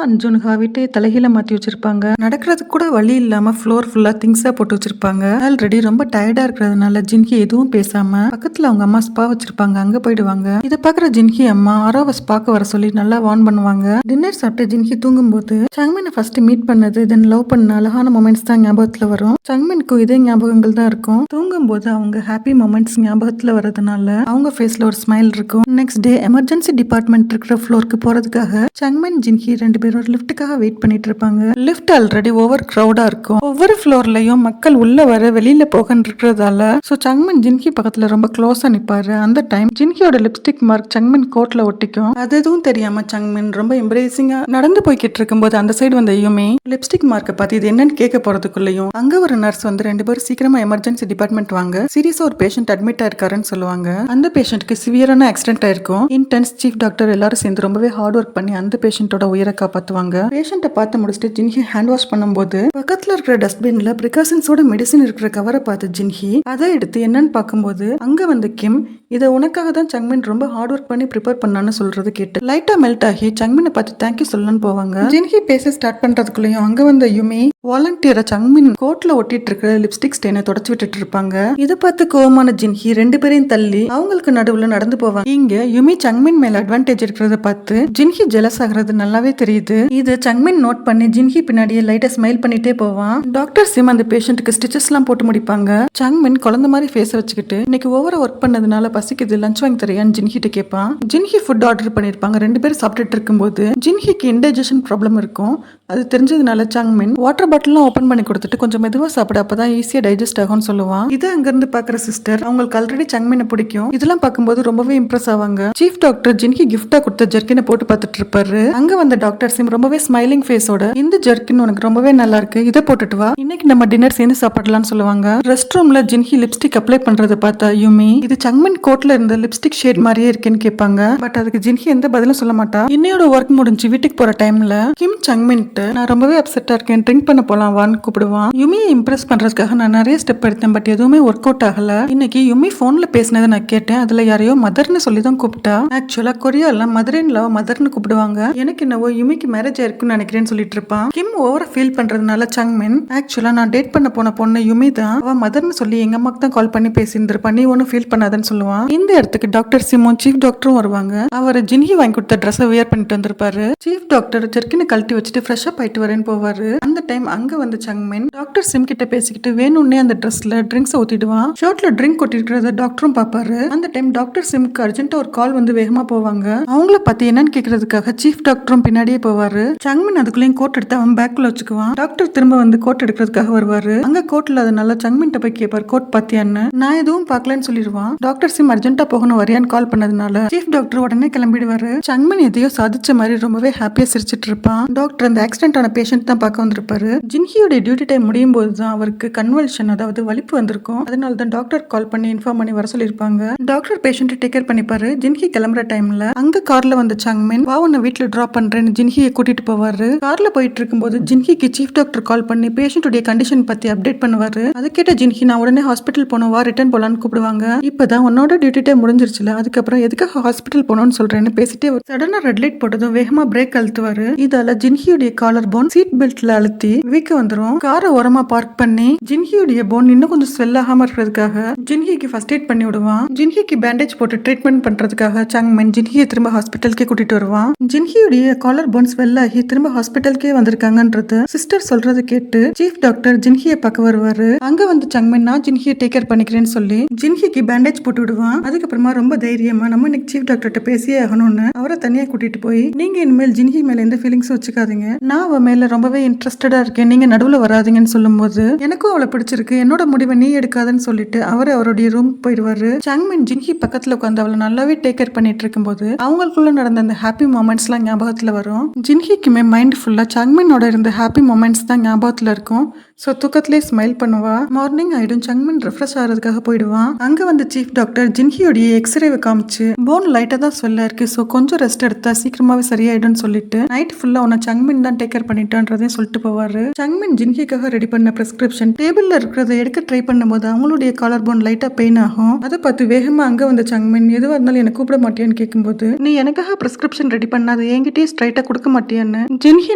அண்ட் ஜுன்ஹா வீட்டை தலைகீழ மாத்தி வச்சிருப்பாங்க. நடக்கிறதுக்கு கூட வழி இல்லாம ஃப்ளோர் ஃபுல்லா திங்ஸா போட்டு வச்சிருப்பாங்க. ஆல்ரெடி ரொம்ப டயர்டா இருக்கிறதுனால ஜின்ஹி எதுவும் பேசாம பக்கத்துல அவங்க அம்மா ஸ்பா வச்சிருப்பாங்க, அங்க போயிடுவாங்க. இதை பாக்குற ஜின்ஹி அம்மா ஆராவை ஸ்பாக்கு வர சொல்லி நல்லா வார்ன் பண்ணுவாங்க. டின்னர் சாப்பிட்டு ஜின்ஹி தூங்கும் போது சங்மினை ஃபர்ஸ்ட் மீட் பண்ணது தென் லவ் பண்ண அழகான மொமெண்ட்ஸ் தான் ஞாபகத்துல வரும். சங்மினுக்கும் இதே ஞாபகங்கள் தான் இருக்கும். தூங்கும் போது அவங்க ஹாப்பி மொமெண்ட்ஸ் ஞாபகத்துல வரதுனால அவங்க ஃபேஸ்ல ஒரு ஸ்மைல் இருக்கும். நெக்ஸ்ட் டே எமர்ஜென்சி டிபார்ட்மெண்ட் இருக்கிற ஃப்ளோருக்கு போறதுக்காக சங்மின் ஜின்ஹி ரெண்டு பேரும் லிஃப்ட்டுக்காக வெயிட் பண்ணிட்டு இருப்பாங்க. லிஃப்ட் ஆல்ரெடி ஓவர் கிரௌடா இருக்கும். ஒவ்வொரு ஃப்ளோர்லயும் மக்கள் உள்ள வர வெளியில போகன்னு இருக்கிறதால சோ சங்மின் ஜின்ஹி பக்கத்துல ரொம்ப க்ளோஸா நிப்பாரு. அந்த டைம் ஜின்ஹியோட லிப்ஸ்டிக் மார்க் சங்மின் கோட்ல ஒட்டிக்கும். அது எதுவும் தெரியாம சங்மின் ரொம்ப எம்ப்ரேசிங்கா நடந்து போய்கிட்டு இருக்கும்போது அந்த சைடு வந்த யுமி லிப்ஸ்டிக் மார்க்கை பார்த்து இது என்னன்னு கேட்க போறதுக்குள்ளயும் அங்க ஒரு நர்ஸ் வந்து ரெண்டு பேரும் சீக்கிரமா எமர்ஜென்சி டிபார்ட்மெண்ட் வாங்க, சீரியஸா ஒரு பேஷண்ட் அட்மிட் ஆயிருக்காருன்னு சொல்லுவாங்க. அந்த பேஷண்ட்க்கு சிவியரான ஆக்சிடென்ட் ஆயிருக்கும். இன்டென்ஸ் சீஃப் டாக்டர் எல்லாரும் சேர்ந்து ரொம்பவே ஹார்ட் ஒர்க் பண்ணி அந்த பேஷண்டோட உயிரை காப்பாத்துவாங்க. பேஷண்ட்டை பார்த்து முடிச்சுட்டு ஜின்ஹி ஹேண்ட் வாஷ் பண்ணும்போது பக்கத்துல இருக்கிற டஸ்ட்பின்ல பிரிகாஷன்ஸோட மெடிசின் இருக்கிற கவரை பார்த்து ஜின்ஹி அதை எடுத்து என்னன்னு பார்க்கும்போது அங்க வந்து கிம் இதை உனக்காக தான் சங்மின் ரொம்ப ஹார்ட் ஒர்க் பண்ணி ப்ரிப்பேர் பண்ணான்னு சொல்றது கேட்டு லைட்டா மெல்ட் ஆகி சங்மினை பார்த்து தேங்க்யூ சொல்லணும்னு போவாங்க. ஜின்ஹி பேச ஸ்டார்ட் பண்றதுக்குள்ளயும் அங்க வந்த யுமி வாலண்டியரா சங்மின் கோட்ல ஒட்டிட்டு இருக்கிற லிப்ஸ்டிக் ஸ்டெயினை தொடச்சு விட்டுட்டு இருப்பாங்க. இதை பார்த்து கோவமான ஜின்ஹி ரெண்டு பேரையும் தள்ளி அவங்களுக்கு நடுவுல நடந்து போவாங்க. இங்க யுமி சங்மின் மேல அட்வான்டேஜ் இருக்கிறத பார்த்து ஜின்ஹி ஜெலஸ் ஆகிறது நல்லாவே தெரியுது. இது சங்மின் நோட் பண்ணி ஜின்ஹி பின்னாடியே லைட்டா ஸ்மைல் பண்ணிட்டே போவான். டாக்டர் சிம் அந்த பேஷண்ட்டுக்கு ஸ்டிச்சஸ் எல்லாம் போட்டு முடிப்பாங்க. சங்மின் குழந்தை மாதிரி ஃபேஸ் வச்சுக்கிட்டு இன்னைக்கு ஓவரா ஒர்க் பண்ணதுனால பசிக்குது, லஞ்ச் வாங்கி தரையான்னு ஜின்ஹிட்ட கேட்பான். ஜின்ஹி ஃபுட் ஆர்டர் பண்ணிருப்பாங்க. ரெண்டு பேரும் சாப்பிட்டுட்டு இருக்கும்போது ஜின்ஹிக்கு இன்டைஜஷன் ப்ராப்ளம் இருக்கும். அது தெரிஞ்சதுனால சங்மின் வாட்டர் பாட்டிலாம் ஓபன் பண்ணி கொடுத்துட்டு கொஞ்சம் மெதுவா சாப்பிட அப்பதான் ஈஸியா டைஜஸ்ட் ஆகும்னு சொல்லுவான். இதை அங்கிருந்து பாக்குற சிஸ்டர் அவங்களுக்கு ஆல்ரெடி சங்மினை பிடிக்கும். இதெல்லாம் பார்க்கும்போது ரொம்பவே இம்ப்ரெஸ் ஆவாங்க. சீஃப் டாக்டர் ஜின்ஹி கிஃப்டா கொடுத்த ஜெர்கினை போட்டு பார்த்துட்டு இருப்பாரு. அங்க வந்த டாக்டர் சிம் ரொம்பவே ஸ்மைலிங் ஃபேஸோட இந்த ஜெர்கின் உனக்கு ரொம்பவே நல்லா இருக்கு, இதை போட்டுட்டு வா, இன்னைக்கு நம்ம டின்னர் சேர்ந்து சாப்பிடலாம்னு சொல்லுவாங்க. ரெஸ்ட் ரூம்ல ஜின்ஹி லிப்ஸ்டிக் அப்ளை பண்றதை பார்த்தா யூமி இது சங்மின் கோட்ல இருந்த லிப்ஸ்டிக் ஷேட் மாதிரியே இருக்கேன்னு கேட்பாங்க. பட் அதுக்கு ஜின்ஹி எந்த பதிலும் சொல்ல மாட்டா. இன்னையோட ஒர்க் முடிஞ்சு வீட்டுக்கு போற டைம்ல கிம் சங்மின்ட்டு நான் ரொம்பவே அப்செட்டா இருக்கேன், ட்ரிங்க் பண்ண போலாம் வான்னு கூப்பிடுவான். யுமியை இம்ப்ரெஸ் பண்றதுக்காக நான் நிறைய ஸ்டெப் எடுத்தேன், பட் எதுவுமே ஒர்க் அவுட் ஆகல. இன்னைக்கு யுமி போன்ல பேசினதை நான் கேட்டேன், அதுல யாரையோ மதர்னு சொல்லி தான் கூப்பிட்டா. ஆக்சுவலா கொரியால மதர் இன் லவ் மதர்னு கூப்பிடுவாங்க. எனக்கு என்னவோ யுமிக்கு மேரேஜ் ஆயிருக்குன்னு நினைக்கிறேன்னு சொல்லிட்டு இருப்பான். கிம் ஓவரா ஃபீல் பண்றதுனால சங்மின் ஆக்சுவலா நான் டேட் பண்ண போன பொண்ணு யுமி தான், அவ மதர்னு சொல்லி எங்க அம்மாக்கு தான் கால் பண்ணி பேசியிருந்திருப்பா, நீ ஒன்னும் ஃபீல் பண்ணாதன்னு சொல்லுவான். இந்த இடத்துக்கு டாக்டர் சிமும் சீஃப் டாக்டரும் வருவாங்க. அவர் ஜின்ஹி வாங்கி கொடுத்த ட்ரெஸ்ஸை வியர் பண்ணிட்டு வந்திருப்பாரு. சீஃப் டாக்டர் ஜெர்கினை கழட்டி வச்சுட்டு ஃப்ரெஷ் அப் ஆயிட்டு வரேன்னு போவாரு. அந்த டைம் அங்க வந்து சங்மின் டாக்டர் சிம் கிட்ட பேசிக்கிட்டு வேணும்னே அந்த ட்ரெஸ்ல ட்ரிங்க்ஸ் ஊத்திடுவான். ஷர்ட்ல ட்ரிங்க் கொட்டிருக்கிறத டாக்டரும் பாப்பாரு. அந்த டைம் டாக்டர் சிம்க்கு அர்ஜென்ட்டா ஒரு கால் வந்து வேகமா போவாங்க. அவங்கள பத்தி என்னன்னு கேக்குறதுக்காக சீஃப் டாக்டரும் பின்னாடியே போவாரு. சங்மின் அதுக்குள்ளேயும் கோட் எடுத்து அவன் பேக்ல வச்சுக்குவான். டாக்டர் திரும்ப வந்து கோட் எடுக்கிறதுக்காக வருவாரு. அங்க கோட்ல அதனால சங்மின் போய் கேட்பாரு, கோட் பாத்தியான்னு. நான் எதுவும் பாக்கலன்னு சொல்லிடுவான். டாக்டர் சிம் அர்ஜென்ட்டா போகணும் வரியான்னு கால் பண்ணதுனால சீஃப் டாக்டர் உடனே கிளம்பிடுவாரு. சங்மின் எதையோ சாதிச்ச மாதிரி ரொம்பவே ஹாப்பியா சிரிச்சிட்டு இருப்பான். டாக்டர் அந்த ஆக்சிடென்ட் ஆன பேஷண்ட் தான் பார்க்க வந்திருப்பாரு. ஜின்ஹியோட டியூட்டி டைம் முடியும் போது தான் அவருக்கு கன்வல்ஷன், அதாவது வலிப்பு வந்திருக்கும். அதனால தான் டாக்டர் கால் பண்ணி இன்ஃபார்ம் பண்ணி வர சொல்லிருப்பாங்க. டாக்டர் பேஷண்ட்டை டேக் கேர் பண்ணிப்பாரு. ஜின்ஹி கிளம்புற டைம்ல அங்க கார்ல வந்து சங்மின் வா உன்னை வீட்டுல டிராப் பண்றேன்னு ஜின்ஹியை கூட்டிட்டு போவாரு. கார்ல போயிட்டு இருக்கும்போது ஜின்ஹிக்கு சீஃப் டாக்டர் கால் பண்ணி பேஷண்ட்டுடைய கண்டிஷன் பத்தி அப்டேட் பண்ணுவாரு. அதை கேட்ட ஜின்ஹி நான் உடனே ஹாஸ்பிட்டல் போனோம் வா ரிட்டர்ன் போலான்னு கூப்பிடுவாங்க. இப்பதான் உன்னோட டியூட்டி டைம் முடிஞ்சிருச்சுல, அதுக்கப்புறம் எதுக்காக ஹாஸ்பிட்டல் போனோம்னு சொல்றேன்னு பேசிட்டே சடனா ரெட் லைட் போட்டதும் வேகமா பிரேக் அழுத்துவாரு. இதால ஜின்ஹியுடைய காலர் போன் சீட் பெல்ட்ல அழுத்தி வீக்க வந்துரும். காரை ஓரமா பார்க் பண்ணி ஜின்ஹியுடைய போன் இன்னும் கொஞ்சம் ஸ்வெல் ஆகாம இருக்கிறதுக்காக ஜின்ஹிக்கு ஃபர்ஸ்ட் எய்ட் பண்ணி விடுவான். ஜின்ஹிக்கு பேண்டேஜ் போட்டு ட்ரீட்மெண்ட் பண்றதுக்காக சங்மின் ஜின்ஹியை திரும்ப ஹாஸ்பிட்டலுக்கே கூட்டிட்டு வருவான். ஜின்ஹியுடைய காலர் போன் ஸ்வெல் ஆகி திரும்ப ஹாஸ்பிட்டலுக்கே வந்திருக்காங்கன்றது சிஸ்டர் சொல்றது கேட்டு சீஃப் டாக்டர் ஜின்ஹியை பார்க்க வருவாரு. அங்க வந்து சங்மின் நான் ஜின்ஹியை டேக் கேர் பண்ணிக்கிறேன்னு சொல்லி ஜின்ஹிக்கு பேண்டேஜ் போட்டு விடுவான். அதுக்கப்புறமா ரொம்ப தைரியமா நம்ம இன்னைக்கு சீஃப் டாக்டர்கிட்ட பேசியே ஆகணும்னு அவரை தனியா கூட்டிட்டு போய் நீங்க இனிமேல் ஜின்ஹி மேல எந்த ஃபீலிங்ஸும் வச்சுக்காதீங்க, நான் அவ மேல ரொம்பவே இன்ட்ரெஸ்டடா இருக்கேன், நீங்க நடுவுல வராதீங்கன்னு சொல்லும்போது எனக்கும் அவளை பிடிச்சிருக்கு, என்னோட முடிவை நீ எடுக்காதன்னு சொல்லிட்டு அவர் அவருடைய ரூம் போயிடுவாரு. சங்மின் ஜின்ஹி பக்கத்துல உட்காந்து அவளை நல்லாவே டேக் கேர் பண்ணிட்டு இருக்கும்போது அவங்களுக்குள்ள நடந்த அந்த ஹாப்பி மொமெண்ட்ஸ் எல்லாம் ஞாபகத்துல வரும். ஜின்ஹிக்குமே மைண்ட் ஃபுல்லா சங்மினோட இருந்த ஹாப்பி மொமெண்ட்ஸ் தான் ஞாபகத்துல இருக்கும். சோ தூக்கத்திலே ஸ்மைல் பண்ணுவா. மார்னிங் ஆயிடும். சங்மின் ரெஃப்ரெஷ் ஆகிறதுக்காக போயிடுவான். அங்க வந்து சீஃப் டாக்டர் ஜின்ஹியோடைய எக்ஸ்ரேவை காமிச்சு போன் லைட்டா தான் சொல்ல இருக்கு, சோ கொஞ்சம் ரெஸ்ட் எடுத்தா சீக்கிரமாவே சரியாயிடும்னு சொல்லிட்டு நைட் ஃபுல்லா உன்னை சங்மின் தான் டேக் கேர் பண்ணிட்டான்றதையும் சொல்லிட்டு போவாரு. சங்மின் ஜின்ஹிக்காக ரெடி பண்ண பிரிஸ்கிரிப்ஷன் டேபிள்ல இருக்கிறத எடுக்க ட்ரை பண்ணும்போது அவங்களுடைய காலர் போன் லைட்டா பெயின் ஆகும். அதை பார்த்து வேகமா அங்க வந்து சங்மின் எதுவா இருந்தாலும் எனக்கு கூப்பிட மாட்டியான்னு கேட்கும்போது நீ எனக்காக பிரிஸ்கிரிப்ஷன் ரெடி பண்ணாத என்கிட்டயே ஸ்ட்ரைட்டா கொடுக்க மாட்டியான்னு ஜின்ஹி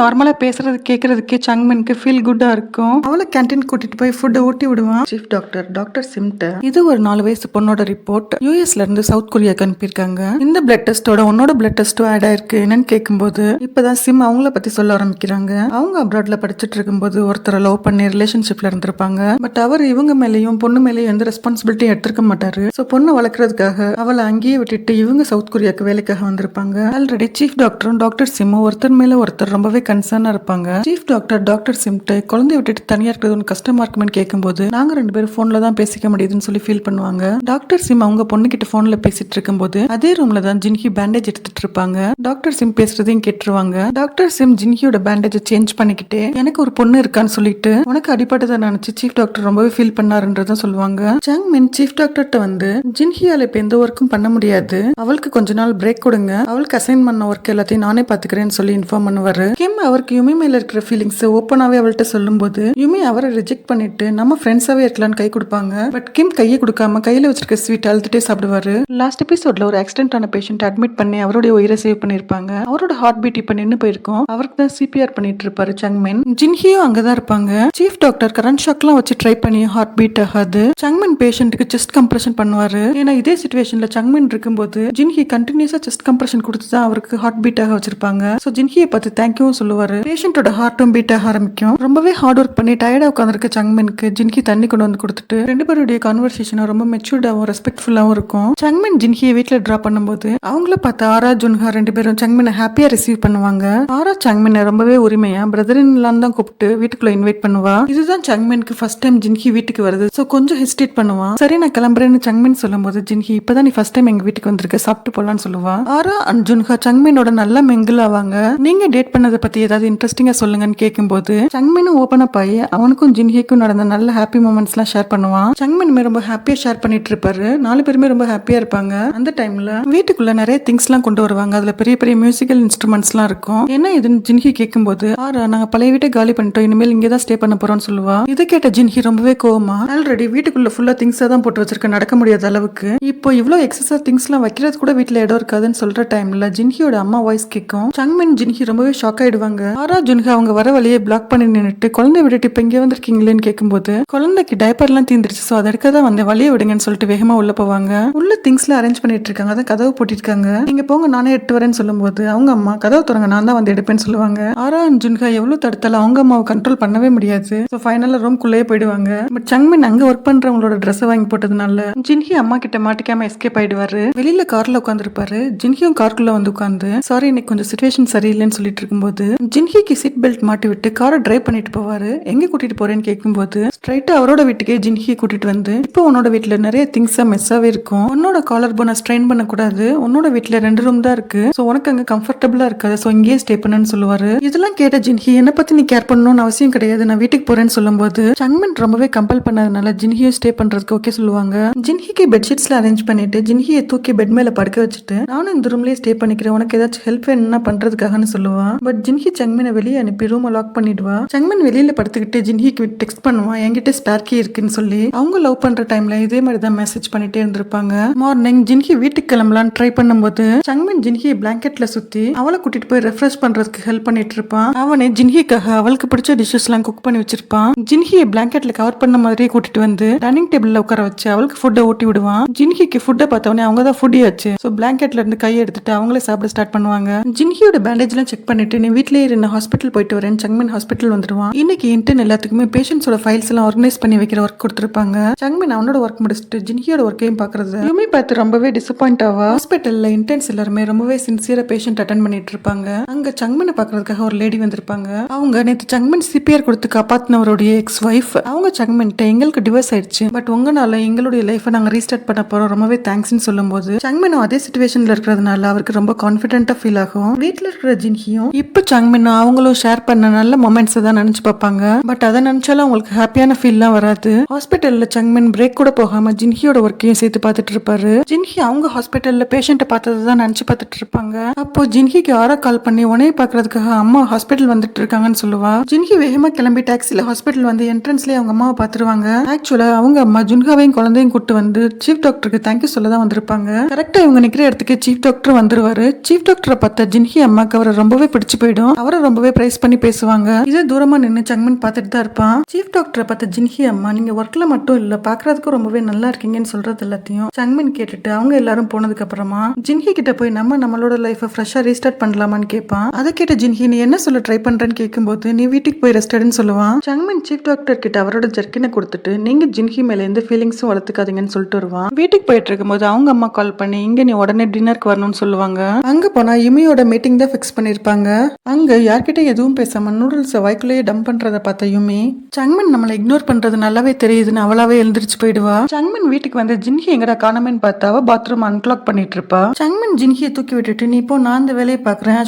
நார்மலா பேசுறது கேட்கறதுக்கே சங்மின்க்கு ஃபீல் குட்டா இருக்கும். அவளை கேன்டீன் கூட்டிட்டு போய் ஃபுட்டை ஊட்டி விடுவான். சீஃப் டாக்டர் சிம்ட இது ஒரு 4 வயசு பொண்ணோட ரிப்போர்ட் யூஎஸ்ல இருந்து சவுத் கொரியாக்கு அனுப்பியிருக்காங்க. இந்த பிளட் டெஸ்டோட உன்னோட பிளட் டெஸ்டும் ஆட் ஆயிருக்கு, என்னன்னு கேட்கும்போது இப்பதான் சிம் அவங்கள பத்தி சொல்ல ஆரம்பிக்கிறாங்க. அவங்க அப்ராட்ல படிச்சுட்டு இருக்கும்போது ஒருத்தரை லவ் பண்ணி ரிலேஷன்ஷிப்ல இருந்திருப்பாங்க. பட் அவர் இவங்க மேலேயும் பொண்ணு மேலேயும் எந்த ரெஸ்பான்சிபிலிட்டியும் எடுத்திருக்க மாட்டாரு. சோ பொண்ணை வளர்க்கறதுக்காக அவளை அங்கேயே விட்டுட்டு இவங்க சவுத் கொரியாக்கு வேலைக்காக வந்திருப்பாங்க. ஆல்ரெடி சீஃப் டாக்டரும் டாக்டர் சிம்மும் ஒருத்தர் மேல ஒருத்தர் ரொம்பவே கன்சர்னா இருப்பாங்க. சீஃப் டாக்டர் சிம்ட்டு குழந்தைய விட்டுட்டு தனியா இருக்கிறது ஒன்று கஷ்டமா இருக்குன்னு கேட்கும்போது நாங்க 2 பேரும் போன்ல தான் பேசிக்க முடியுதுன்னு சொல்லி ஃபீல் பண்ணுவாங்க. டாக்டர் சிம் அவங்க பொண்ணு கிட்ட போன்ல பேசிட்டு இருக்கும்போது அதே ரூம்ல தான் ஜின்ஹி பேண்டேஜ் எடுத்துட்டு இருப்பாங்க. டாக்டர் சிம் பேசுறதையும் கேட்டுருவாங்க. டாக்டர் சிம் ஜின்ஹியோட பேண்டேஜ் சேஞ்ச் பண்ணிக்கிட்டே எனக்கு ஒரு பொண்ணு இருக்கான்னு சொல்லிட்டு உனக்கு அடிப்பட்டதை நினைச்சு சீஃப் டாக்டர் ரொம்பவே ஃபீல் பண்ணாருன்றத சொல்லுவாங்க. சங்மின் சீஃப் டாக்டர்கிட்ட வந்து ஜின்ஹியால இப்ப எந்த ஒர்க்கும் பண்ண முடியாது, அவளுக்கு கொஞ்ச நாள் பிரேக் கொடுங்க, அவளுக்கு அசைன் பண்ண ஒர்க் எல்லாத்தையும் நானே பாத்துக்கிறேன்னு சொல்லி இன்ஃபார்ம் பண்ணுவாரு. கிம் அவருக்கு யுமி மேல இருக்கிற ஃபீலிங்ஸ் ஓப்பனாவே அவள்கிட்ட சொல்லும்போது யுமி அவரை ரிஜெக்ட் பண்ணிட்டு நம்ம ஃப்ரெண்ட்ஸாவே இருக்கலாம்னு கை கொடுப்பாங்க. பட் கிம் கையை கொடுக்காம கையில வச்சிருக்க ஸ்வீட் அழுதுட்டே சாப்பிடுவாரு. லாஸ்ட் எபிசோட்ல ஒரு ஆக்சிடென்ட் ஆன பேஷண்ட் அட்மிட் பண்ணி அவருடைய உயிரை சேவ் பண்ணிருப்பாங்க. அவரோட ஹார்ட் பீட் இப்ப நின்னு போயிருக்கும். அவருக்கு தான் சிபிஆர் பண்ணிட்டு இருப்பாரு சங்மின். ஜின்ஹியும் அங்கதான் இருப்பாங்க. சீஃப் டாக்டர் கரண்ட் ஷாக்லாம் வச்சு ட்ரை பண்ணி ஹார்ட் பீட் ஆகாது. சங்மின் பேஷண்ட்டுக்கு செஸ்ட் கம்ப்ரெஷன் பண்ணுவாரு. ஏன்னா இதே சிச்சுவேஷன்ல சங்மின் இருக்கும்போது ஜின்ஹி கண்டினியூஸா செஸ்ட் கம்ப்ரெஷன் கொடுத்து தான் அவருக்கு ஹார்ட் பீட் ஆக வச்சிருப்பாங்க. சோ ஜின்ஹியை பார்த்து தேங்க்யூ சொல்லுவாரு. பேஷண்டோட ஹார்ட்டும் பீட் ஆக ஆரம்பிக்கும். ரொம்பவே ஹார்ட் ஒர்க் பண்ணி டயர்டா உட்காந்துருக்க சங்மின்க்கு ஜின்ஹி தண்ணி கொண்டு வந்து கொடுத்துட்டு 2 பேருடைய கான்வர்சேஷனும் ரொம்ப மெச்சூர்டாவும் ரெஸ்பெக்ட்ஃபுல்லாவும் இருக்கும். சங்மின் ஜின்ஹியை வீட்டுல டிராப் பண்ணும்போது அவங்கள பார்த்து ஆரா ஜுன்ஹா 2 பேரும் சங்மினை ஹாப்பியா ரிசீவ் பண்ணுவாங்க. ஆரா சங்மினை ரொம்பவே உரிமையா பிரதர் இன் லான்னு தான் கூப்பிட்டு வீட்டுக்குள்ள இன்வைட் பண்ணுவா. இதுதான் சங்மினுக்கு ஃபர்ஸ்ட் டைம் ஜின்ஹி வீட்டுக்கு வருது. சோ கொஞ்சம் ஹெசிடேட் பண்ணுவான். சரி நான் கிளம்புறேன்னு சங்மின் சொல்லும்போது ஜின்ஹி இப்பதான் நீ ஃபர்ஸ்ட் டைம் எங்க வீட்டுக்கு வந்திருக்க, சாப்பிட்டு போலான்னு சொல்லுவா. ஆரா அண்ட் ஜுன்ஹா சங்மினோட நல்லா மெங்கிள் ஆவாங்க. நீங்க டேட் பண்ணதை பத்தி ஏதாவது இன்ட்ரெஸ்டிங்கா சொல்லுங்கன்னு கேட்கும்போது சங்மினும் ஓபன் அப் ஆகி அவனுக்கும் ஜின்ஹிக்கும் நடந்த நல்ல ஹாப்பி மூமெண்ட்ஸ் எல்லாம் ஷேர் பண்ணுவான். சங்மினுமே ரொம்ப ஹாப்பியா ஷேர் பண்ணிட்டு இருப்பாரு. 4 பேருமே ரொம்ப ஹாப்பியா இருப்பாங்க. அந்த டைம்ல வீட்டுக்குள்ள நிறைய திங்ஸ் எல்லாம் கொண்டு வருவாங்க. அதுல பெரிய பெரிய மியூசிக்கல் இன்ஸ்ட்ருமெண்ட்ஸ் எல்லாம் இருக்கும். என்ன இதுன்னு ஜின்ஹி கேட்கும்போது ஆரா நாங்க பழைய வீட்டை காலி பண்ணிட்டோம், இனிமேல் இங்கே தான் ஸ்டே பண்ண போறோம்னு சொல்லுவா. இதை கேட்ட ஜின்ஹி ரொம்பவே கோவமா, ஆல்ரெடி வீட்டுக்குள்ள ஃபுல்லா திங்ஸா தான் போட்டு வச்சிருக்க, நடக்க முடியாத அளவுக்கு இப்போ இவ்ளோ எக்ஸஸா திங்ஸ் எல்லாம் வைக்கிறது கூட வீட்டுல இடம் இருக்காதுன்னு சொல்ற டைம்ல ஜின்ஹியோட அம்மா வாய்ஸ் கேட்கும். சங்மின் ஜின்ஹி ரொம்பவே ஷாக் ஆயிடுவாங்க. ஆரா ஜுன்ஹா அவங்க வர வழியே பிளாக் பண்ணி நின்னுட்டு குழந்தை விட்டுட்டு இப்ப இங்க வந்திருக்கீங்களேன்னு கேட்கும்போது குழந்தைக்கு டைப்பர் எல்லாம் தீந்துருச்சு, சோ அதை எடுக்க தான் வந்து வழியை விடுங்கன்னு சொல்லிட்டு வேகமா உள்ள போவாங்க. உள்ள திங்ஸ் எல்லாம் அரேஞ்ச் பண்ணிட்டு இருக்காங்க. அதான் கதவு போட்டிருக்காங்க. நீங்க போங்க நானே எடுத்து வரேன்னு சொல்லும்போது அவங்க அம்மா கதவு திறங்க, நான் தான் வந்து எடுப்பேன்னு சொல்லுவாங்க. ஆரா அண்ட் ஜுன்ஹா எவ்வளவு தடுத்தாலும் அவங்க அம்மாவை கண்ட்ரோல் பண்ணவே முடியாது. சோ ஃபைனலா ரூம்குள்ளேயே போயிடுவாங்க. பட் சங்மின் அங்க ஒர்க் பண்றவங்களோட ட்ரெஸ் வாங்கி போட்டதுனால ஜின்ஹி அம்மா கிட்ட மாட்டிக்காம எஸ்கேப் ஆயிடுவாரு. வெளியில கார்ல உட்காந்துருப்பாரு. ஜின்ஹியும் காருக்குள்ள வந்து உட்காந்து சாரி இன்னைக்கு கொஞ்சம் சிச்சுவேஷன் சரியில்லைன்னு சொல்லிட்டு இருக்கும்போது ஜின்ஹிக்கு சீட் பெல்ட் மாட்டி விட்டு காரை டிரைவ் பண்ணிட்டு போவாரு. எங்க கூட்டிட்டு போறேன்னு கேட்கும்போது ஸ்ட்ரைட்டா அவரோட வீட்டுக்கே ஜின்ஹியை கூட்டிட்டு வந்து இப்போ உன்னோட வீட்டுல நிறைய திங்ஸா மெஸ்ஸாவே இருக்கும், உன்னோட காலர் போன ஸ்ட்ரெயின் பண்ண கூடாது, உன்னோட வீட்டுல 2 ரூம் தான் இருக்கு, சோ உனக்கு அங்க கம்ஃபர்டபுளா இருக்காது, சோ இங்கேயே ஸ்டே பண்ணுன்னு சொல்லுவாரு. இதெல்லாம் கேட்ட ஜின்ஹி என்ன பத்தி நீ கேர் பண்ணணும்னு அவசியம் கிடையாது, நான் வீட்டுக்கு போறேன்னு சொல்லும்போது சங்மின் ரொம்பவே கம்பல் பண்ணதுனால ஜின்ஹியும் ஸ்டே பண்றதுக்கு ஓகே சொல்லுவாங்க. ஜின்ஹிக்கு பெட்ஷீட்ஸ்ல அரேஞ்ச் பண்ணிட்டு ஜின்ஹியை தூக்கி பெட் மேல படுக்க வச்சுட்டு நானும் இந்த ரூம்லயே ஸ்டே பண்ணிக்கிறேன், உனக்கு ஏதாச்சும் ஹெல்ப் வேணும்னா பண்றதுக்காகன்னு சொல்லுவான். பட் ஜின்ஹி சங்மினை வெளியே அனுப்பி ரூம் லாக் பண்ணிடுவா. சங்மின் வெளியில படுத்துக்கிட்டு ஜின்ஹிக்கு டெக்ஸ்ட் பண்ணுவான், என்கிட்ட ஸ்பேர் கீ இருக்குன்னு சொல்லி. அவங்க லவ் பண்ற டைம்ல இதே மாதிரி தான் மெசேஜ் பண்ணிட்டே இருந்திருப்பாங்க. மார்னிங் ஜின்ஹி வீட்டுக்கு கிளம்பலான்னு ட்ரை பண்ணும்போது சங்மின் ஜின்ஹியை பிளாங்கெட்ல சுத்தி அவளை கூட்டிட்டு போய் ரெஃப்ரெஷ் பண்றதுக்கு ஹெல்ப் பண்ணிட்டு இருப்பான். அவனே ஜின்ஹிக்காக அவளுக்கு பிடிச்ச டிஷஸ் எல்லாம் குக் பண்ணி வச்சிருப்பான். ஜின்ஹியை பிளாங்கெட்ல கவர் பண்ண மாதிரியே கூட்டிட்டு வந்து டைனிங் டேபிள்ல உட்கார வச்சு அவளுக்கு ஃபுட்டை ஊட்டி விடுவான். ஜின்ஹிக்கு ஃபுட்டை பார்த்தவனே அவங்க தான் ஃபுட்டி ஆச்சு. சோ பிளாங்கெட்ல இருந்து கையை எடுத்துட்டு அவங்களே சாப்பிட ஸ்டார்ட் பண்ணுவாங்க. ஜின்ஹியோட பேண்டேஜ் எல்லாம் செக் பண்ணிட்டு நீ வீட்லயே இருந்து ஹாஸ்பிட்டல் போயிட்டு வரேன் சங்மின் ஹாஸ்பிட்டல் வந்துருவான். இன்னைக்கு இன்டர்ன் எல்லாத்துக்குமே பேஷண்ட்ஸோட ஃபைல்ஸ் எல்லாம் ஆர்கனைஸ் பண்ணி வைக்கிற ஒர்க் கொடுத்திருப்பாங்க. சங்மின் அவனோட ஒர்க் முடிச்சுட்டு ஜின்ஹியோட ஒர்க்கையும் பாக்குறது யுமி பார்த்து ரொம்பவே டிசப்பாயிண்ட் ஆவா. ஹாஸ்பிட்டல்ல இன்டர்ன்ஸ் எல்லாருமே ரொம்பவே சின்சியரா பேஷண்ட் அட்டென்ட் பண்ணிட்டு இருப்பாங்க. அங்க சங்மினை பாக்குறதுக்காக ஒரு லேடி வந்திருப்பாங்க. அவங்க நேற்று சங்மின் சிபிஆர் கொடுத்து காப்பாத்தினவருடைய எக்ஸ் வைஃப். அவங்க சங்மின்ட்ட எங்களுக்கு டிவோர்ஸ் ஆயிடுச்சு, பட் உங்களால எங்களுடைய லைஃபை நாங்க ரீஸ்டார்ட் பண்ண போறோம், ரொம்பவே தேங்க்ஸ்னு சொல்லும்போது சங்மினும் அதே சிச்சுவேஷன்ல இருக்கிறதுனால அவருக்கு ரொம்ப கான்பிடென்ட்டா ஃபீல் ஆகும். வீட்டுல இருக்கிற ஜின்ஹியும் இப்ப சங்மினும் அவங்களும் ஷேர் பண்ண நல்ல மொமெண்ட்ஸ் தான் நினைச்சு பார்ப்பாங்க. பட் அதை நினைச்சாலும் அவங்களுக்கு ஹாப்பியான ஃபீல்லாம் வராது. ஹாஸ்பிட்டல்ல சங்மின் பிரேக் கூட போகாம ஜின்ஹியோட ஒர்க்கையும் சேர்த்து பார்த்துட்டு இருப்பாரு. ஜின்ஹி அவங்க ஹாஸ்பிட்டல்ல பேஷண்ட்டை பார்த்ததுதான் நினைச்சு பார்த்துட்டு இருப்பாங்க. அப்போ ஜின்ஹிக்கு ஆரா கால் பண்ணி உனைய பாக்குறதுக்காக அம்மா ஹாஸ்பிட்டல் வந்துட்டு இருக்காங்கன்னு சொல்லுவா. ஜின்ஹி வேகமா கிளம்பி டாக்ஸில ஹாஸ்பிட்டல் வந்து என்ட்ரன்ஸ்லயே அவங்க அம்மாவை பாத்துருவாங்க. ஆக்சுவலா அவங்க அம்மா ஜுன்ஹாவையும் குழந்தையும் கூட்டு வந்து சீஃப் டாக்டருக்கு தேங்க்யூ சொல்ல தான் வந்திருப்பாங்க. கரெக்டா இவங்க நிக்கிற இடத்துக்கு சீஃப் டாக்டர் வந்துருவாரு. சீஃப் டாக்டரை பார்த்த ஜின்ஹி அம்மாக்கு அவரை ரொம்பவே பிடிச்சு போயிடும். அவரை ரொம்பவே பிரைஸ் பண்ணி பேசுவாங்க. இதே தூரமா நின்று சங்மின் பார்த்துட்டு தான் இருப்பான். சீஃப் டாக்டரை பார்த்த ஜின்ஹி அம்மா நீங்க ஒர்க்ல மட்டும் இல்ல பாக்குறதுக்கும் ரொம்பவே நல்லா இருக்கீங்கன்னு சொல்றது எல்லாத்தையும் சங்மின் கேட்டுட்டு அவங்க எல்லாரும் போனதுக்கு அப்புறமா ஜின்ஹி கிட்ட போய் நம்மளோட லைஃபை ஃப்ரெஷ்ஷா ரீஸ்டார்ட் பண்ணலாமான்னு கேட்பான். அதை கேட்ட ஜின்ஹி நீ என்ன சொல்ல ட்ரை பண்றேன்னு கேட்கும்போது நீ வீட்டுக்கு போய் ரெஸ்ட் எடுன்னு சொல்லுவான். சங்மின் சீஃப் டாக்டர் கிட்ட அவரோட ஜர்க்கினை கொடுத்துட்டு நீங்க ஜின்ஹி மேல எந்த ஃபீலிங்ஸும் வளர்த்துக்காதீங்கன்னு சொல்லிட்டு வருவான். வீட்டுக்கு போயிட்டு இருக்கும்போது அவங்க அம்மா கால் பண்ணி இங்க நீ உடனே டின்னருக்கு வரணும்னு சொல்லுவாங்க. அங்க போனா யுமியோட மீட்டிங் தான் ஃபிக்ஸ் பண்ணிருப்பாங்க. அங்க யார்கிட்ட எதுவும் பேசாம நூடுல்ஸ் வாய்க்குள்ளேயே டம்ப் பண்றத பார்த்த யுமி சங்மின் நம்மளை இக்னோர் பண்றது நல்லாவே தெரியுதுன்னு அவளாவே எழுந்திருச்சு போயிடுவா. சங்மின் வீட்டுக்கு வந்து ஜின்ஹி எங்கடா காணமேன்னு பார்த்தா அவ பாத்ரூம் அன்லாக் பண்ணிட்டு இருப்பா. சங்மின் ஜின்ஹியை தூக்கி விட்டுட்டு நீ இப்போ நான் இந்த வேலையை பாக்குறேன்,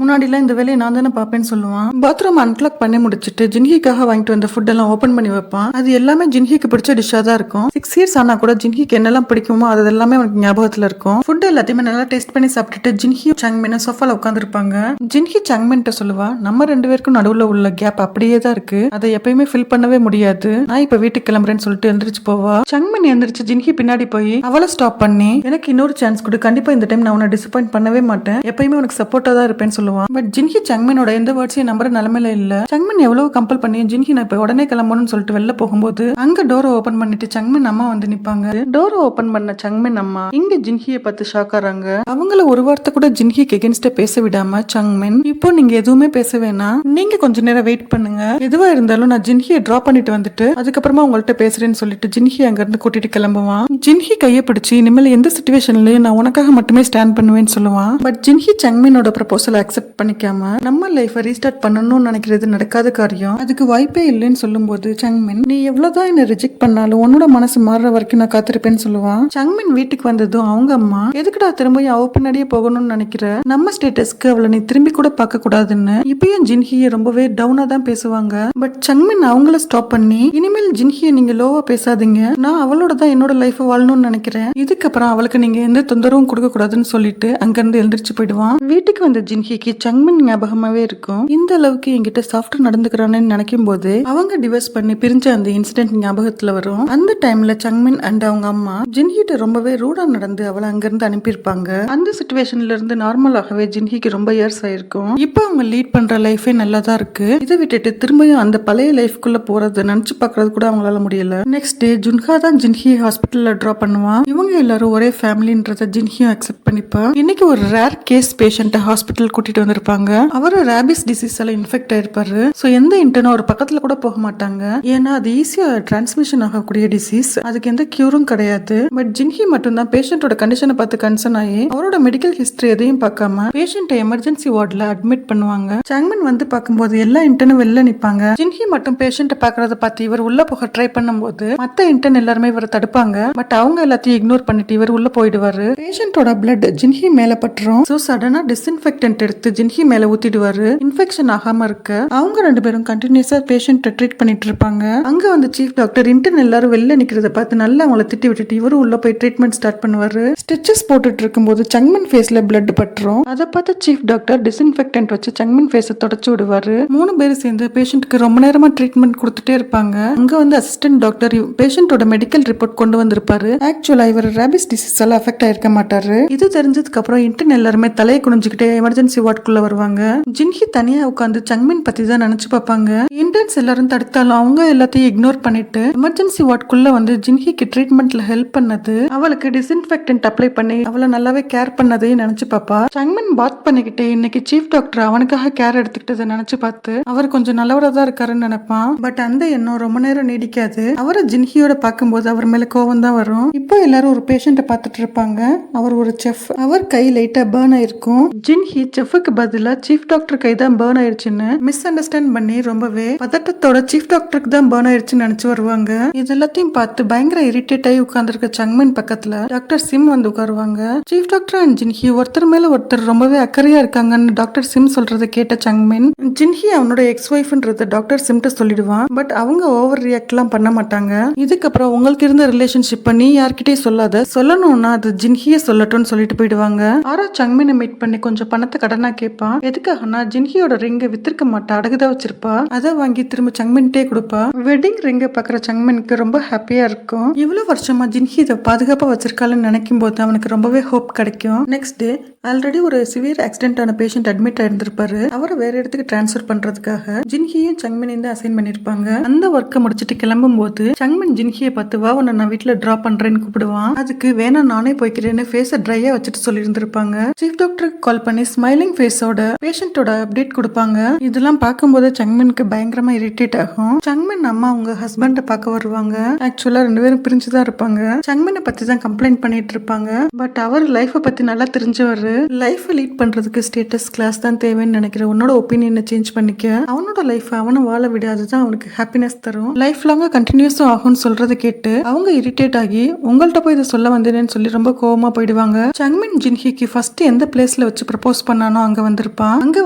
முன்னாடி எல்லாம் இந்த வேலையை நான் தானே பாப்பேன்னு சொல்லுவான். பாத்ரூம் அன்லாக் பண்ணி முடிச்சிட்டு ஜின்ஹிக்காக வாங்கிட்டு வந்த ஃபுட் எல்லாம் ஓபன் பண்ணி வைப்பான். அது எல்லாமே ஜின்ஹிக்கு பிடிச்ச டிஷ்ஷா தான் இருக்கும். 6 இயர்ஸ் ஆனா கூட ஜின்ஹிக்கு என்னெல்லாம் பிடிக்குமோ அது எல்லாமே அவனுக்கு ஞாபகத்துல இருக்கும். ஃபுட் எல்லாத்தையுமே நல்லா டேஸ்ட் பண்ணி சாப்பிட்டுட்டு ஜின்ஹி சங்மின் சோஃபால உட்காந்துருப்பாங்க. ஜின்ஹி சங்மின்ட்ட சொல்லுவா நம்ம 2 பேருக்கும் நடுவுல உள்ள கேப் அப்படியே தான் இருக்கு, அதை எப்பயுமே ஃபில் பண்ணவே முடியாது, நான் இப்ப வீட்டுக்கு கிளம்புறேன்னு சொல்லிட்டு எந்திரிச்சு போவா. சங்மின் எந்திரிச்சு ஜின்ஹி பின்னாடி போய் அவளை ஸ்டாப் பண்ணி எனக்கு இன்னொரு சான்ஸ் கொடு, கண்டிப்பா இந்த டைம் நான் உன்னை டிசப்பாயிண்ட் பண்ணவே மாட்டேன், எப்பயுமே உனக்கு சப்போர்ட்டா தான் இருப்பேன்னு சொல்லுவான். பட் ஜின்ஹி சங்மினோட எந்த வேர்ட்ஸையும் நம்புற நிலைமையில இல்ல. சங்மின் எவ்வளவு கம்பல் பண்ணி ஜின்ஹி நான் இப்ப உடனே கிளம்பணும்னு சொல்லிட்டு வெளில போகும்போது அங்க டோரை ஓபன் பண்ணிட்டு சங்மின் அம்மா வந்து நிப்பாங்க. டோரை ஓபன் பண்ண சங்மின் அம்மா இங்க ஜின்ஹியை பார்த்து ஷாக் ஆறாங்க. அவங்கள ஒரு வார்த்தை கூட ஜின்ஹிக்கு எகென்ஸ்டா பேச விடாம சங்மின் இப்போ நீங்க எதுவுமே பேச வேணாம், நீங்க கொஞ்ச நேரம் வெயிட் பண்ணுங்க, எதுவா இருந்தாலும் நான் ஜின்ஹியை டிராப் பண்ணிட்டு வந்துட்டு அதுக்கப்புறமா உங்கள்ட்ட பேசுறேன்னு சொல்லிட்டு ஜின்ஹி அங்க இருந்து கூட்டிட்டு கிளம்புவான். ஜின்ஹி கையை பிடிச்சி இனிமேல் எந்த சிச்சுவேஷன்லயும் நான் உனக்காக மட்டுமே ஸ்டாண்ட் பண்ணுவேன்னு சொல்லுவான். பட் ஜின்ஹி சங்மினோட ப்ரப்போசல் அக்செப்ட் பண்ணிக்காம நம்ம லைஃபை ரீஸ்டார்ட் பண்ணணும்னு நினைக்கிற அப்படின்றது நடக்காத காரியம், அதுக்கு வாய்ப்பே இல்லைன்னு சொல்லும்போது சங்மின், நீ எவ்வளவுதான் என்ன ரிஜெக்ட் பண்ணாலும் உன்னோட மனசு மாறுற வரைக்கும் நான் காத்திருப்பேன்னு சொல்லுவான். சங்மின் வீட்டுக்கு வந்ததும் அவங்க அம்மா, எதுக்குடா திரும்பியும் அவ பின்னாடியே போகணும்னு நினைக்கிற, நம்ம ஸ்டேட்டஸ்க்கு அவளை நீ திரும்பி கூட பார்க்க கூடாதுன்னு இப்பயும் ஜின்ஹியை ரொம்பவே டவுனா தான் பேசுவாங்க. பட் சங்மின் அவங்கள ஸ்டாப் பண்ணி, இனிமேல் ஜின்ஹியை நீங்க லோவா பேசாதீங்க, நான் அவளோட தான் என்னோட லைஃப் வாழணும்னு நினைக்கிறேன், இதுக்கப்புறம் அவளுக்கு நீங்க எந்த தொந்தரவும் கொடுக்க கூடாதுன்னு சொல்லிட்டு அங்கிருந்து எழுந்திரிச்சு போயிடுவான். வீட்டுக்கு வந்த ஜின்ஹிக்கு சங்மின் ஞாபகமாவே இருக்கும். இந்த அளவுக்கு என்கிட்ட சாஃப்டா நடந்துக்கிறான்னு நினைக்கும் போது அவங்க டிவோர்ஸ் பண்ணி பிரிஞ்ச அந்த இன்சிடென்ட் ஞாபகத்துல வரும். அந்த டைம்ல சங்மின் அண்ட் அவங்க அம்மா ஜின்ஹிட்ட ரொம்பவே ரூடா நடந்து அவளை அங்கிருந்து அனுப்பியிருப்பாங்க. அந்த சிச்சுவேஷன்ல இருந்து நார்மலாகவே ஜின்ஹிக்கு ரொம்ப இயர்ஸ் ஆயிருக்கும். இப்போ அவங்க லீட் பண்ற லைஃபே நல்லா தான் இருக்கு. இதை விட்டுட்டு திரும்பியும் அந்த பழைய லைஃப்குள்ள போறது நினைச்சு பாக்குறது கூட அவங்களால முடியல. நெக்ஸ்ட் டே ஜுன்ஹா தான் ஜின்ஹி ஹாஸ்பிட்டல்ல டிராப் பண்ணுவான். இவங்க எல்லாரும் ஒரே ஃபேமிலின்றத ஜின்ஹியும் அக்செப்ட் பண்ணிப்பா. இன்னைக்கு ஒரு ரேர் கேஸ் பேஷண்ட்டை ஹாஸ்பிட்டல் கூட்டிட்டு வந்திருப்பாங்க. அவரு ரேபிஸ் டிசீஸால இன்ஃபெக்ட் ஆயிருப்பாரு. சோ எந்த இன்டர்னும் ஒரு பக்கத்துல கூட போக மாட்டாங்க. ஏன்னா அது ஈஸியா டிரான்ஸ்மிஷன் ஆகக்கூடிய டிசீஸ், அதுக்கு எந்த கியூரும் கிடையாது. பட் ஜின்ஹி மட்டும் தான் பேஷண்டோட கண்டிஷனை பார்த்து கன்சர்ன் ஆகி அவரோட மெடிக்கல் ஹிஸ்டரி எதையும் பார்க்காம பேஷண்ட்டை எமர்ஜென்சி வார்டுல அட்மிட் பண்ணுவாங்க. சாங்மன் வந்து பார்க்கும்போது எல்லா இன்டர்னும் வெளில நிப்பாங்க. ஜின்ஹி மட்டும் பேஷண்ட்டை பாக்குறத பார்த்து இவர் உள்ள போக ட்ரை பண்ணும்போது மத்த இன்டர்ன் எல்லாருமே இவரை தடுப்பாங்க. பட் அவங்க எல்லாத்தையும் இக்னோர் பண்ணிட்டு இவர் உள்ள போயிடுவாரு. பேஷண்டோட பிளட் ஜின்ஹி மேல பட்டுரும். சோ சடனா டிஸ்இன்ஃபெக்டன்ட் எடுத்து ஜின்ஹி மேல ஊத்திடுவாரு. இன்ஃபெக்ஷன் ஆகாம இருக்க அவங்க ரெண்டு பேரும் கண்டினியூஸா பேஷண்ட் ட்ரீட் பண்ணிட்டு இருப்பாங்க. அங்க வந்து சீஃப் டாக்டர் இன்டர்ன் எல்லாரும் வெளில நிக்கிறத பார்த்து நல்லா அவங்கள திட்டி விட்டுட்டு இவரும் உள்ள போய் ட்ரீட்மெண்ட் ஸ்டார்ட் பண்ணுவாரு. ஸ்டிச்சஸ் போட்டுட்டு இருக்கும்போது சங்மின் ஃபேஸ்ல பிளட் பட்டுரும். அதை பார்த்து சீஃப் டாக்டர் டிஸ்இன்ஃபெக்டன்ட் வச்சு சங்மின் ஃபேஸை தொடச்சு விடுவாரு. 3 பேரும் சேர்ந்து பேஷண்ட்க்கு ரொம்ப நேரமா ட்ரீட்மெண்ட் கொடுத்துட்டே இருப்பாங்க. அங்க வந்து அசிஸ்டன்ட் டாக்டர் பேஷண்டோட மெடிக்கல் ரிப்போர்ட் கொண்டு வந்திருப்பாரு. ஆக்சுவலா இவர் ரேபிஸ் டிசீஸால அஃபெக்ட் ஆயிருக்க மாட்டாரு. இது தெரிஞ்சதுக்கு அப்புறம் இன்டர்ன் எல்லாருமே தலையை குனிஞ்சுக்கிட்டே எமர்ஜென்சி வார்டுக்குள்ள வருவாங்க. ஜின்ஹி தனியா உட்காந்து சங்மின் பத்தி தான் நினைச்சு பார்ப்பாங்க. இன்டர்ன்ஸ் எல்லாரும் தடுத்தாலும் அவங்க எல்லாத்தையும் இக்னோர் பண்ணிட்டு எமர்ஜென்சி வார்டுக்குள்ள வந்து ஜின்ஹிக்கு ட்ரீட்மெண்ட்ல ஹெல்ப் பண்ணது, அவளுக்கு டிஸ்இன்ஃபெக்டன்ட் அப்ளை பண்ணி அவளை நல்லாவே கேர் பண்ணதையும் நினைச்சு பாப்பா. சங்மின் பாத் பண்ணிக்கிட்டு இன்னைக்கு சீஃப் டாக்டர் அவனுக்காக கேர் எடுத்துக்கிட்டதை நினைச்சு பார்த்து அவர் கொஞ்சம் நல்லவரா தான் இருக்காருன்னு நினைப்பான். பட் அந்த எண்ணம் ரொம்ப நேரம் நீடிக்காது. அவரை ஜின்ஹியோட பார்க்கும்போது அவர் மேல கோவம் தான் வரும். இப்போ எல்லாரும் ஒரு பேஷண்ட்டை பார்த்துட்டு இருப்பாங்க. அவர் ஒரு செஃப். அவர் கை லைட்டா பர்ன் ஆயிருக்கும். ஜின்ஹி செஃப்க்கு பதிலா சீஃப் டாக்டர் கை தான் பர்ன் ஆயிருச்சுன்னு மிஸ் அண்டர்ஸ்டாண்ட் பண்ணி ரொம்பவே பதட்டத்தோட சீஃப் டாக்டருக்கு தான் பர்ன் ஆயிருச்சுன்னு நினைச்சு வருவாங்க. இது எல்லாத்தையும் பார்த்து பயங்கர இரிட்டேட் ஆகி உட்கார்ந்துருக்க சங்மின் பக்கத்துல டாக்டர் சிம் வந்து உட்காருவாங்க. சீஃப் டாக்டர் அண்ட் ஜின்ஹி ஒருத்தர் மேல ஒருத்தர் ரொம்பவே அக்கறையா இருக்காங்கன்னு டாக்டர் சிம் சொல்றதை கேட்ட சங்மின் ஜின்ஹி அவனோட எக்ஸ் ஒய்ஃப்ன்றத டாக்டர் சிம்ட்ட சொல்லிடுவான். பட் அவங்க ஓவர் ரியாக்ட் எல்லாம் பண்ண மாட்டாங்க. இதுக்கப்புறம் உங்களுக்கு இருந்த ரிலேஷன்ஷிப் நீ யார்கிட்டயும் சொல்லாத, சொல்லணும்னா அது ஜின்ஹியே சொல்லட்டும்னு சொல்லிட்டு போயிடுவாங்க. ஆரா சங்மினை மீட் பண்ணி கொஞ்சம் பணத்தை கடனா கேட்பான். எதுக்காகனா ஜின்ஹியோட ரிங்கை வித்திருக்க மாட்டா, அடகுதான் வச்சிருப்பா. அதை வாங்கி திரும்ப சங்மின்ட்டே கொடுப்பா. வெட்டிங் ரிங்கை பாக்குற சங்மினுக்கு ரொம்ப ஹாப்பியா இருக்கும். இவ்வளவு வருஷமா ஜின்ஹி இதை பாதுகாப்பா வச்சிருக்காள்னு நினைக்கும் போது அவனுக்கு ரொம்பவே ஹோப் கிடைக்கும். நெக்ஸ்ட் டே ஆல்ரெடி ஒரு சிவியர் ஆக்சிடென்ட் ஆன பேஷண்ட் அட்மிட் ஆயிருந்திருப்பாரு. அவரை வேற இடத்துக்கு டிரான்ஸ்பர் பண்றதுக்காக ஜின்ஹியும் சங்மினையும் தான் அசைன் பண்ணிருப்பாங்க. அந்த ஒர்க்கை முடிச்சிட்டு கிளம்பும் போது சங்மின் ஜின்ஹியை பார்த்து வா உன்னை நான் வீட்டுல டிராப் பண்றேன்னு கூப்பிடுவான். அதுக்கு வேணா நானே போய்க்கிறேன்னு ஃபேஸை ட்ரையா வச்சுட்டு சொல்லி இருந்திருப்பாங்க. சீஃப் டாக்டருக்கு கால் பண்ணி ஸ்மைலிங் ஃபேஸோட பேஷண்டோட அப்டேட் கொடுப்பாங்க. இதெல்லாம் பார்க்கும்போது சங்மினுக்கு பயங்கரமா இரிட்டேட் ஆகும். சங்மின் அம்மா அவங்க ஹஸ்பண்டை பார்க்க வருவாங்க. ஆக்சுவலா 2 பேரும் பிரிஞ்சுதான் இருப்பாங்க. சங்மினை பத்தி தான் கம்ப்ளைண்ட் பண்ணிட்டு இருப்பாங்க. பட் அவர் லைஃபை பத்தி நல்லா தெரிஞ்சவரு. லைஃப் லீட் பண்றதுக்கு ஸ்டேட்டஸ் கிளாஸ் தான் தேவைன்னு நினைக்கிற உன்னோட ஒப்பீனியனை சேஞ்ச் பண்ணிக்க, அவனோட லைஃப் அவனை வாழ விட, அதுதான் அவனுக்கு ஹாப்பினஸ் தரும், லைஃப் லாங்கா கண்டினியூஸும் ஆகும்னு சொல்றதை கேட்டு அவங்க இரிட்டேட் ஆகி உங்கள்கிட்ட போய் இதை சொல்ல வந்தேன்னு சொல்லி ரொம்ப கோவமா போயிடுவாங்க. சங்மின் ஜின்ஹிக்கு ஃபர்ஸ்ட் எந்த பிளேஸ்ல வச்சு ப்ரப்போஸ் பண்ணானோ அங்க வந்திருப்பான். அங்க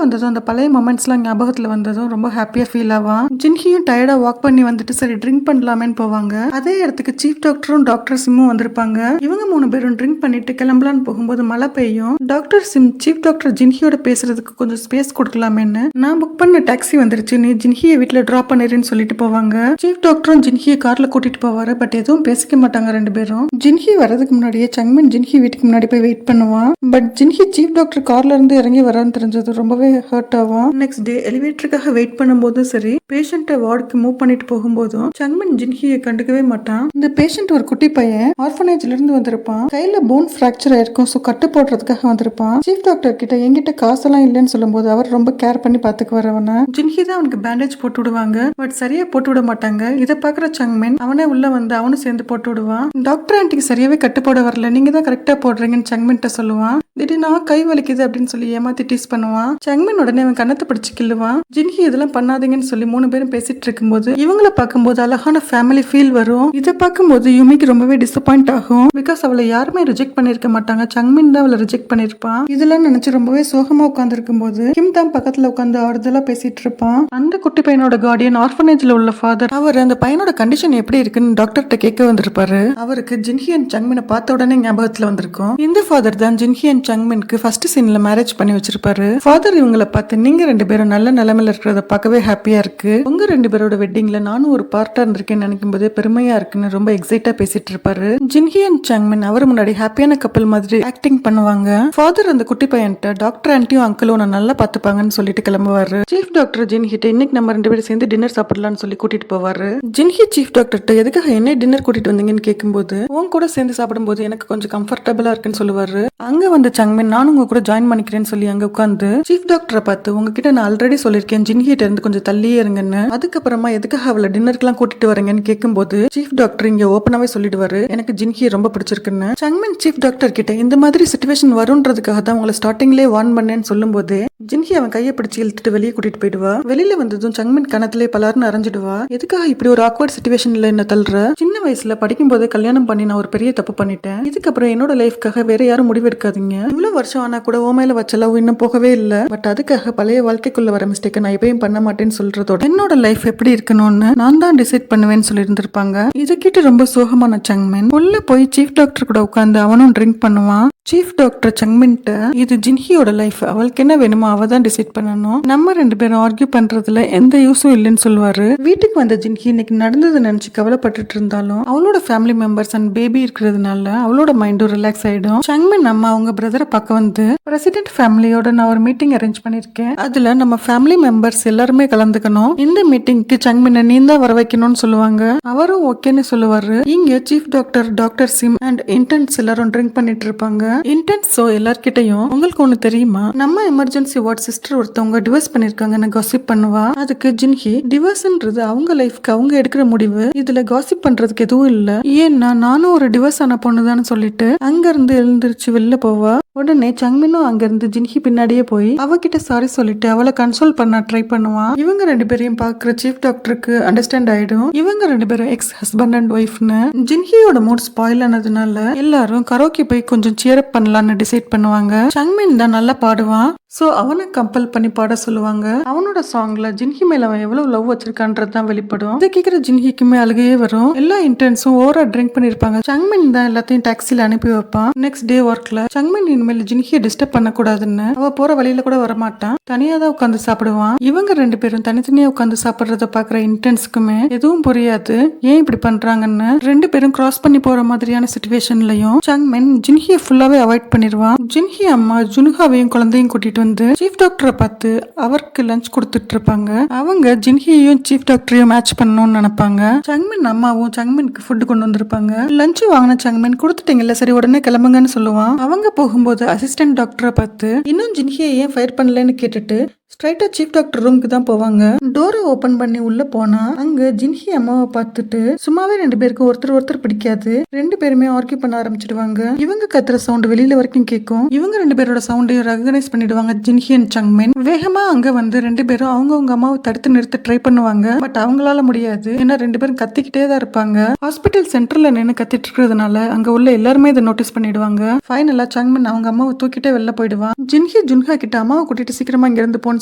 வந்ததும் அந்த பழைய மொமெண்ட்ஸ் எல்லாம் ஞாபகத்துல வந்ததும் ரொம்ப ஹாப்பியா ஃபீல் ஆவான். ஜின்ஹியும் டயர்டா வாக் பண்ணி வந்துட்டு சரி ட்ரிங்க் பண்ணலாமேன்னு போவாங்க. அதே இடத்துக்கு சீஃப் டாக்டரும் டாக்டர் சிம்மும் வந்திருப்பாங்க. இவங்க 3 பேரும் ட்ரிங்க் பண்ணிட்டு கிளம்பலான்னு போகும்போது மழை பெய்யும். டாக்டர் சிம் சீஃப் டாக்டர் ஜின்ஹியோட பேசுறதுக்கு கொஞ்சம் ஸ்பேஸ் கொடுக்கலாமேன்னு, நான் புக் பண்ண டாக்ஸி வந்துருச்சு, நீ ஜின்ஹியை வீட்டுல டிராப் பண்ணிருன்னு சொல்லிட்டு போவாங்க. சீஃப் டாக்டரும் ஜின்ஹியை கார்ல கூட்டிட்டு போவாரு. பட் எதுவும் பேசிக்க மாட்டாங்க 2 பேரும். ஜின்ஹி வரதுக்கு முன்னாடியே சங்மின் ஜின்ஹி வீட்டுக்கு முன்னாடி போய் வெயிட் பண்ணுவான். பட் ஜின்ஹி சீஃப் டாக்டர் கார்ல இருந்து இறங்கி வரான்னு தெரிஞ்சது ரொம்பவே ஹர்ட் ஆவான். நெக்ஸ்ட் டே எலிவேட்டருக்காக வெயிட் பண்ணும்போதும் சரி, பேஷண்ட்டை வார்டுக்கு மூவ் பண்ணிட்டு போகும்போதும் சங்மின் ஜின்ஹியை கண்டுக்கவே மாட்டான். இந்த பேஷண்ட் ஒரு குட்டி பையன், ஆர்ஃபனேஜ்ல இருந்து வந்திருப்பான். கையில போன் பிராக்சர் ஆயிருக்கும். சோ கட்டு போடுறதுக்காக வந்திருப்பான். சீஃப் டாக்டர் கிட்ட என்கிட்ட காசெல்லாம் இல்லைன்னு சொல்லும்போது அவர் ரொம்ப கேர் பண்ணி பாத்துக்குவார் அவனை. ஜின்ஹி தான் அவனுக்கு பேண்டேஜ் போட்டு விடுவாங்க. பட் சரியா போட்டு விட மாட்டாங்க. இதை பாக்குற சங்மின் அவனே உள்ள வந்து அவனும் சேர்ந்து போட்டு விடுவான். டாக்டர் ஆண்டிக்கு சரியாவே கட்டு போட வரல, நீங்க தான் கரெக்டா போடுறீங்கன்னு சங்மின்ட்ட சொல்லுவான். திடீர்னு கை வலிக்குது அப்படின்னு சொல்லி ஏமாத்தி டீஸ் பண்ணுவான். சங்மின் உடனே அவன் கண்ணத்தை பிடிச்சு கிள்ளுவான். ஜின்ஹி இதெல்லாம் பண்ணாதீங்கன்னு சொல்லி 3 பேரும் பேசிட்டு இருக்கும்போது இவங்கள பார்க்கும்போது அழகான ஃபேமிலி ஃபீல் வரும். இதை பார்க்கும்போது யுமிக்கு ரொம்பவே டிசப்பாயிண்ட் ஆகும். பிகாஸ் அவளை யாருமே ரிஜெக்ட் பண்ணிருக்க மாட்டாங்க. சங்மின் தான் அவளை ரிஜெக்ட் பண்ணிருப்பான். இதெல்லாம் நினைச்சு ரொம்பவே சோகமா உட்கார்ந்து இருக்கும்போது கிம் தான் பக்கத்துல உட்காந்து ஆறுதலா பேசிட்டு இருப்பான். அந்த குட்டி பையனோட கார்டியன் ஆர்ஃபனேஜ்ல உள்ள ஃபாதர் அவர் அந்த பையனோட கண்டிஷன் எப்படி இருக்குன்னு டாக்டர்கிட்ட கேட்க வந்திருப்பாரு. அவருக்கு ஜின்ஹி அண்ட் சங்மினை பார்த்த உடனே ஞாபகத்துல வந்திருக்கும். இந்த ஃபாதர் தான் ஜின்ஹி அண்ட் சங்மின்க்கு ஃபர்ஸ்ட் சீன்ல மேரேஜ் பண்ணி வச்சிருப்பாரு. ஃபாதர் இவங்களை பார்த்து நீங்க 2 பேரும் நல்ல நிலைமையில இருக்கிறத பார்க்கவே ஹாப்பியா இருக்கு. உங்க 2 பேரோட வெட்டிங்ல நானும் ஒரு பார்ட்டா இருந்திருக்கேன்னு நினைக்கும் போது பெருமையா இருக்குன்னு ரொம்ப எக்ஸைட்டா பேசிட்டு இருப்பாரு. ஜின்ஹி அண்ட் சங்மின் அவர் முன்னாடி ஹாப்பியான கப்பல் மாதிரி ஆக்டிங் பண்ணுவாங்க. ஃபாதர் அந்த குட்டி பையன்ட்ட டாக்டர் ஆன்ட்டியும் அங்கிளும் நான் நல்லா பாத்துப்பாங்கன்னு சொல்லிட்டு கிளம்புவாரு. சீஃப் டாக்டர் ஜின்ஹிட்ட இன்னைக்கு நம்ம 2 பேரும் சேர்ந்து டின்னர் சாப்பிடலாம்னு சொல்லி கூட்டிட்டு போவாரு. ஜின்ஹி சீஃப் டாக்டர்ட்ட எதுக்காக என்ன டின்னர் கூட்டிட்டு வந்தீங்கன்னு கேட்கும்போது உன் கூட சேர்ந்து சாப்பிடும்போது எனக்கு கொஞ்சம் கம்ஃபர்டபுளா இருக்குன்னு சொல்லுவாரு. அங்க வந்து சங்மின் நானும் உங்க கூட ஜாயின் பண்ணிக்கிறேன்னு சொல்லி அங்க உட்காந்து சீஃப் டாக்டரை பார்த்து உங்ககிட்ட நான் ஆல்ரெடி சொல்லிருக்கேன் ஜின்ஹிட்ட இருந்து கொஞ்சம் தள்ளியே இருங்கன்னு. அதுக்கப்புறமா எதுக்காக அவளை டின்னருக்குலாம் கூட்டிட்டு வரீங்கன்னு கேட்கும்போது சீஃப் டாக்டர் இங்க ஓப்பனாவே சொல்லிடுவாரு எனக்கு ஜின்ஹியை ரொம்ப பிடிச்சிருக்குன்னு. சங்மின் சீஃப் டாக்டர் கிட்ட இந்த மாதிரி சிச்சுவேஷன் வரும்ன்றதுக்காக தான் உங்களை ஸ்டார்டிங்லேயே வார்ன் பண்ணேன்னு சொல்லும் போது ஜின்ஹி அவன் கையை பிடிச்சி இழுத்துட்டு வெளியே கூட்டிட்டு போயிடுவா. வெளியில வந்ததும் சங்மின் கணத்திலே பலர்னு அரைஞ்சிடுவா. எதுக்காக இப்படி ஒரு ஆக்வர்ட் சிச்சுவேஷன்ல என்ன தள்ளுற? சின்ன வயசுல படிக்கும் போதே கல்யாணம் பண்ணி நான் ஒரு பெரிய தப்பு பண்ணிட்டேன். இதுக்கப்புறம் என்னோட லைஃப்காக வேற யாரும் முடிவெடுக்காதீங்க. இவ்வளவு வருஷம் ஆனா கூட ஓ மேல வச்ச லவ் இன்னும் போகவே இல்ல. பட் அதுக்காக பழைய வாழ்க்கைக்குள்ள வர மிஸ்டேக்கை நான் எப்பயும் பண்ண மாட்டேன்னு சொல்றதோட என்னோட லைஃப் எப்படி இருக்கணும்னு நான் தான் டிசைட் பண்ணுவேன்னு சொல்லி இருந்திருப்பாங்க. இதை கேட்டு ரொம்ப சோகமான சங்மின் உள்ள போய் சீஃப் டாக்டர் கூட உட்காந்து அவனும் ட்ரிங்க் பண்ணுவான். சீஃப் டாக்டர் சங்மின்ட்ட இது ஜின்ஹியோட லைஃப், அவளுக்கு என்ன வேணுமோ அவ தான் டிசைட் பண்ணணும், நம்ம 2 பேரும் ஆர்கியூ பண்றதுல எந்த யூஸும் இல்லைன்னு சொல்லுவாரு. வீட்டுக்கு வந்த ஜின்ஹி இன்னைக்கு நடந்தது நினைச்சு கவலைப்பட்டுட்டு இருந்தாலும் அவளோட ஃபேமிலி மெம்பர்ஸ் அண்ட் பேபி இருக்கிறதுனால அவளோட மைண்டும் ரிலாக்ஸ் ஆயிடும். சங்மின் அம்மா அவங்க பிரதரை பார்க்க வந்து பிரசிடென்ட் ஃபேமிலியோட நான் ஒரு மீட்டிங் அரேஞ்ச் பண்ணிருக்கேன், அதுல நம்ம ஃபேமிலி மெம்பர்ஸ் எல்லாருமே கலந்துக்கணும், இந்த மீட்டிங்க்கு சங்மினை நீ தான் வர வைக்கணும்னு சொல்லுவாங்க. அவரும் ஓகேன்னு சொல்லுவாரு. இங்க chief doctor doctor sim and interns எல்லாரும் ட்ரிங்க் பண்ணிட்டு இருப்பாங்க. இன்டென்ஸோ எல்லார்கிட்டையும் உங்களுக்கு ஒண்ணு தெரியுமா, நம்ம எமர்ஜென்சி வார்ட் சிஸ்டர் ஒருத்தவங்க டிவோர்ஸ் பண்ணிருக்காங்கன்னு காசிப் பண்ணுவா. அதுக்கு ஜின்ஹி டிவோர்ஸ்ன்றது அவங்க லைஃப்க்கு அவங்க எடுக்கிற முடிவு, இதுல காசிப் பண்றதுக்கு எதுவும் இல்ல, ஏன்னா நானும் ஒரு டிவோர்ஸ் ஆன பொண்ணுதான்னு சொல்லிட்டு அங்க இருந்து எழுந்திருச்சு வெளில போவா. உடனே சங்மினும் அங்க இருந்து ஜின்ஹி பின்னாடியே போய் அவகிட்ட சாரி சொல்லிட்டு அவளை கன்சோல் பண்ண ட்ரை பண்ணுவான். இவங்க 2 பேரையும் பாக்குற சீஃப் டாக்டருக்கு அண்டர்ஸ்டாண்ட் ஆயிடும் இவங்க 2 பேரும் எக்ஸ் ஹஸ்பண்ட் அண்ட் ஒய்ஃப்னு. ஜின்ஹியோட மூட் ஸ்பாயில் ஆனதுனால எல்லாரும் கரோக்கி போய் கொஞ்சம் சியர் அப் பண்ணலாம்னு டிசைட் பண்ணுவாங்க. சங்மின் தான் நல்லா பாடுவான், சோ அவனை கம்பல் பண்ணி பாட சொல்லுவாங்க. அவனோட சாங்ல ஜின்ஹி மேல அவன் எவ்வளவு லவ் வச்சிருக்கான்றது தான் வெளிப்படும். இதை கேட்கிற ஜின்ஹிக்குமே அழுகையே வரும். எல்லா இன்டர்ன்ஸும் ஓவரா ட்ரிங்க் பண்ணிருப்பாங்க. சங்மின் தான் எல்லாத்தையும் டாக்ஸில அனுப்பி வைப்பான். நெக்ஸ்ட் டே ஒர்க்ல சங்மின் இனிமேல் ஜின்ஹியை டிஸ்டர்ப் பண்ண கூடாதுன்னு அவ போற வழியில கூட வரமாட்டான், தனியா தான் உட்காந்து சாப்பிடுவான். இவங்க 2 பேரும் தனித்தனியா உட்காந்து சாப்பிடுறத பாக்குற இன்டர்ன்ஸ்க்குமே எதுவும் புரியாது, ஏன் இப்படி பண்றாங்கன்னு. 2 பேரும் கிராஸ் பண்ணி போற மாதிரியான சிச்சுவேஷன்லயும் சங்மின் ஜின்ஹியை ஃபுல்லாவே அவாய்ட் பண்ணிடுவான். ஜின்ஹி அம்மா ஜுன்ஹாவையும் குழந்தையும் கூட்டிட்டு வந்து சீஃப் டாக்டரை பார்த்து அவருக்கு லஞ்ச் கொடுத்துட்டு இருப்பாங்க. அவங்க ஜின்ஹியையும் சீஃப் டாக்டரையும் மேட்ச் பண்ணணும்னு நினைப்பாங்க. சங்மின் அம்மாவும் சங்மின்க்கு ஃபுட் கொண்டு வந்திருப்பாங்க. லஞ்ச் வாங்கின சங்மின் கொடுத்துட்டீங்கல்ல, சரி உடனே கிளம்புங்கன்னு சொல்லுவான். அவங்க போகும்போது அசிஸ்டன்ட் டாக்டரை பார்த்து இன்னும் ஜின்ஹியை ஏன் ஃபயர் பண்ணலன்னு கேட்டுட்டு ஸ்ட்ரைட்டா சீஃப் டாக்டர் ரூமுக்கு தான் போவாங்க. டோரை ஓபன் பண்ணி உள்ள போனா அங்க ஜின்ஹி அம்மாவை பார்த்துட்டு சும்மாவே 2 பேருக்கும் ஒருத்தர் பிடிக்காது. 2 பேருமே ஆர்கியூ பண்ண ஆரம்பிச்சிடுவாங்க. இவங்க கத்துற சவுண்ட் வெளியில வரைக்கும் கேட்கும். இவங்க 2 பேரோட சவுண்டையும் ரெகனைஸ் பண்ணிடுவாங்க ஜின்ஹி அண்ட் சங்மின். வேகமா அங்க வந்து 2 பேரும் அவங்க அம்மாவை தடுத்து நிறுத்த ட்ரை பண்ணுவாங்க. பட் அவங்களால முடியாது, ஏன்னா 2 பேரும் கத்திக்கிட்டே தான் இருப்பாங்க. ஹாஸ்பிட்டல் சென்டர்ல நின்று கத்திட்டு இருக்கிறதுனால அங்க உள்ள எல்லாருமே இதை நோட்டீஸ் பண்ணிடுவாங்க. ஃபைனலா சங்மின் அவங்க அம்மாவை தூக்கிட்டே வெளில போயிடுவான். ஜின்ஹி ஜுன்ஹா கிட்ட அம்மாவை கூட்டிட்டு சீக்கிரமா இங்க இருந்து போன்னு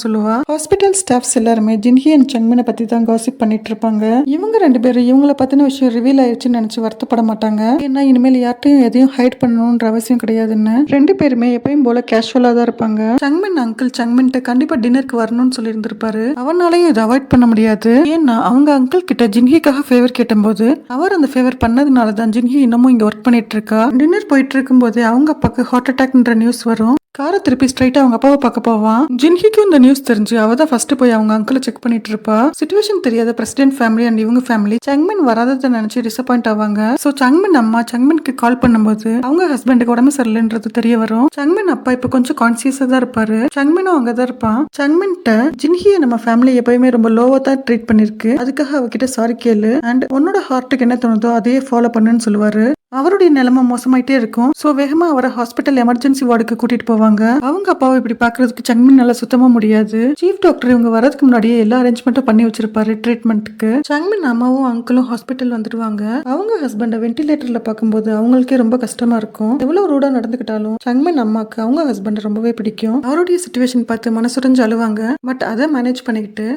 சொல்லுவா. ஹாஸ்பிட்டல் ஸ்டாஃப்ஸ் எல்லாருமே ஜின்ஹி அண்ட் சங்மினை பத்தி தான் காசிப் பண்ணிட்டு இருப்பாங்க. இவங்க 2 பேரும் இவங்கள பத்தின விஷயம் ரிவீல் ஆயிடுச்சுன்னு நினைச்சு வருத்தப்பட மாட்டாங்க, ஏன்னா இனிமேல் யார்ட்டையும் எதையும் ஹைட் பண்ணணும்ன்ற அவசியம் கிடையாதுன்னு. 2 பேருமே எப்பயும் போல கேஷுவலா தான் இருப்பாங்க. சங்மின் அங்கிள் சங்மின்ட்ட கண்டிப்பா டின்னருக்கு வரணும்னு சொல்லி இருந்திருப்பாரு. அவனாலையும் இதை அவாய்ட் பண்ண முடியாது, ஏன்னா அவங்க அங்கிள் கிட்ட ஜின்ஹிக்காக ஃபேவர் கேட்டபோது அவர் அந்த ஃபேவர் பண்ணதுனால தான் ஜின்ஹி இன்னமும் இங்க ஒர்க் பண்ணிட்டு இருக்கா. டின்னர் போயிட்டு இருக்கும் போது அவங்க அப்பாக்கு ஹார்ட் அட்டாக்ன்ற நியூஸ் வரும். காரை திருப்பி ஸ்ட்ரைட்டா அவங்க அப்பாவை பார்க்க போவான். ஜின்ஹிக்கும் இந்த நியூஸ் தெரிஞ்சு அவ தான் ஃபர்ஸ்ட் போய் அவங்க அங்கிளை செக் பண்ணிட்டு இருப்பா. சிச்சுவேஷன் தெரியாத பிரசிடென்ட் ஃபேமிலி அண்ட் இவங்க ஃபேமிலி சங்மின் வராததை நினைச்சு டிசப்பாயிண்ட் ஆவாங்க. சோ சங்மின் அம்மா சங்மின்க்கு கால் பண்ணும்போது அவங்க ஹஸ்பண்டுக்கு உடம்பு சரியில்லைன்றது தெரிய வரும். சங்மின் அப்பா இப்ப கொஞ்சம் கான்சியஸா தான் இருப்பாரு. சங்மினும் அங்கதான் இருப்பான். சங்மின்ட்ட ஜின்ஹியை நம்ம ஃபேமிலி எப்பயுமே ரொம்ப லோவா தான் ட்ரீட் பண்ணிருக்கு, அதுக்காக அவகிட்ட சாரி கேளு அண்ட் உன்னோட ஹார்ட்டுக்கு என்ன தோணுதோ அதையே ஃபாலோ பண்ணுன்னு சொல்லுவாரு. அவருடைய நிலைமை மோசமாயிட்டே இருக்கும். சோ வேகமா அவரை ஹாஸ்பிட்டல் எமர்ஜென்சி வார்டுக்கு கூட்டிட்டு போவாங்க. அவங்க அப்பாவை இப்படி பாக்குறதுக்கு சங்மின்னால சுத்தமா முடியாது. சீஃப் டாக்டர் இவங்க வரதுக்கு முன்னாடியே எல்லா அரேஞ்ச்மெண்ட்டும் பண்ணி வச்சிருப்பாரு ட்ரீட்மெண்ட்டுக்கு. சங்மின் அம்மாவும் அங்கிளும் ஹாஸ்பிட்டல் வந்துடுவாங்க. அவங்க ஹஸ்பண்ட வென்டிலேட்டர்ல பார்க்கும்போது அவங்களுக்கே ரொம்ப கஷ்டமா இருக்கும். எவ்வளவு ரூடா நடந்துக்கிட்டாலும் சங்மின் அம்மாக்கு அவங்க ஹஸ்பண்ட் ரொம்பவே பிடிக்கும். அவருடைய சிச்சுவேஷன் பார்த்து மனசுடைஞ்சு அழுவாங்க. பட் அதை மேனேஜ் பண்ணிக்கிட்டு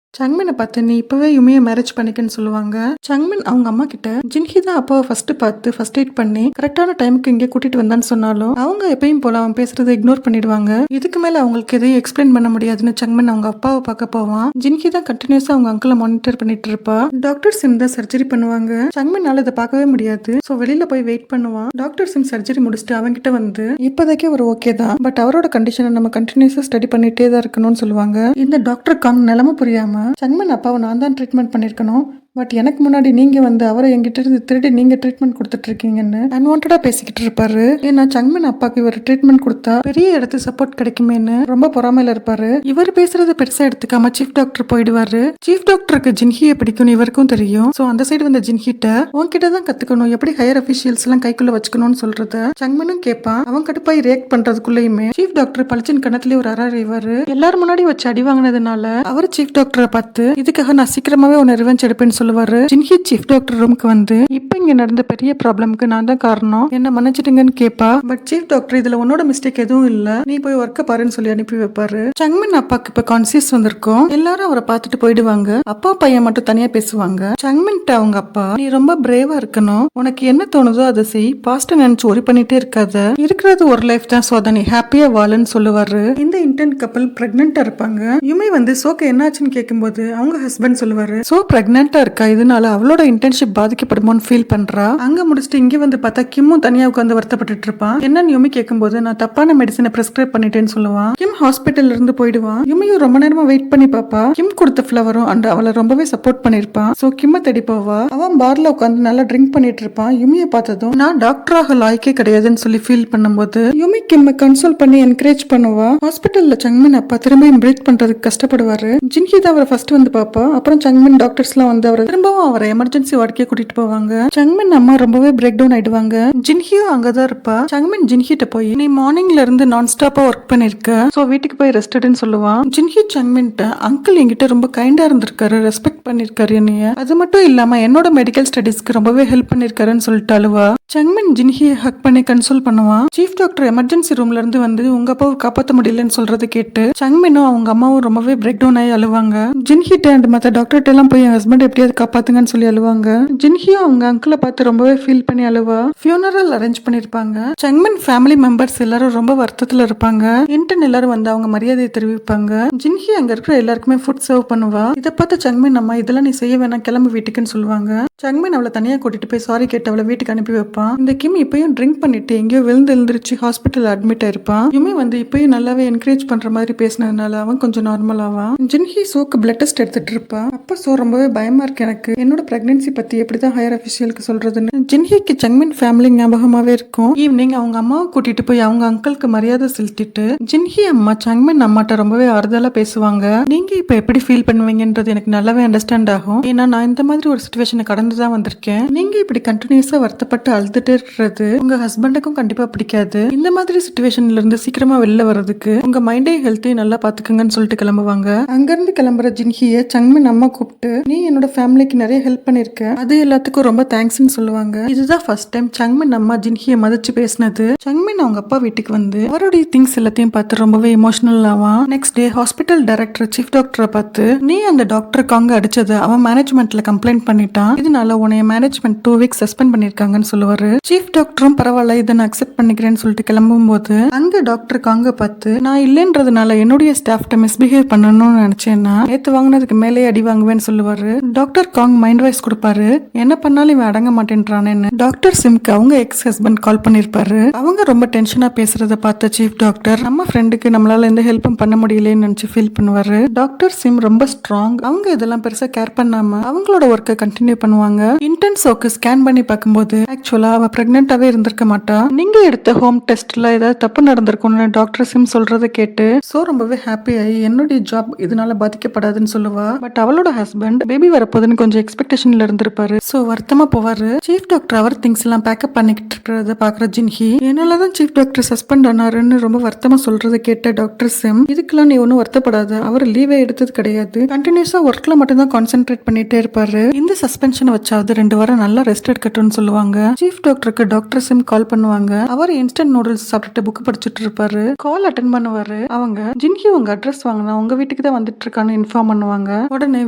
சங்மினை பார்த்து நீ இப்பவே யுமியை மேரேஜ் பண்ணிக்கன்னு சொல்லுவாங்க. சங்மின் அவங்க அம்மா கிட்ட ஜின்ஹி தான் அப்பாவை ஃபர்ஸ்ட் பார்த்து ஃபர்ஸ்ட் எய்ட் பண்ணி கரெக்டான டைமுக்கு இங்கே கூட்டிட்டு வந்தான்னு சொன்னாலும் அவங்க எப்பயும் போல அவன் பேசுறதை இக்னோர் பண்ணிடுவாங்க. இதுக்கு மேல அவங்களுக்கு எதையும் எக்ஸ்பிளைன் பண்ண முடியாதுன்னு சங்மின் அவங்க அப்பாவை பார்க்க போவான். ஜின்ஹி தான் கண்டினியூஸா அவங்க அங்கிளை மானிட்டர் பண்ணிட்டு இருப்பா. டாக்டர் சிம் தான் சர்ஜரி பண்ணுவாங்க. சங்மின்னால இதை பார்க்கவே முடியாது. சோ வெளியில போய் வெயிட் பண்ணுவான். டாக்டர் சிம் சர்ஜரி முடிச்சுட்டு அவன்கிட்ட வந்து இப்போதைக்கு அவர் ஓகே தான், பட் அவரோட கண்டிஷனை நம்ம கண்டினியூஸா ஸ்டடி பண்ணிட்டே தான் இருக்கணும்னு சொல்லுவாங்க. இந்த டாக்டர் காங் நிலைமை புரியாம சங்மன் அப்பாவை நான் தான் ட்ரீட்மெண்ட் பண்ணியிருக்கணும், பட் எனக்கு முன்னாடி நீங்க வந்து அவரை என்கிட்ட இருந்து திருடி நீங்க ட்ரீட்மெண்ட் கொடுத்துட்டு இருக்கீங்கன்னு அன்வான்டா பேசிக்கிட்டு இருப்பாரு. ஏன்னா சங்மின் அப்பாக்கு இவர் ட்ரீட்மெண்ட் கொடுத்தா பெரிய இடத்து சப்போர்ட் கிடைக்குமேன்னு ரொம்ப பொறாமையில இருப்பாரு. இவர் பேசுறத பெருசா எடுத்துக்காம சீஃப் டாக்டர் போயிடுவாரு. சீஃப் டாக்டருக்கு ஜின்ஹியை பிடிக்கும்னு இவருக்கும் தெரியும். சோ அந்த சைடு வந்த ஜின்ஹிட்ட உன்கிட்ட தான் கத்துக்கணும் எப்படி ஹையர் அபிஷியல்ஸ் எல்லாம் கைக்குள்ள வச்சுக்கணும்னு சொல்றத சங்மனும் கேட்பான். அவன் கடுப்பாய் ரியாக்ட் பண்றதுக்குள்ளயுமே சீஃப் டாக்டர் பளிச்சின் கணத்திலே ஒரு அறாறிவாரு. எல்லாரும் முன்னாடி வச்சு அடி வாங்கினதுனால அவர் சீஃப் டாக்டரை பார்த்து இதுக்காக நான் சீக்கிரமாவே உன்னை ரிவெஞ்ச் எடுப்பேன்னு சொல்லுவாரு. ஜின்ஹி சீஃப் டாக்டர் ரூமுக்கு வந்து இப்ப இங்க நடந்த பெரிய ப்ராப்ளம்க்கு நான் தான் காரணம், என்ன மன்னிச்சிட்டுங்கன்னு கேப்பா. பட் சீஃப் டாக்டர் இதுல உன்னோட மிஸ்டேக் எதுவும் இல்ல, நீ போய் ஒர்க்க பாருன்னு சொல்லி அனுப்பி வைப்பாரு. சங்மின் அப்பாக்கு இப்ப கான்சியஸ் வந்திருக்கும். எல்லாரும் அவரை பார்த்துட்டு போயிடுவாங்க. அப்பா பையன் மட்டும் தனியா பேசுவாங்க. சங்மின்ட்ட அவங்க அப்பா நீ ரொம்ப பிரேவா இருக்கணும், உனக்கு என்ன தோணுதோ அதை செய், பாஸ்ட் நினைச்சு ஒரி பண்ணிட்டே இருக்காத, இருக்கிறது ஒரு லைஃப் தான், சோ அதை நீ ஹாப்பியா வாழுன்னு சொல்லுவாரு. இந்த இன்டென்ட் கப்பல் பிரெக்னெண்டா இருப்பாங்க. யுமி வந்து சோக்கு என்னாச்சுன்னு கேட்கும்போது அவங்க ஹஸ்பண்ட் சொல்லுவாரு சோ பிரெக்னெண்டா இருக்கா, இதனால அவளோட இன்டர்ன்ஷிப் பாதிக்கப்படுமோன்னு ஃபீல் பண்றா. அங்க முடிச்சுட்டு இங்க வந்து பார்த்தா கிம்மும் தனியா உட்காந்து வருத்தப்பட்டு இருப்பான். என்னன்னு யுமி கேட்கும்போது நான் தப்பான மெடிசனை பிரிஸ்கிரைப் பண்ணிட்டேன்னு சொல்லுவான். கிம் ஹாஸ்பிட்டல்ல இருந்து போயிடுவான். யுமியும் ரொம்ப நேரமா வெயிட் பண்ணி பாப்பா. கிம் கொடுத்த ஃபிளவரும் அண்ட் அவளை ரொம்பவே சப்போர்ட் பண்ணிருப்பான். சோ கிம்ம தேடி போவா. அவன் பார்ல உட்காந்து நல்லா ட்ரிங்க் பண்ணிட்டு இருப்பான். யுமியை பார்த்ததும் நான் டாக்டராக லாய்க்கே கிடையாதுன்னு சொல்லி ஃபீல் பண்ணும்போது யுமி கிம்ம கன்சோல் பண்ணி என்கரேஜ் பண்ணுவா. ஹாஸ்பிட்டல்ல சங்மின் அப்பா திரும்பியும் பிரீத் பண்றதுக்கு கஷ்டப்படுவாரு. ஜின்ஹி தான் அவரை ஃபர்ஸ்ட் வந்து பாப்பா. அப்புறம் சங்மின் டாக்டர்ஸ் எல்லாம் வந்து அவரை திரும்பவும் அவரை எமர்ஜென்சி வார்டுக்கே கூட்டிட்டு போவாங்க. சங்மின் அம்மா ரொம்பவே பிரேக் டவுன் ஆயிடுவாங்க. ஜின்ஹியும் அங்கதான் இருப்பா. சங்மின் ஜின்ஹிட்ட போய் நீ மார்னிங்ல இருந்து நான் ஸ்டாப்பா ஒர்க் பண்ணிருக்க, சோ வீட்டுக்கு போய் ரெஸ்டட்னு சொல்லுவான். ஜின்ஹி சங்மின்ட்ட அங்கிள் என்கிட்ட ரொம்ப கைண்டா இருந்திருக்காரு, ரெஸ்பெக்ட் பண்ணிருக்காரு என்னைய, அது மட்டும் இல்லாம என்னோட மெடிக்கல் ஸ்டடிஸ்க்கு ரொம்பவே ஹெல்ப் பண்ணிருக்காருன்னு சொல்லிட்டு அழுவா. சங்மின் ஜின்ஹியை ஹக் பண்ணி கன்சோல் பண்ணுவான். சீஃப் டாக்டர் எமர்ஜென்சி ரூம்ல இருந்து வந்து உங்க அப்பாவை காப்பாற்ற முடியலன்னு சொல்றது கேட்டு சங்மினும் அவங்க அம்மாவும் ரொம்பவே பிரேக் டவுன் ஆகி அழுவாங்க. ஜின்ஹிட்ட அண்ட் மத்த டாக்டர்கிட்ட எல்லாம் போய் என் ஹஸ்பண்ட் எப்படியாவது காப்பாத்துங்கன்னு சொல்லி அழுவாங்க. ஜின்ஹியும் அவங்க அங்கிளை பார்த்து ரொம்பவே ஃபீல் பண்ணி அழுவா. ஃபியூனரல் அரேஞ்ச் பண்ணிருப்பாங்க. சங்மின் ஃபேமிலி மெம்பர்ஸ் எல்லாரும் ரொம்ப வருத்தத்துல இருப்பாங்க. இன்டர்ன் எல்லாரும் வந்து அவங்க மரியாதையை தெரிவிப்பாங்க. ஜின்ஹி அங்க இருக்கிற எல்லாருக்குமே ஃபுட் சர்வ் பண்ணுவா. இதை பார்த்து சங்மின் அம்மா இதெல்லாம் நீ செய்ய வேணாம், கிளம்பு வீட்டுக்குன்னு சொல்லுவாங்க. சங்மின் அவளை தனியா கூட்டிட்டு போய் சாரி கேட்டு அவளை வீட்டுக்கு அனுப்பி வைப்பான். இந்த கிம் இப்பயும் ட்ரிங்க் பண்ணிட்டு எங்கேயோ விழுந்து எழுந்திருச்சு ஹாஸ்பிட்டல் அட்மிட் ஆயிருப்பான். யுமி வந்து இப்பயும் நல்லாவே என்கரேஜ் பண்ற மாதிரி பேசினதுனால அவன் கொஞ்சம் நார்மல் ஆவான். ஜின்ஹி சோக்கு பிளட் டெஸ்ட் எடுத்துட்டு இருப்பா. அப்ப சோ ரொம்பவே பயமா இருக்கு எனக்கு, என்னோட பிரெக்னன்சி பத்தி எப்படிதான் ஹையர் அபிஷியலுக்கு சொல்றதுன்னு. ஜின்ஹிக்கு சங்மின் ஃபேமிலி ஞாபகமாவே இருக்கும். ஈவினிங் அவங்க அம்மாவை கூட்டிட்டு போய் அவங்க அங்கிளுக்கு மரியாதை செலுத்திட்டு ஜின்ஹி அம்மா சங்மின் அம்மாட்ட ரொம்பவே ஆறுதலா பேசுவாங்க. நீங்க இப்ப எப்படி ஃபீல் பண்ணுவீங்கன்றது எனக்கு நல்லாவே அண்டர்ஸ்டாண்ட் ஆகும். ஏன்னா நான் இந்த மாதிரி ஒரு சிச்சுவேஷனை கடந்துதான் வந்திருக்கேன். நீங்க இப்படி கண்டினியூஸா வருத்தப்பட்டு அழுதுட்டே இருக்கிறது உங்க ஹஸ்பண்டுக்கும் கண்டிப்பா பிடிக்காது. இந்த மாதிரி சிச்சுவேஷன்ல இருந்து சீக்கிரமா வெளில வர்றதுக்கு உங்க மைண்டையும் ஹெல்த்தையும் நல்லா பாத்துக்கங்கன்னு சொல்லிட்டு கிளம்புவாங்க. அங்கிருந்து கிளம்புற ஜின்ஹியை சங்மின் அம்மா கூப்பிட்டு நீ என்னோட ஃபேமிலிக்கு நிறைய ஹெல்ப் பண்ணிருக்க, அது எல்லாத்துக்கும் ரொம்ப தேங்க்ஸ்ன்னு சொல்லுவாங்க. இதுதான் ஃபர்ஸ்ட் டைம் சங்மின் அம்மா ஜின்ஹியை மதிச்சு பேசினது. சங்மின் அவங்க அப்பா வீட்டுக்கு வந்து அவருடைய திங்ஸ் எல்லாத்தையும் பார்த்து ரொம்பவே எமோஷனல் ஆவான். Next day hospital director chief டாக்டரை பார்த்து நீ அந்த டாக்டருக்கு அங்க அடிச்சது அவன் மேனேஜ்மெண்ட்ல கம்ப்ளைண்ட் பண்ணிட்டான், இதனால உன்னைய மேனேஜ்மெண்ட் 2 வீக்ஸ் சஸ்பெண்ட் பண்ணிருக்காங்கன்னு சொல்லுவாரு. சீஃப் டாக்டரும் பரவாயில்ல இதை நான் அக்செப்ட் பண்ணிக்கிறேன்னு சொல்லிட்டு கிளம்பும் போது அங்க டாக்டருக்கு அங்க பார்த்து நான் இல்லைன்றதுனால என்னுடைய ஸ்டாஃப்ட மிஸ்பிஹேவ் பண்ணணும்னு நினைச்சேன்னா நேத்து வாங்கினதுக்கு மேலே அடி வாங்குவேன்னு சொல்லுவாரு. டாக்டர் காங் மைண்ட் வாய்ஸ் கொடுப்பாரு, என்ன பண்ணாலும் இவன் அடங்க மாட்டேன்றானேன்னு. டாக்டர் சிம்க்கு அவங்க எக்ஸ் ஹஸ்பண்ட் கால் பண்ணிருப்பாரு. அவங்க ரொம்ப டென்ஷனா பேசுறத பார்த்த சீஃப் டாக்டர் நம்ம ஃப்ரெண்டுக்கு நம்மளால எந்த ஹெல்ப்பும் பண்ண முடியலன்னு நினைச்சு ஃபீல் பண்ணுவாரு. டாக்டர் சிம் ரொம்ப ஸ்ட்ராங். அவங்க இதெல்லாம் பெருசா கேர் பண்ணாம அவங்களோட ஒர்க்கை கண்டினியூ பண்ணுவாங்க. இன்டென்சோக்கு ஸ்கேன் பண்ணி பார்க்கும்போது ஆக்சுவலா அவ பிரெக்னென்ட்டாவே இருந்திருக்க மாட்டா. நீங்க எடுத்த ஹோம் டெஸ்ட்ல ஏதாவது தப்பு நடந்திருக்கும்னு டாக்டர் சிம் சொல்றதை கேட்டு சோ ரொம்பவே ஹாப்பி ஆகி என்னுடைய ஜாப் இதனால பாதிக்கப்படாதுன்னு சொல்லுவா. பட் அவளோட ஹஸ்பண்ட் பேபி வரப்போது போகுதுன்னு கொஞ்சம் எக்ஸ்பெக்டேஷன்ல இருந்திருப்பாரு. சோ வருத்தமா போவாரு. சீஃப் டாக்டர் அவர் திங்ஸ் எல்லாம் பேக்கப் பண்ணிக்கிட்டு இருக்கிறத பாக்குற ஜின்ஹி, என்னாலதான் சீஃப் டாக்டர் சஸ்பெண்ட் ஆனாருன்னு ரொம்ப வருத்தமா சொல்றதை கேட்ட டாக்டர் சிம், இதுக்கெல்லாம் நீ ஒன்னும் வருத்தப்படாத, அவர் லீவே எடுத்தது கிடையாது, கண்டினியூஸா ஒர்க்ல மட்டும் தான் கான்சென்ட்ரேட் பண்ணிட்டே இருப்பாரு, இந்த சஸ்பென்ஷனை வச்சாவது 2 வாரம் நல்லா ரெஸ்ட் எடுக்கட்டும்னு சொல்லுவாங்க. சீஃப் டாக்டருக்கு டாக்டர் சிம் கால் பண்ணுவாங்க. அவர் இன்ஸ்டன்ட் நூடுல்ஸ் சாப்பிட்டுட்டு புக் படிச்சுட்டு இருப்பாரு. கால் அட்டன் பண்ணுவாரு. அவங்க ஜின்ஹி உங்க அட்ரஸ் வாங்கினா உங்க வீட்டுக்கு தான் வந்துட்டு இருக்கான்னு இன்ஃபார்ம் பண்ணுவாங்க. உடனே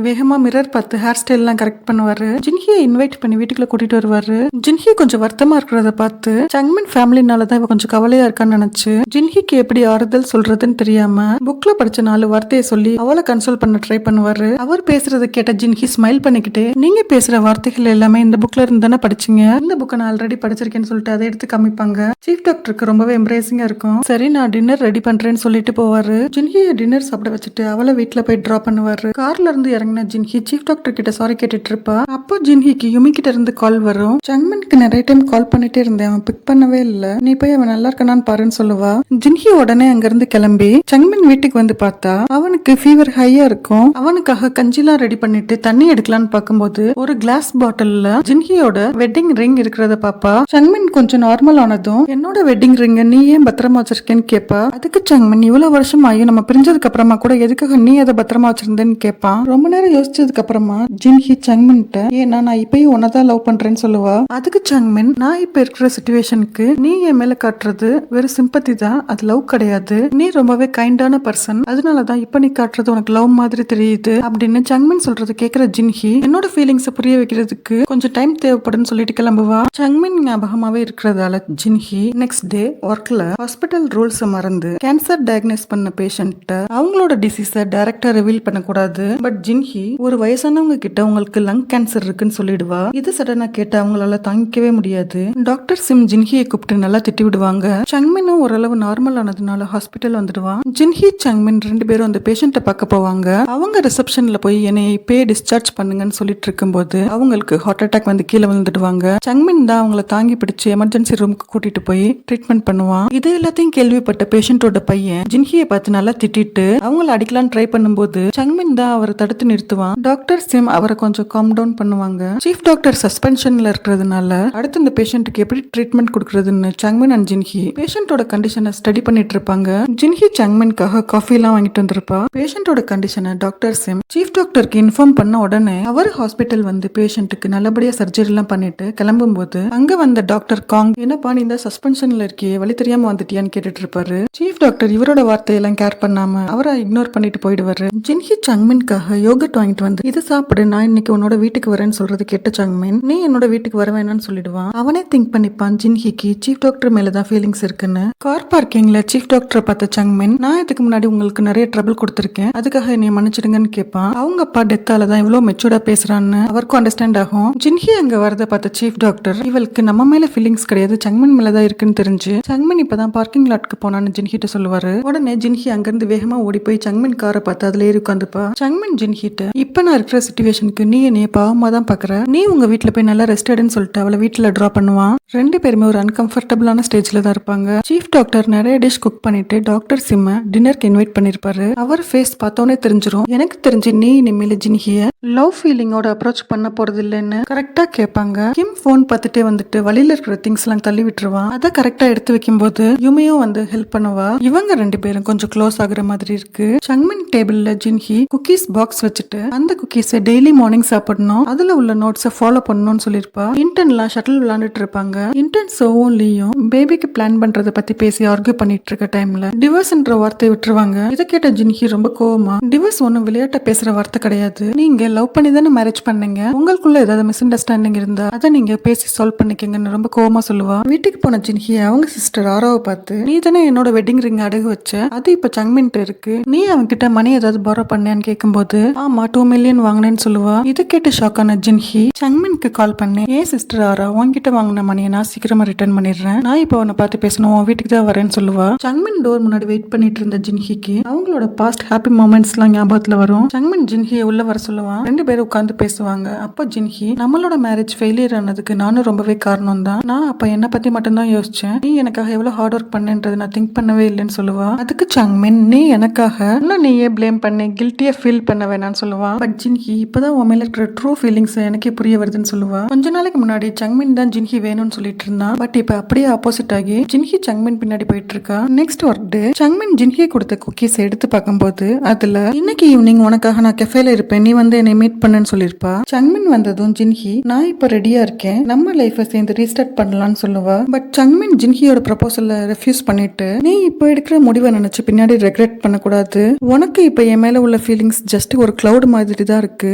வேகமா மிரர் பார்த்து ஹேர் ஸ்டைல் எல்லாம் கரெக்ட் பண்ணுவாரு. ஜின்ஹியை இன்வைட் பண்ணி வீட்டுக்குள்ள கூட்டிட்டு வருவாரு. ஜின்ஹி கொஞ்சம் வருத்தமா இருக்கிறத பார்த்து சங்மின் ஃபேமிலினாலதான் இவ கொஞ்சம் கவலையா இருக்கான்னு நினைச்சு ஜின்ஹிக்கு எப்படி ஆறுதல் சொல்றதுன்னு தெரியாம புக்ல படிச்ச 4 வார்த்தையை சொல்லி அவளை கன்சோல் பண்ண ட்ரை பண்ணுவாரு. அவர் பேசுறதை கேட்ட ஜின்ஹி ஸ்மைல் பண்ணிக்கிட்டு, நீங்க பேசுற வார்த்தைகள் எல்லாமே இந்த புக்ல இருந்து தானே படிச்சீங்க, இந்த புக்கை நான் ஆல்ரெடி படிச்சிருக்கேன்னு சொல்லிட்டு அதை எடுத்து காமிப்பாங்க. சீஃப் டாக்டருக்கு ரொம்பவே எம்ப்ரேசிங்கா இருக்கும். சரி நான் டின்னர் ரெடி பண்றேன்னு சொல்லிட்டு போவாரு. ஜின்ஹியை டின்னர் சாப்பிட வச்சுட்டு அவளை வீட்டுல போய் டிராப் பண்ணுவாரு. கார்ல இருந்து இறங்கின ஜின்ஹி சீஃப் டாக்டர் கிட்ட சாரி கேட்டுட்டு இருப்பா. அப்போ ஜின்ஹிக்கு யுமி கிட்ட இருந்து கால் வரும். சங்மின்க்கு நிறைய டைம் கால் பண்ணிட்டே இருந்தேன், அவன் பிக் பண்ணவே இல்ல, நீ போய் அவன் நல்லா இருக்கானான்னு பாருன்னு சொல்லுவா. ஜின்ஹி உடனே அங்க இருந்து கிளம்பி சங்மின் வீட்டுக்கு வந்து பார்த்தா அவனுக்கு ஃபீவர் ஹையா இருக்கும். அவனுக்காக கஞ்சிலாம் ரெடி பண்ணிட்டு தண்ணி எடுக்கலான்னு பார்க்கும்போது ஒரு கிளாஸ் பாட்டில்ல ஜின்ஹியோட வெட்டிங் ரிங் இருக்கிறத பாப்பா. சங்மின் கொஞ்சம் நார்மல் ஆனதும், என்னோட வெட்டிங் ரிங் நீ ஏன் பத்திரமா வச்சிருக்கேன்னு கேப்பா. அதுக்கு சங்மின், இவ்வளவு வருஷம் ஆகி நம்ம பிரிஞ்சதுக்கு அப்புறமா கூட எதுக்காக நீ அதை பத்திரமா வச்சிருந்தேன்னு கேட்பான். ரொம்ப நேரம் யோசிச்சதுக்கு அப்புறமா ஜின்ஹி சங்மின்ட்ட, ஏன்னா நான் இப்பயும் உன்னதான் லவ் பண்றேன்னு சொல்லுவா. அதுக்கு சங்மின், நான் இப்ப இருக்கிற சிச்சுவேஷனுக்கு நீ என் மேல காட்டுறது வெறும் சிம்பத்தி தான், அது லவ் கிடையாது, நீ ரொம்பவே கைண்டான பர்சன், அதனாலதான் இப்ப நீ காட்டுறது உனக்கு லவ் மாதிரி தெரியுது அப்படின்னு சங்மின் சொல்றது கேக்குற ஜின்ஹி, என்னோட ஃபீலிங்ஸை புரிய வைக்கிறதுக்கு கொஞ்சம் டைம் தேவைப்படுன்னு சொல்லிட்டு கிளம்புவா. சங்மின் ஞாபகமாவே இருக்கிறதால ஜின்ஹி நெக்ஸ்ட் டே ஒர்க்ல ஹாஸ்பிட்டல் ரூல்ஸ் மறந்து கேன்சர் டயக்னோஸ் பண்ண பேஷண்ட் அவங்களோட டிசீஸை டைரக்டா ரிவீல் பண்ணக்கூடாது, பட் ஜின்ஹி ஒரு வயசானவங்க கிட்ட உங்களுக்கு லங் கேன்சர் இருக்குன்னு சொல்லிடுவா. இது சடனா கேட்ட அவங்களால தாங்கிக்கவே முடியாது. டாக்டர் சிம் ஜின்ஹியை கூப்பிட்டு நல்லா திட்டி விடுவாங்க. சங்மினும் ஓரளவு நார்மல் ஆனதுனால ஹாஸ்பிட்டல் வந்துடுவான். ஜின்ஹி சங்மின் 2 பேரும் அந்த பேஷண்ட்டை பார்க்க போவாங்க. அவங்க ரிசப்ஷன்ல போய் என்னை இப்பே டிஸ்சார்ஜ் பண்ணுங்கன்னு சொல்லிட்டு இருக்கும்போது அவங்களுக்கு ஹார்ட் அட்டாக் வந்து கீழே விழுந்துடுவாங்க. சங்மின் தான் அவங்கள தாங்கி பிடிச்சு எமர்ஜென்சி ரூமுக்கு கூட்டிட்டு போய் ட்ரீட்மெண்ட் பண்ணுவான். இது எல்லாத்தையும் கேள்விப்பட்ட பேஷண்டோட பையன் ஜின்ஹியை பார்த்து நல்லா திட்டிட்டு அவங்கள அடிக்கலாம் ட்ரை பண்ணும்போது சங்மின் தான் அவரை தடுத்து நிறுத்துவான். டாக்டர் சிம் அவரை கொஞ்சம் காம் டவுன் பண்ணுவாங்க. சீஃப் டாக்டர் சஸ்பென்ஷன்ல இருக்கிறதுனால அடுத்து இந்த பேஷண்ட்டுக்கு எப்படி ட்ரீட்மெண்ட் கொடுக்கறதுன்னு சங்மின் அண்ட் ஜின்ஹி பேஷண்டோட கண்டிஷனை ஸ்டடி பண்ணிட்டு இருப்பாங்க. ஜின்ஹி சங்மின்காக காஃபி எல்லாம் வாங்கிட்டு வந்திருப்பா. பேஷண்டோட கண்டிஷனை டாக்டர் சிம் சீஃப் டாக்டருக்கு இன்ஃபார்ம் பண்ண உடனே அவர் ஹாஸ்பிட்டல் வந்து பேஷண்ட்டுக்கு நல்லபடியா சர்ஜரி எல்லாம் பண்ணிட்டு கிளம்பும் போது அங்க வந்த டாக்டர் காங், என்னப்பா நீ இந்த சஸ்பென்ஷன்ல இருக்கியே, வழி தெரியாம வந்துட்டியான்னு கேட்டுட்டு இருப்பாரு. சீஃப் டாக்டர் இவரோட வார்த்தையெல்லாம் கேர் பண்ணாம அவரை இக்னோர் பண்ணிட்டு போயிடுவாரு. ஜின்ஹி சங்மின்காக யோகட் வாங்கிட்டு வந்து, இதை சாப்பிடு, நான் இன்னைக்கு உன்னோட வீட்டுக்கு வரேன்னு சொல்றது கேட்ட சங்மின், நீ என்னோட வீட்டுக்கு வர வேணாம்னு சொல்லிடுவான். அவனே திங்க் பண்ணிப்பான் ஜின்ஹிக்கு சீஃப் டாக்டர் மேலதான் ஃபீலிங்ஸ் இருக்குன்னு. கார் பார்க்கிங்ல சீஃப் டாக்டரை பார்த்த சங்மின், நான் இதுக்கு முன்னாடி உங்களுக்கு நிறைய ட்ரபிள் கொடுத்திருக்கேன், அதுக்காக என்னை மன்னிச்சிடுங்கன்னு கேட்பான். அவங்க அப்பா டெத்தால தான் இவ்வளவு மெச்சூர்டா பேசுறான்னு அவருக்கும் அண்டர்ஸ்டாண்ட் ஆகும். ஜின்ஹி அங்க வரத பார்த்த சீஃப் டாக்டர், இவளுக்கு நம்ம மேல ஃபீலிங்ஸ் கிடையாது, சங்மின் மேலதான் இருக்குன்னு தெரிஞ்சு சங்மின் இப்பதான் பார்க்கிங் லாட்க்கு போனான்னு ஜின்ஹிட்ட சொல்லுவாரு. உடனே ஜின்ஹி அங்கிருந்து வேகமா ஓடி போய் சங்மின் காரை பார்த்து அதுல ஏறி உட்காந்துப்பா. சங்மின் ஜின்ஹிட்ட, இப்ப நான் இருக்கிற சிச்சுவேஷனுக்கு நீ என்னைய பாவமா தான் பாக்குற, நீ உங்க வீட்டுல போய் நல்லா ரெஸ்ட் எடுன்னு சொல்லிட்டு அவளை வீட்டுல டிரா பண்ணுவான். 2 பேருமே ஒரு அன்கம்ஃபர்டபுளான ஸ்டேஜ்ல தான் இருப்பாங்க. சீஃப் டாக்டர் நிறைய டிஷ் குக் பண்ணிட்டு டாக்டர் சிம்ம டின்னருக்கு இன்வைட் பண்ணிருப்பாரு. அவர் ஃபேஸ் பார்த்தோன்னே தெரிஞ்சிரும், எனக்கு தெரிஞ்சு நீ இனிமேல ஜின்ஹிய லவ் ஃபீலிங்கோட அப்ரோச் பண்ண போறது இல்லைன்னு கரெக்டா கேட்பாங்க. கிம் போன் பார்த்துட்டே வந்துட்டு வழியில இருக்கிற திங்ஸ் எல்லாம் தள்ளி விட்டுருவான். அதை கரெக்டா எடுத்து வைக்கும் போது யுமியும் வந்து ஹெல்ப் பண்ணுவா. இவங்க 2 பேரும் கொஞ்சம் க்ளோஸ் ஆகுற மாதிரி இருக்கு. சங்மின் டேபிள்ல ஜின்ஹி குக்கீஸ் பாக்ஸ் வச்சுட்டு அந்த குக்கீஸை டெய்லி மார்னிங் சாப்பிடணும், அதுல உள்ள நோட்ஸை ஃபாலோ பண்ணணும்னு சொல்லிருப்பா. இன்டர்ன்லாம் ஷட்டில் விளையாண்டுட்டு இருப்பாங்க. இன்டர்ன் சோவும் லீயும் பேபிக்கு பிளான் பண்றதை பத்தி பேசி ஆர்கியூ பண்ணிட்டு இருக்க டைம்ல டிவோர்ஸ்ன்ற வார்த்தையை விட்டுருவாங்க. இதை கேட்ட ஜின்ஹி ரொம்ப கோவமா, டிவோர்ஸ் ஒன்னும் விளையாட்ட பேசுற வார்த்தை கிடையாது, நீங்க லவ் பண்ணி தானே மேரேஜ் பண்ணீங்க, உங்களுக்குள்ள ஏதாவது மிஸ் அண்டர்ஸ்டாண்டிங் இருந்தா அதை நீங்க பேசி சால்வ் பண்ணிக்கங்கன்னு ரொம்ப கோவமா சொல்லுவா. வீட்டுக்கு போன ஜின்ஹி அவங்க சிஸ்டர் ஆராவை பார்த்து, நீ தானே என்னோட வெட்டிங் ரிங் அடகு வச்ச, அது இப்ப சங்மின்ட்டு இருக்கு, நீ அவன்கிட்ட மணி ஏதாவது பாரோ பண்ணேன்னு கேட்கும்போது ஆமா 2 மில்லியன் வாங்கினேன்னு சொல்லுவா. இதை கேட்டு ஷாக் ஆன ஜின்ஹி சங்மின்க்கு கால் பண்ணி, ஏன் சிஸ்டர் ஆரா, உன்கிட்ட வாங்கின மணியை நான் சீக்கிரமா ரிட்டர்ன் பண்ணிடுறேன், நான் இப்போ அவனை பார்த்து பேசணும், உன் வீட்டுக்கு தான் வரேன்னு சொல்லுவா. சங்மின் டோர் முன்னாடி வெயிட் பண்ணிட்டு இருந்த ஜின்ஹிக்கு அவங்களோட பாஸ்ட் ஹாப்பி மூமெண்ட்ஸ் எல்லாம் ஞாபகத்துல வரும். சங்மின் ஜின்ஹியை உள்ள வர சொல்லுவான். 2 பேரும் உட்காந்து பேசுவாங்க. அப்போ ஜின்ஹி, நம்மளோட மேரேஜ் ஃபெயிலியர் ஆனதுக்கு நானும் ரொம்பவே காரணம் தான், நான் அப்ப என்ன பத்தி மட்டும்தான் யோசிச்சேன், நீ எனக்காக எவ்வளவு ஹார்ட் ஒர்க் பண்ணேன்றது நான் திங்க் பண்ணவே இல்லைன்னு சொல்லுவா. அதுக்கு சங்மின், நீ எனக்காக இன்னும் நீயே பிளேம் பண்ணி கில்ட்டியா ஃபீல் பண்ண வேணாம்னு சொல்லுவான். பட் ஜின்ஹி, இப்பதான் இப்பதான் உன் மேல இருக்கிற ட்ரூ ஃபீலிங்ஸ் எனக்கே புரிய வருதுன்னு சொல்லுவா. கொஞ்ச நாளைக்கு முன்னாடி சங்மின் தான் ஜின்ஹி வேணும்னு சொல்லிட்டு இருந்தான். பட் இப்ப அப்படியே ஆப்போசிட் ஆகி ஜின்ஹி சங்மின் பின்னாடி போயிட்டு இருக்கா. நெக்ஸ்ட் ஒர்க் டே சங்மின் ஜின்ஹி கொடுத்த குக்கீஸ் எடுத்து பார்க்கும்போது அதுல இன்னைக்கு ஈவினிங் உனக்காக நான் கெஃபேல இருப்பேன், நீ வந்து என்னை மீட் பண்ணுன்னு சொல்லிருப்பா. சங்மின் வந்ததும் ஜின்ஹி நான் இப்ப ரெடியா இருக்கேன், நம்ம லைஃபை சேர்ந்து ரீஸ்டார்ட் பண்ணலாம்னு சொல்லுவா. பட் சங்மின் ஜின்ஹியோட ப்ரொபோசலை ரெஃப்யூஸ் பண்ணிட்டு நீ இப்ப எடுக்கிற முடிவை நினைச்சு பின்னாடி ரெக்ரெட் பண்ணக்கூடாது, உனக்கு இப்ப என் மேல உள்ள ஃபீலிங்ஸ் ஜஸ்ட் ஒரு கிளவுட் மாதிரி தான் இருக்கு,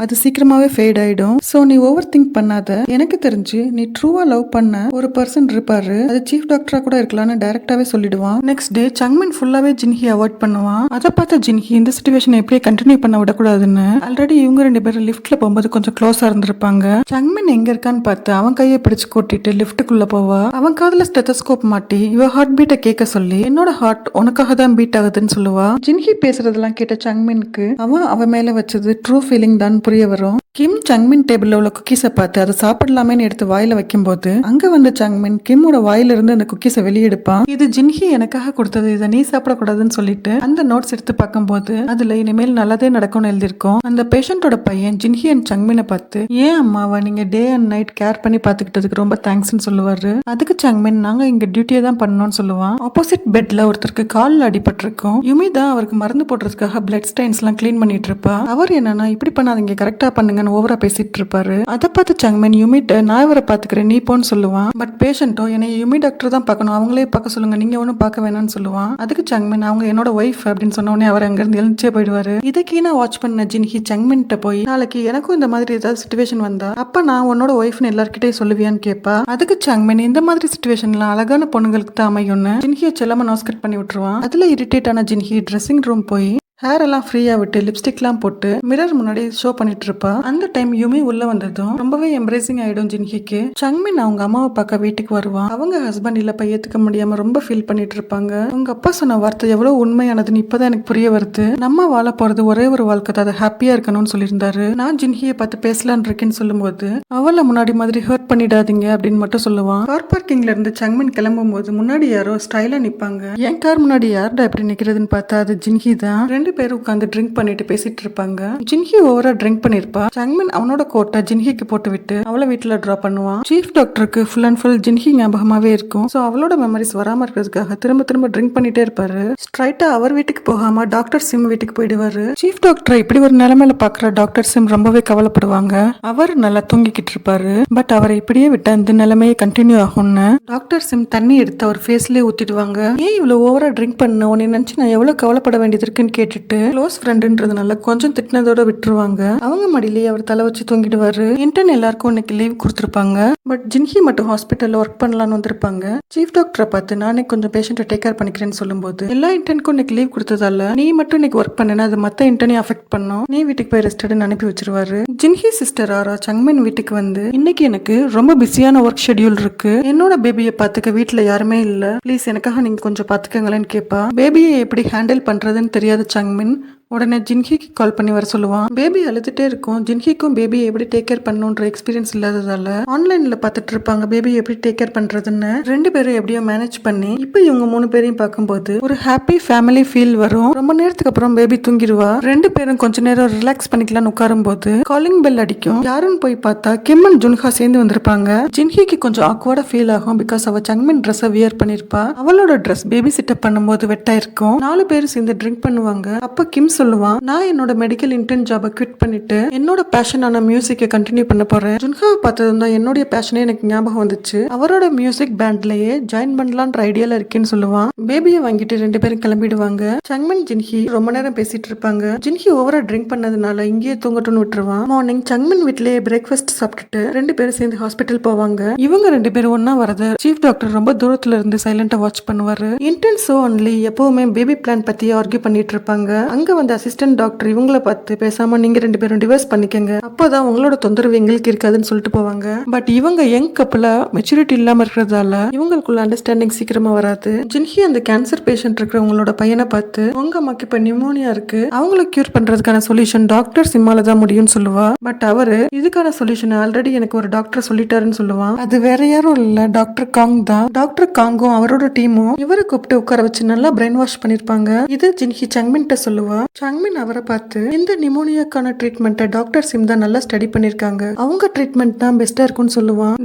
அது சீக்கிரமாவே ஃபேட் ஆயிடும், சோ நீ ஓவர் திங்க் பண்ணாத, எனக்கு தெரிஞ்சு நீ ட்ரூவா லவ் பண்ண ஒரு பர்சன் இருப்பாரு, அது சீஃப் டாக்டரா கூட இருக்கலாம்னு டைரக்டாவே சொல்லிடுவான். நெக்ஸ்ட் டே சங்மின் ஃபுல்லாவே ஜின்ஹி அவாய்ட் பண்ணுவான். அதை பார்த்த ஜின்ஹி இந்த சிச்சுவேஷன் எப்படியே கண்டினியூ பண்ண விடக்கூடாதுன்னு ஆல்ரெடி இவங்க 2 பேரும் லிஃப்ட்ல போகும்போது கொஞ்சம் க்ளோஸா இருந்திருப்பாங்க. சங்மின் எங்க இருக்கான்னு பார்த்து அவன் கையை பிடிச்சு கூட்டிட்டு லிஃப்ட்டுக்குள்ள போவா. அவன் காதுல ஸ்டெத்தஸ்கோப் மாட்டி இவ ஹார்ட் பீட்டை கேட்க சொல்லி என்னோட ஹார்ட் உனக்காக தான் பீட் ஆகுதுன்னு சொல்லுவா. ஜின்ஹி பேசுறதெல்லாம் கேட்ட சங்மின்க்கு அவன் மேல வச்சது ட்ரூ ஃபீலிங் தான் புரிய வரும். கிம் சங்மின் டேபிள்ல உள்ள குக்கீஸை பார்த்து அதை சாப்பிடலாமேன்னு எடுத்து வாயில வைக்கும்போது அங்க வந்து சங்மின் கிம்மோட வாயில இருந்து அந்த குக்கீஸை வெளியெடுப்பான். இது ஜின்ஹி எனக்காக கொடுத்தது, இதை நீ சாப்பிடக்கூடாதுன்னு சொல்லிட்டு அந்த நோட்ஸ் எடுத்து பார்க்கும்போது அதுல இனிமேல் நல்லதே நடக்கும்னு எழுதியிருக்கோம். அந்த பேஷண்டோட பையன் ஜின்ஹி அண்ட் சங்மினை பார்த்து ஏன் அம்மாவா நீங்க டே அண்ட் நைட் கேர் பண்ணி பாத்துக்கிட்டதுக்கு ரொம்ப தேங்க்ஸ்ன்னு சொல்லுவாரு. அதுக்கு சங்மின் நாங்க இங்க டியூட்டியை தான் பண்ணணும்னு சொல்லுவான். ஆப்போசிட் பெட்ல ஒருத்தருக்கு காலில் அடிபட்டிருக்கும். யுமி தான் அவருக்கு மருந்து போடுறதுக்காக பிளட் ஸ்டைன்ஸ் எல்லாம் கிளீன் பண்ணிட்டு இருப்பா. அவர் என்னன்னா இப்படி பண்ணாதீங்க கரெக்டா பண்ணுங்கன்னு ஓவரா பேசிட்டு இருப்பாரு. அதை பார்த்து சங்மின் யுமிட்ட நான் இவரை பாத்துக்கிறேன் நீ போன்னு சொல்லுவான். பட் பேஷண்டோ என்னை யுமி டாக்டர் தான் பார்க்கணும், அவங்களே பார்க்க சொல்லுங்க, நீங்க ஒன்னும் பார்க்க வேணாம்னு சொல்லுவான். அதுக்கு சங்மின் அவங்க என்னோட ஒய்ஃப் அப்படின்னு சொன்ன உடனே அவர் அங்க இருந்து எழுந்தே போயிடுவாரு. இதை கீனா வாட்ச் பண்ண ஜின்ஹி சங்மின்ட்ட போய் நாளைக்கு எனக்கும் இந்த மாதிரி ஏதாவது சிச்சுவேஷன் வந்தா அப்ப நான் உன்னோட ஒய்ஃப்னு எல்லார்கிட்டயும் சொல்லுவியான்னு கேட்பா. அதுக்கு சங்மின் இந்த மாதிரி சிச்சுவேஷன்ல அழகான பொண்ணுங்களுக்கு தான் அமையும்னு ஜின்ஹியை செல்லமா நோஸ்கட் பண்ணி விட்டுருவான். அதுல இரிட்டேட் ஆன ஜின்ஹி ட்ரெஸ்ஸிங் ரூம் போய் ஹேர் எல்லாம் ஃப்ரீயா விட்டு லிப்ஸ்டிக்லாம் போட்டு மிரர் முன்னாடி ஷோ பண்ணிட்டு இருப்பா. அந்த டைம் யுமி உள்ள வந்ததும் ரொம்பவே எம்ப்ரேசிங் ஆயிடும் ஜின்ஹிக்கு. சங்மின் அவங்க அம்மாவை பார்க்க வீட்டுக்கு வருவான். அவங்க ஹஸ்பண்ட் இல்லப்ப ஏத்துக்க முடியாம ரொம்ப ஃபீல் பண்ணிட்டு இருப்பாங்க. உங்க அப்பா சொன்ன வார்த்தை எவ்வளவு உண்மையானதுன்னு இப்பதான் எனக்கு புரிய வருது, நம்ம வாழ போறது ஒரே ஒரு வாழ்க்கை தான், அதை ஹாப்பியா இருக்கணும்னு சொல்லியிருந்தாரு. நான் ஜின்ஹியை பார்த்து பேசலான் இருக்கேன்னு சொல்லும்போது அவளை முன்னாடி மாதிரி ஹர்ட் பண்ணிடாதீங்க அப்படின்னு மட்டும் சொல்லுவான். கார் பார்க்கிங்ல இருந்து சங்மின் கிளம்பும் போது முன்னாடி யாரோ ஸ்டைலா நிப்பாங்க. என் கார் முன்னாடி யார்டா எப்படி நிக்கிறதுன்னு பார்த்தா அது ஜின்ஹி தான். 2 பேரும் உட்காந்து ட்ரிங்க் பண்ணிட்டு பேசிட்டு இருப்பாங்க. ஜின்ஹி ஓவரா ட்ரிங்க் பண்ணிருப்பா. சங்மின் அவனோட கோட்டை ஜின்ஹிக்கு போட்டு விட்டு அவளை வீட்டுல டிராப் பண்ணுவான். சீஃப் டாக்டருக்கு ஃபுல் அண்ட் ஃபுல் ஜின்ஹி ஞாபகமாவே இருக்கும். சோ அவளோட மெமரிஸ் வராம இருக்கிறதுக்காக திரும்ப திரும்ப ட்ரிங்க் பண்ணிட்டே இருப்பாரு. ஸ்ட்ரைட்டா அவர் வீட்டுக்கு போகாம டாக்டர் சிம் வீட்டுக்கு போயிடுவாரு. சீஃப் டாக்டர் இப்படி ஒரு நிலைமையில பாக்குற டாக்டர் சிம் ரொம்பவே கவலைப்படுவாங்க. அவர் நல்லா தூங்கிக்கிட்டு இருப்பாரு. பட் அவரை இப்படியே விட்டா இந்த நிலைமையே கண்டினியூ ஆகும்னு டாக்டர் சிம் தண்ணி எடுத்து அவர் ஃபேஸ்லயே ஊத்திடுவாங்க. ஏன் இவ்வளவு ஓவரா ட்ரிங்க் பண்ண உன்னை நினைச்சு நான் எவ்வளவு கவலைப்பட வேண்டியது இருக்குன்னு கேட்டுட்டு க்ளோஸ் ஃப்ரெண்டுன்றதுனால கொஞ்சம் திட்டினதோட விட்டுருவாங்க. அவங்க மடியிலேயே அவர் தலை வச்சு தூங்கிடுவாரு. இன்டர்ன் எல்லாருக்கும் இன்னைக்கு லீவ் கொடுத்துருப்பாங்க. பட் ஜின்ஹி மட்டும் ஹாஸ்பிட்டல்ல ஒர்க் பண்ணலான்னு வந்திருப்பாங்க. சீஃப் டாக்டரை பார்த்து நானே கொஞ்சம் பேஷண்ட்டை டேக் கேர் பண்ணிக்கிறேன்னு சொல்லும்போது எல்லா இன்டர்னுக்கும் இன்னைக்கு லீவ் கொடுத்ததால நீ மட்டும் இன்னைக்கு ஒர்க் பண்ணனா அது மத்த இன்டர்னையும் அஃபெக்ட் பண்ணும், நீ வீட்டுக்கு போய் ரெஸ்ட் எடுன்னு அனுப்பி வச்சிருவாரு. ஜின்ஹி சிஸ்டர் ஆரா சங்மின் வீட்டுக்கு வந்து இன்னைக்கு எனக்கு ரொம்ப பிஸியான ஒர்க் ஷெட்யூல் இருக்கு, என்னோட பேபியை பாத்துக்க வீட்டுல யாருமே இல்ல, ப்ளீஸ் எனக்காக நீங்க கொஞ்சம் பாத்துக்கங்களேன்னு கேட்பா. பேபியை எப்படி ஹேண்டில் பண்றதுன்னு தெரியாத சங்மின் உடனே ஜின்ஹிக்கு கால் பண்ணி வர சொல்லுவான். பேபி அழுதுட்டே இருக்கும். ஜின்ஹிக்கும் பேபியை எப்படி டேக் கேர் பண்ணணுன்ற எக்ஸ்பீரியன்ஸ் இல்லாததால ஆன்லைன்ல பார்த்துட்டு இருப்பாங்க பேபி எப்படி டேக் கேர் பண்றதுன்னு. 2 பேரும் எப்படியோ மேனேஜ் பண்ணி இப்போ இவங்க 3 பேரையும் பார்க்கும்போது ஒரு ஹாப்பி ஃபேமிலி ஃபீல் வரும். ரொம்ப நேரத்துக்கு அப்புறம் பேபி தூங்கிடுவா. 2 பேரும் கொஞ்ச நேரம் ரிலாக்ஸ் பண்ணிக்கலாம்னு உட்காரும் போது காலிங் பெல் அடிக்கும். யாருன்னு போய் பார்த்தா கிம் அண்ட் ஜுன்ஹா சேர்ந்து வந்திருப்பாங்க. ஜின்ஹிக்கு கொஞ்சம் ஆக்வர்டா ஃபீல் ஆகும். பிகாஸ் அவ சங்மின் ட்ரெஸ்ஸை வியர் பண்ணிருப்பா. அவளோட ட்ரெஸ் பேபி சிட்டப் பண்ணும்போது வெட்டா இருக்கும். 4 பேரும் சேர்ந்து ட்ரிங்க் பண்ணுவாங்க. அப்ப கிம் சொல்லுவான், நான் என்னோட மெடிக்கல் இன்டர்ன் ஜாபை குவிட் பண்ணிட்டு என்னோட பேஷனான மியூசிக்கை கண்டினியூ பண்ண போறேன். ஜுன்ஹாவை பார்த்ததும் தான் என்னோட பேஷனே எனக்கு ஞாபகம் வந்துச்சு, அவரோட மியூசிக் பேண்ட்லயே ஜாயின் பண்ணலான்ற ஐடியால இருக்கேன்னு சொல்லுவான். பேபியை வாங்கிட்டு 2 பேரும் கிளம்பிடுவாங்க. சங்மின் ஜின்ஹி ரொம்ப நேரம் பேசிட்டு இருப்பாங்க. ஜின்ஹி ஓவரா ட்ரிங்க் பண்ணதுனால இங்கேயே தூங்கட்டும்னு விட்டுருவான். மார்னிங் சங்மின் வீட்லயே பிரேக்ஃபாஸ்ட் சாப்பிட்டுட்டு 2 பேரும் சேர்ந்து ஹாஸ்பிட்டல் போவாங்க. இவங்க 2 பேரும் ஒன்னா வரது சீஃப் டாக்டர் ரொம்ப தூரத்துல இருந்து சைலண்டா வாட்ச் பண்ணுவாரு. இன்டர்ன் சோ ஒன்லி எப்பவுமே பேபி பிளான் பத்தி ஆர்கியூ பண்ணிட்டு இருப்பாங்க. அங்க வந்து அசிஸ்டன்ட் டாக்டர் இவங்கள பார்த்து பேசாம நீங்க 2 பேரும் டிவோர்ஸ் பண்ணிக்கங்க, அப்போதான் உங்களோட தொந்தரவு எங்களுக்கு இருக்காதுன்னு சொல்லிட்டு போவாங்க. பட் இவங்க யங் கப்பலா மெச்சூரிட்டி இல்லாம இருக்கிறதால இவங்களுக்குள்ள அண்டர்ஸ்டாண்டிங் சீக்கிரமா வராது. ஜின்ஹி அந்த கேன்சர் பேஷண்ட் இருக்கிறவங்களோட பையனை பார்த்து உங்க அம்மாக்கு இப்ப நிமோனியா இருக்கு, அவங்கள கியூர் பண்றதுக்கான சொல்யூஷன் டாக்டர் சிம்மால தான் முடியும்னு சொல்லுவா. பட் அவரு இதுக்கான சொல்யூஷன் ஆல்ரெடி எனக்கு ஒரு டாக்டர் சொல்லிட்டாருன்னு சொல்லுவான். அது வேற யாரும் இல்ல, டாக்டர் காங் தான். டாக்டர் காங்கும் அவரோட டீமும் இவரை கூப்பிட்டு உட்கார வச்சு நல்லா பிரெயின் வாஷ் பண்ணிருப்பாங்க. இது ஜின்ஹி சங்மின்ட்ட சொல்லுவா. சங்மின் அவரை பார்த்து இந்த நிமோனியாக்கான ட்ரீட்மெண்ட்டை டாக்டர் சிம் தான் நல்லா ஸ்டடி பண்ணிருக்காங்க, அவங்க ட்ரீட்மெண்ட் தான் பெஸ்டா இருக்கும்னு சொல்லுவான்.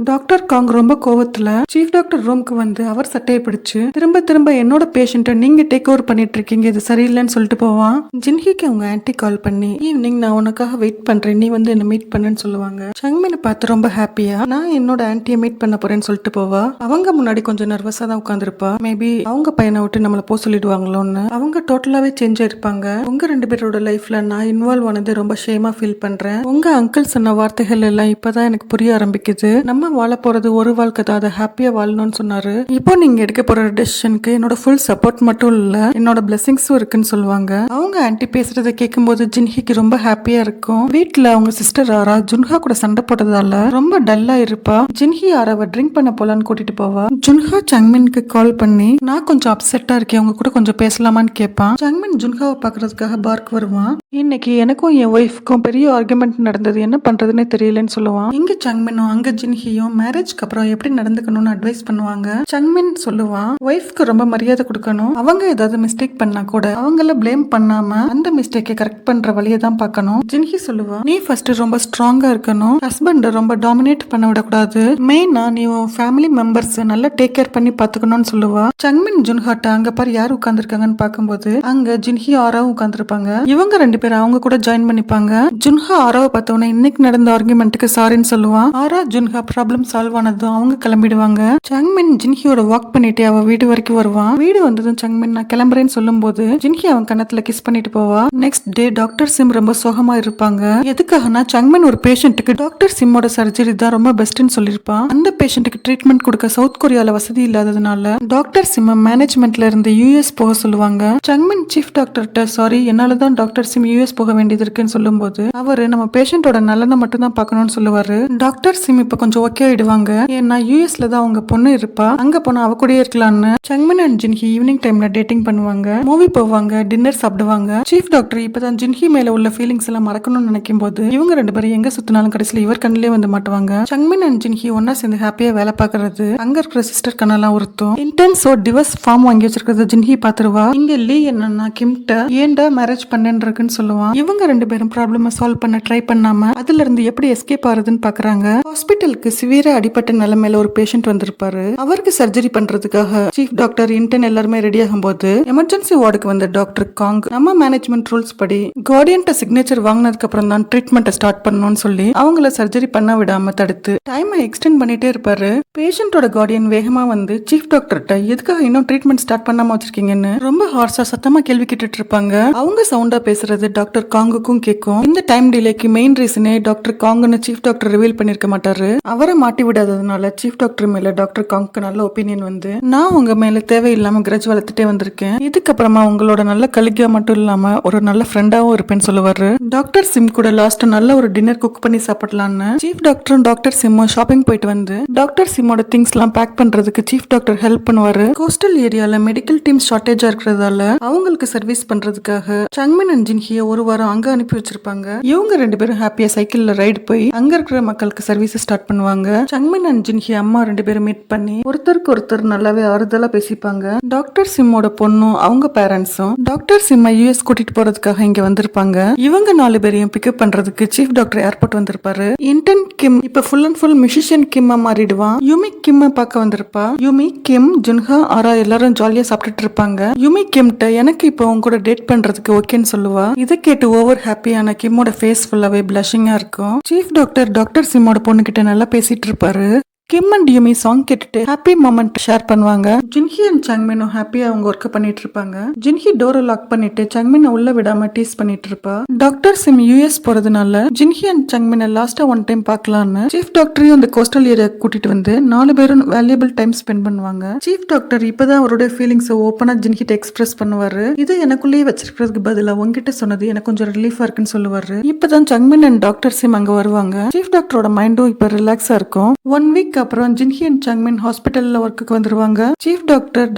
டாக்டர் காங் ரொம்ப கோவத்துல சீஃப் டாக்டர் ரூம்க்கு வந்து அவர் சட்டையை பிடிச்சு திரும்ப திரும்ப என்னோட பேஷண்ட்டை நீங்க டேக் ஓவர் பண்ணிட்டு இருக்கீங்க, இது சரியில்லைன்னு சொல்லிட்டு போவான். ஜின்ஹிக்கு அவங்க ஆன்ட்டி கால் பண்ணி ஈவினிங் நான் உனக்காக வெயிட் பண்றேன், நீ வந்து என்ன மீட் பண்ணுன்னு சொல்லுவாங்க. சங்மினை பார்த்து ரொம்ப ஹாப்பியா நான் என்னோட ஆன்ட்டியை மீட் பண்ண போறேன்னு சொல்லிட்டு போவா. அவங்க முன்னாடி கொஞ்சம் நர்வஸா தான் உட்காந்துருப்பா. மேபி அவங்க பையனை விட்டு நம்மள போக சொல்லிடுவாங்களோன்னு. அவங்க டோட்டலாவே சேஞ்ச் ஆயிருப்பாங்க. உங்க 2 பேரோட லைஃப்ல நான் இன்வால்வ் ஆனது ரொம்ப ஷேமா ஃபீல் பண்றேன். உங்க அங்கிள் சொன்ன வார்த்தைகள் எல்லாம் இப்பதான் எனக்கு புரிய ஆரம்பிக்குது. நம்ம வாழ போறது ஒரு வாழ்க்கை தான், அதை ஹாப்பியா வாழணும்னு சொன்னாரு. இப்போ நீங்க எடுக்க போற டெசிஷனுக்கு என்னோட ஃபுல் சப்போர்ட் மட்டும் இல்ல, என்னோட பிளெஸிங்ஸும் இருக்குன்னு சொல்லுவாங்க. அவங்க ஆன்ட்டி பேசுறதை கேட்கும்போது ஜின்ஹிக்கு ரொம்ப ஹாப்பியா இருக்கும். வீட்டுல அவங்க சிஸ்டர் ஆரா ஜுன்ஹா கூட சண்டை போட்டதால ரொம்ப டல்லா இருப்பா. ஜின்ஹி ஆராவை ட்ரிங்க் பண்ண போலான்னு கூட்டிட்டு போவா. ஜுன்ஹா சங்மின்க்கு கால் பண்ணி நான் கொஞ்சம் அப்செட்டா இருக்கேன், உங்க கூட கொஞ்சம் பேசலாமான்னு கேட்பான். சங்மின் ஜுன்ஹாவை பாக்குறதுக்காக பார்க் வருவான். இன்னைக்கு எனக்கும் என் ஒய்ஃப்க்கும் பெரிய ஆர்குமெண்ட் நடந்தது, என்ன பண்றதுன்னே தெரியலன்னு சொல்லுவான். இங்க சங்மினும் அங்க ஜின்ஹியும் மேரேஜ்க்கு அப்புறம் எப்படி நடந்துக்கணும்னு அட்வைஸ் பண்ணுவாங்க. சங்மின் சொல்லுவான் ஒய்ஃப்க்கு ரொம்ப மரியாதை கொடுக்கணும், அவங்க ஏதாவது மிஸ்டேக் பண்ணா கூட அவங்கள பிளேம் பண்ணாம அந்த மிஸ்டேக்கை கரெக்ட் பண்ற வழியை தான் பார்க்கணும். ஜின்ஹி சொல்லுவா நீ ஃபர்ஸ்ட் ரொம்ப ஸ்ட்ராங்கா இருக்கணும், ஹஸ்பண்ட் ரொம்ப டாமினேட் பண்ண விடக்கூடாது, மெயினா நீ உன் ஃபேமிலி மெம்பர்ஸ் நல்லா டேக் கேர் பண்ணி பாத்துக்கணும்னு சொல்லுவா. சங்மின் ஜுன்ஹாட்ட அங்க பாரு யார் உட்கார்ந்துருக்காங்கன்னு பார்க்கும்போது அங்க ஜின்ஹி ஆராவும் உட்கார்ந்துருப்பாங்க. இவங்க 2 பேரும் அவங்க கூட ஜாயின் பண்ணிப்பாங்க. ஜுன்ஹா ஆராவை பார்த்தவொன்னே இன்னைக்கு நடந்த ஆர்குமெண்ட்டுக்கு சாரின்னு சொல்லுவான். ஆரா ஜுன்ஹா ப்ராப்ளம் சால்வ் ஆனதும் அவங்க கிளம்பிடுவாங்க. சங்மின் ஜின்ஹியோட வாக் பண்ணிட்டு அவ வீடு வரைக்கும் வருவான். வீடு வந்ததும் சங்மின் நான் கிளம்புறேன்னு சொல்லும் போது ஜின்ஹி அவன் கண்ணத்துல கிஸ் பண்ணிட்டு போவா. நெக்ஸ்ட் டே டாக்டர் சிம் ரொம்ப சோகமா இருப்பாங்க. எதுக்காகனா சங்மின் ஒரு பேஷண்ட்டுக்கு டாக்டர் சிம்மோட சர்ஜரி தான் ரொம்ப பெஸ்ட்னு சொல்லிருப்பான். அந்த பேஷண்ட்டுக்கு ட்ரீட்மெண்ட் கொடுக்க சவுத் கொரியால வசதி இல்லாததுனால டாக்டர் சிம் மேனேஜ்மெண்ட்ல இருந்து யூஎஸ் போக சொல்லுவாங்க. சங்மின் சீஃப் டாக்டர்கிட்ட சாரி என்னாலதான் டாக்டர் சிம் யூஎஸ் போக வேண்டியது இருக்குன்னு சொல்லும் போது அவரு நம்ம பேஷண்டோட நலனை மட்டும் தான் பார்க்கணும்னு சொல்லுவாரு. டாக்டர் சிம் இப்ப கொஞ்சம் ஓகே ஆயிடுவாங்க, ஏன்னா யூஎஸ்ல தான் அவங்க பொண்ணு இருப்பா, அங்க போனா அவ கூடயே இருக்கலாம்னு. சங்மின் அண்ட் ஜின்ஹி ஈவினிங் டைம்ல டேட்டிங் பண்ணுவாங்க, மூவி போவாங்க, டின்னர் சாப்பிடுவாங்க. சீஃப் டாக்டர் இப்பதான் ஜின்ஹி மேல உள்ள ஃபீலிங்ஸ் எல்லாம் மறக்கணும்னு நினைக்கும் போது இவங்க 2 பேரும் எங்க சுத்தினாலும் கடைசியில இவர் கண்ணிலே வந்து மாட்டுவாங்க. சங்மின் அண்ட் ஜின்ஹி ஒன்னா சேர்ந்து ஹாப்பியா வேலை பார்க்கறது அங்க இருக்கிற சிஸ்டர் கண்ணெல்லாம் உறுத்தும். இன்டென்ஸோ டிவோர்ஸ் ஃபார்ம் வாங்கி வச்சிருக்கிறத ஜின்ஹி பாத்துருவா. இங்க லீ என்னன்னா கிம்ட்ட ஏன்டா மேரேஜ் பண்ணேன்னு சொல்லுவான். இவங்க 2 பேரும் ப்ராப்ளம சால்வ் பண்ண ட்ரை பண்ணாம அதுல இருந்து எப்படி எஸ்கேப் ஆகுதுன்னு பாக்குறாங்க. ஹாஸ்பிட்டலுக்கு சிவியரா அடிபட்ட நிலைமையில ஒரு பேஷண்ட் வந்திருப்பாரு. அவருக்கு சர்ஜரி பண்றதுக்காக சீஃப் டாக்டர் இன்டர்ன் எல்லாருமே ரெடி ஆகும் போது எமர்ஜென்சி வார்டுக்கு வந்த டாக்டர் காங் நம்ம மேனேஜ்மெண்ட் ரூல்ஸ் படி கார்டியன்ட்ட சிக்னேச்சர் வாங்கினதுக்கு அப்புறம் தான் ட்ரீட்மெண்ட் ஸ்டார்ட் பண்ணணும்னு சொல்லி அவங்கள சர்ஜரி பண்ண விடாம தடுத்து டைமை எக்ஸ்டெண்ட் பண்ணிட்டே இருப்பாரு. பேஷண்டோட கார்டியன் வேகமா வந்து சீஃப் டாக்டர்கிட்ட எதுக்காக இன்னும் ட்ரீட்மெண்ட் ஸ்டார்ட் பண்ணாம வச்சிருக்கீங்கன்னு ரொம்ப ஹார்ஸா சத்தமா கேள்வி கேட்டுட்டு இருப்பாங்க. அவங்க சவுண்டா பேசுறது டாக்டர் காங்குக்கும் கேட்கும். இந்த டைம் டிலேக்கு மெயின் ரீசனே டாக்டர் காங்னு சீஃப் டாக்டர் ரிவீல் பண்ணிருக்க மாட்டாரு. அவரை மாட்டி விடாததுனால சீஃப் டாக்டர் மேல டாக்டர் காங்க்கு நல்ல ஒப்பீனியன் வந்து நான் உங்க மேல தேவையில்லாம கிரட்ஜ் வளர்த்துட்டே வந்திருக்கேன், இதுக்கப்புறமா உங்களோட நல்ல கலிகா மட்டும் இல்லாம ஒரு நல்ல ஃப்ரெண்டாவும் இருப்பேன்னு சொல்லுவாரு. டாக்டர் சிம் கூட லாஸ்ட் நல்ல ஒரு டின்னர் குக் பண்ணி சாப்பிடலான்னு சீஃப் டாக்டரும் டாக்டர் சிம்மும் ஷாப்பிங் போயிட்டு வந்து டாக்டர் சிம்மோட திங்ஸ் எல்லாம் பேக் பண்றதுக்கு சீஃப் டாக்டர் ஹெல்ப் பண்ணுவாரு. கோஸ்டல் ஏரியால மெடிக்கல் டீம் ஷார்டேஜா இருக்கிறதால அவங்களுக்கு சர்வீஸ் பண்றதுக்காக சங்மின் அண்ட் ஜின்ஹியை ஒரு வாரம் அங்க அனுப்பி வச்சிருப்பாங்க. இவங்க 2 பேரும் ஹாப்பியா சைக்கிள்ல ரைடு போய் அங்க இருக்கிற மக்களுக்கு சர்வீஸ் ஸ்டார்ட் பண்ணுவாங்க. சங்மின் அண்ட் ஜின்ஹி அம்மா 2 பேரும் மீட் பண்ணி ஒருத்தருக்கு ஒருத்தர் நல்லாவே ஆறுதலா பேசிப்பாங்க. டாக்டர் சிம்மோட பொண்ணும் அவங்க பேரண்ட்ஸும் டாக்டர் சிம்மை யூஎஸ் கூட்டிட்டு போறதுக்காக இங்க வந்திருப்பாங்க. இவங்க 4 பேரையும் பிக்கப் பண்றதுக்கு சீஃப் டாக்டர் ஏர்போர்ட் வந்திருப்பாரு. இன்டர்ன் கிம் இப்ப ஃபுல் அண்ட் ஃபுல் மியூசிஷியன் கிம்மா மாறிடுவான். யுமி கிம்ம பார்க்க வந்திருப்பா. யுமி கிம் ஜுன்ஹா ஆரா எல்லாரும் ஜாலியா சாப்பிட்டுட்டு இருப்பாங்க. யுமி கிம்ட்ட எனக்கு இப்போ உங்க கூட டேட் பண்றதுக்கு ஓகேன்னு சொல்லுவா. இதை கேட்டு ஓவர் ஹாப்பியான கிம்மோட ஃபேஸ் ஃபுல்லாவே பிளஷிங்கா இருக்கும். சீஃப் டாக்டர் டாக்டர் சிம்மோட பொண்ணு கிட்ட நல்லா பேசிட்டு இருப்பாரு. கிம் அண்ட் யூமி சாங் கேட்டுட்டு ஹாப்பி மொமெண்ட் ஷேர் பண்ணுவாங்க. ஜின்ஹி அண்ட் சங்மினும் ஹாப்பியா அவங்க ஒர்க் பண்ணிட்டு இருப்பாங்க. ஜின்ஹி டோரை லாக் பண்ணிட்டு சங்மினை உள்ள விடாம டீஸ் பண்ணிட்டு இருப்பா. டாக்டர் சிம் யூஎஸ் போறதுனால ஜின்ஹி அண்ட் சங்மினை லாஸ்டா ஒன் டைம் பார்க்கலான்னு சீஃப் டாக்டரையும் அந்த கோஸ்டல் ஏரியா கூட்டிட்டு வந்து 4 பேரும் வேல்யூபிள் டைம் ஸ்பெண்ட் பண்ணுவாங்க. சீஃப் டாக்டர் இப்பதான் அவருடைய ஃபீலிங்ஸ் ஓப்பனா ஜின்ஹிட்ட எக்ஸ்பிரஸ் பண்ணுவாரு. இதை எனக்குள்ளேயே வச்சிருக்கிறதுக்கு பதிலா உங்ககிட்ட சொன்னது எனக்கு கொஞ்சம் ரிலீஃபா இருக்குன்னு சொல்லுவாரு. இப்பதான் சங்மின் அண்ட் டாக்டர் சிம் அங்க வருவாங்க. சீஃப் டாக்டரோட மைண்டும் இப்ப ரிலாக்ஸா இருக்கும். 1 வீக் மீட்டிங்க்கு அப்புறம் ஜின்ஹி அண்ட் சாங்மின் ஹாஸ்பிட்டல்ல ஒர்க்குக்கு வந்துருவாங்க. சீஃப்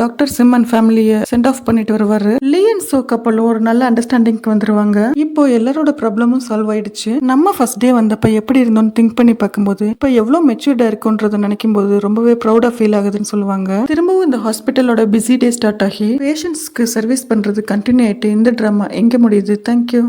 டாக்டர் சிம் அண்ட் ஃபேமிலியை சென்ட் ஆஃப் பண்ணிட்டு வருவாரு. லீ அண்ட் சோ கப்பல் ஒரு நல்ல அண்டர்ஸ்டாண்டிங்க்கு வந்துருவாங்க. இப்போ எல்லாரோட ப்ராப்ளமும் சால்வ் ஆயிடுச்சு. நம்ம ஃபர்ஸ்ட் டே வந்தப்ப எப்படி இருந்தோம்னு திங்க் பண்ணி பார்க்கும்போது இப்போ எவ்வளவு மெச்சூர்டா இருக்குன்றத நினைக்கும் போது ரொம்பவே ப்ரௌடா ஃபீல் ஆகுதுன்னு சொல்லுவாங்க. திரும்பவும் இந்த ஹாஸ்பிட்டலோட பிஸி டே ஸ்டார்ட் ஆகி பேஷண்ட்ஸ்க்கு சர்வீஸ் பண்றது கண்டினியூ ஆயிட்டு இந்த ட்ராமா எங்க முடியுது. தேங்க்யூ.